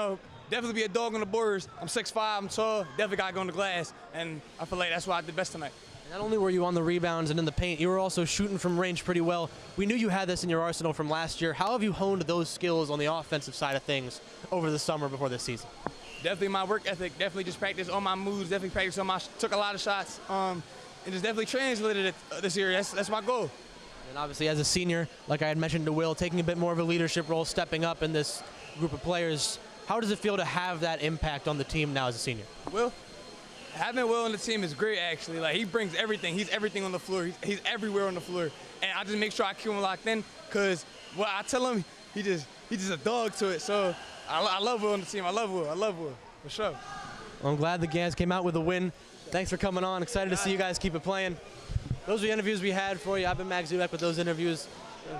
definitely be a dog on the boards. I'm 6'5", I'm tall, definitely got to go on the glass, and I feel like that's why I did best tonight. Not only were you on the rebounds and in the paint, you were also shooting from range pretty well. We knew you had this in your arsenal from last year. How have you honed those skills on the offensive side of things over the summer before this season? Definitely my work ethic, definitely just practice on my moves, definitely practice on took a lot of shots, and just definitely translated it this year. That's my goal. And obviously as a senior, like I had mentioned to Will, taking a bit more of a leadership role, stepping up in this group of players. How does it feel to have that impact on the team now as a senior? Will, having Will on the team is great, actually. Like, he brings everything. He's everything on the floor. He's everywhere on the floor. And I just make sure I keep him locked in, because what I tell him, he's just a dog to it. So I love Will on the team. I love Will, for sure. Well, I'm glad the Gans came out with a win. Thanks for coming on. Excited to see you guys keep it playing. Those are the interviews we had for you. I've been Max Zubek with those interviews.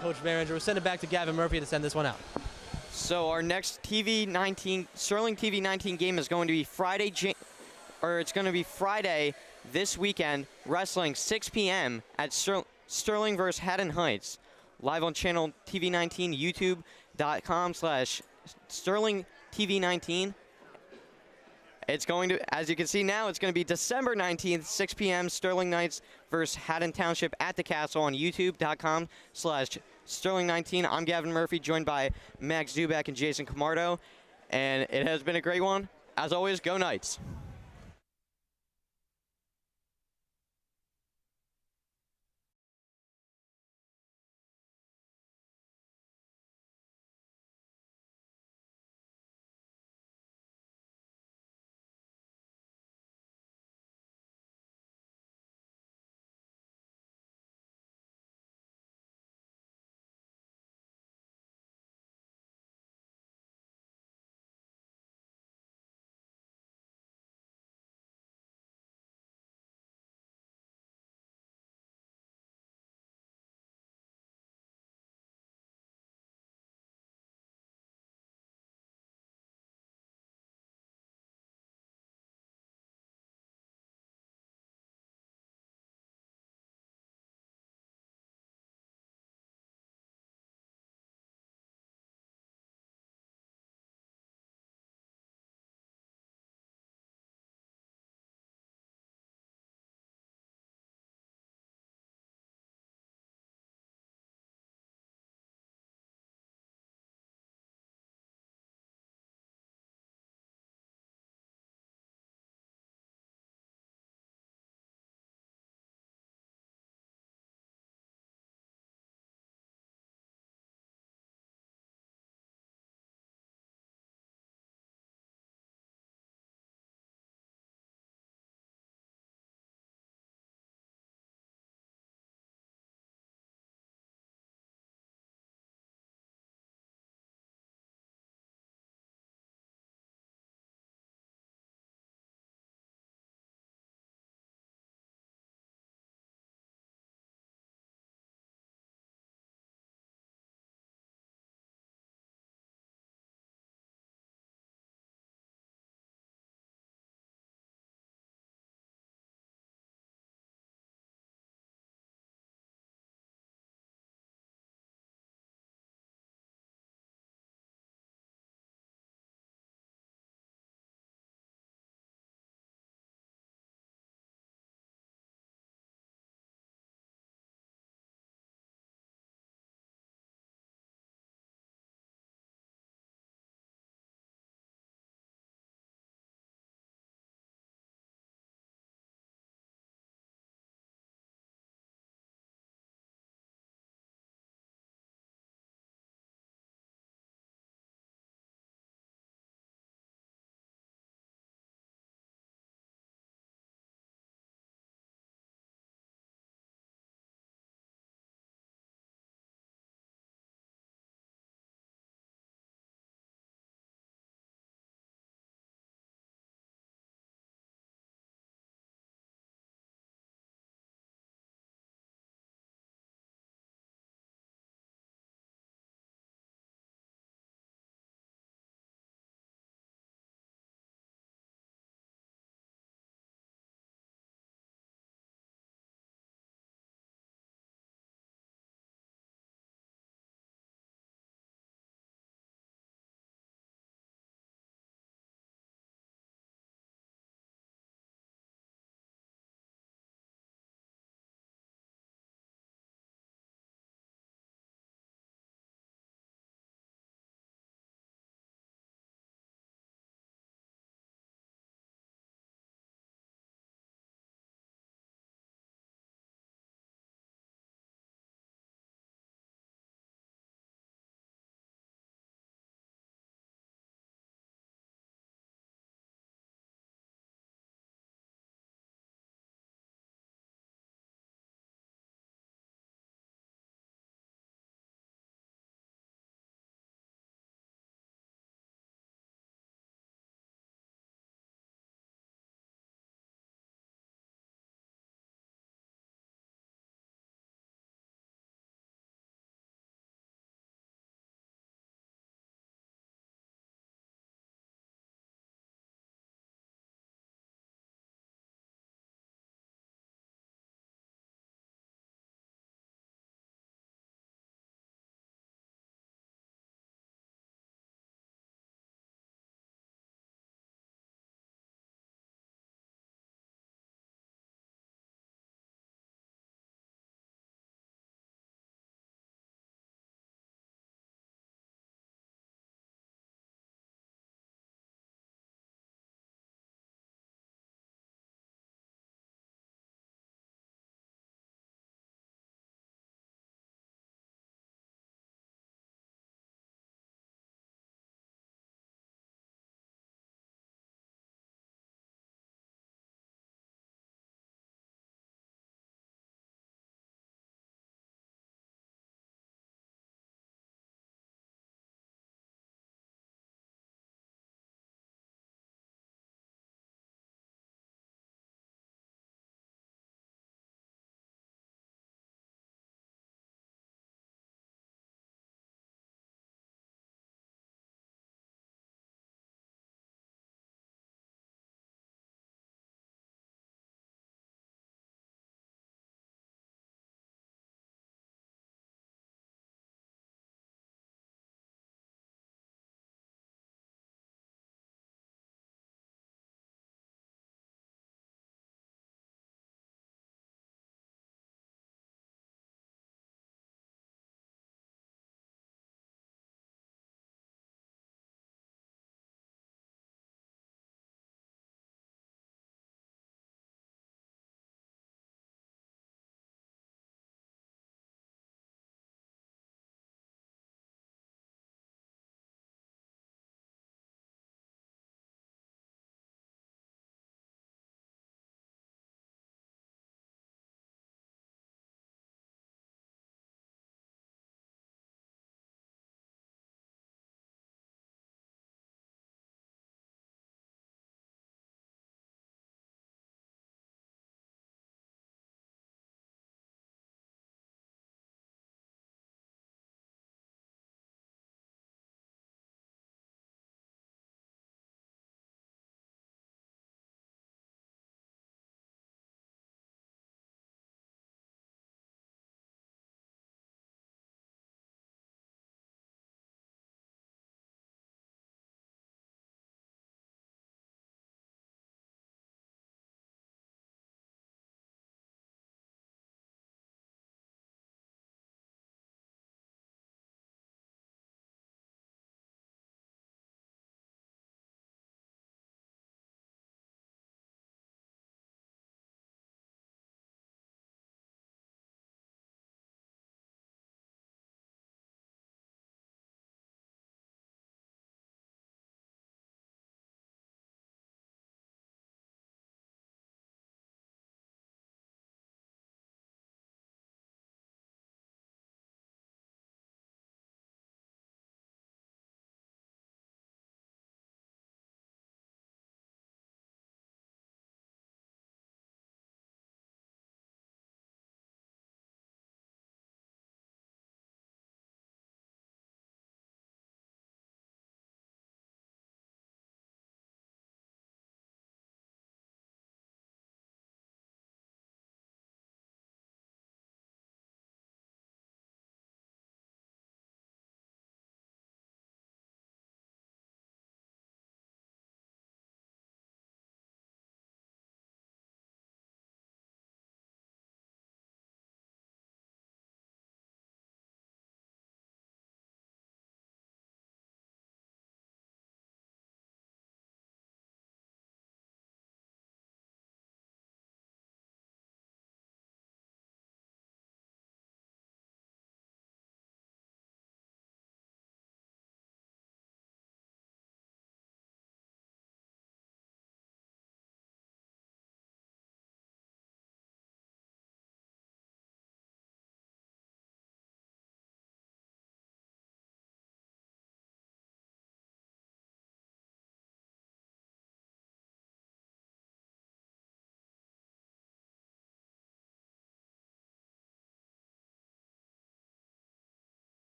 Coach Behringer. We'll send it back to Gavin Murphy to send this one out. So our next Sterling TV 19 game is going to be Friday this weekend, wrestling 6 p.m. at Sterling versus Haddon Heights, live on channel TV 19, youtube.com/Sterling TV 19. It's going to, as you can see now, it's going to be December 19th, 6 p.m. Sterling Knights versus Haddon Township at the Castle on youtube.com/Sterling 19. I'm Gavin Murphy, joined by Max Zubek and Jason Camardo, and it has been a great one. As always, go Knights.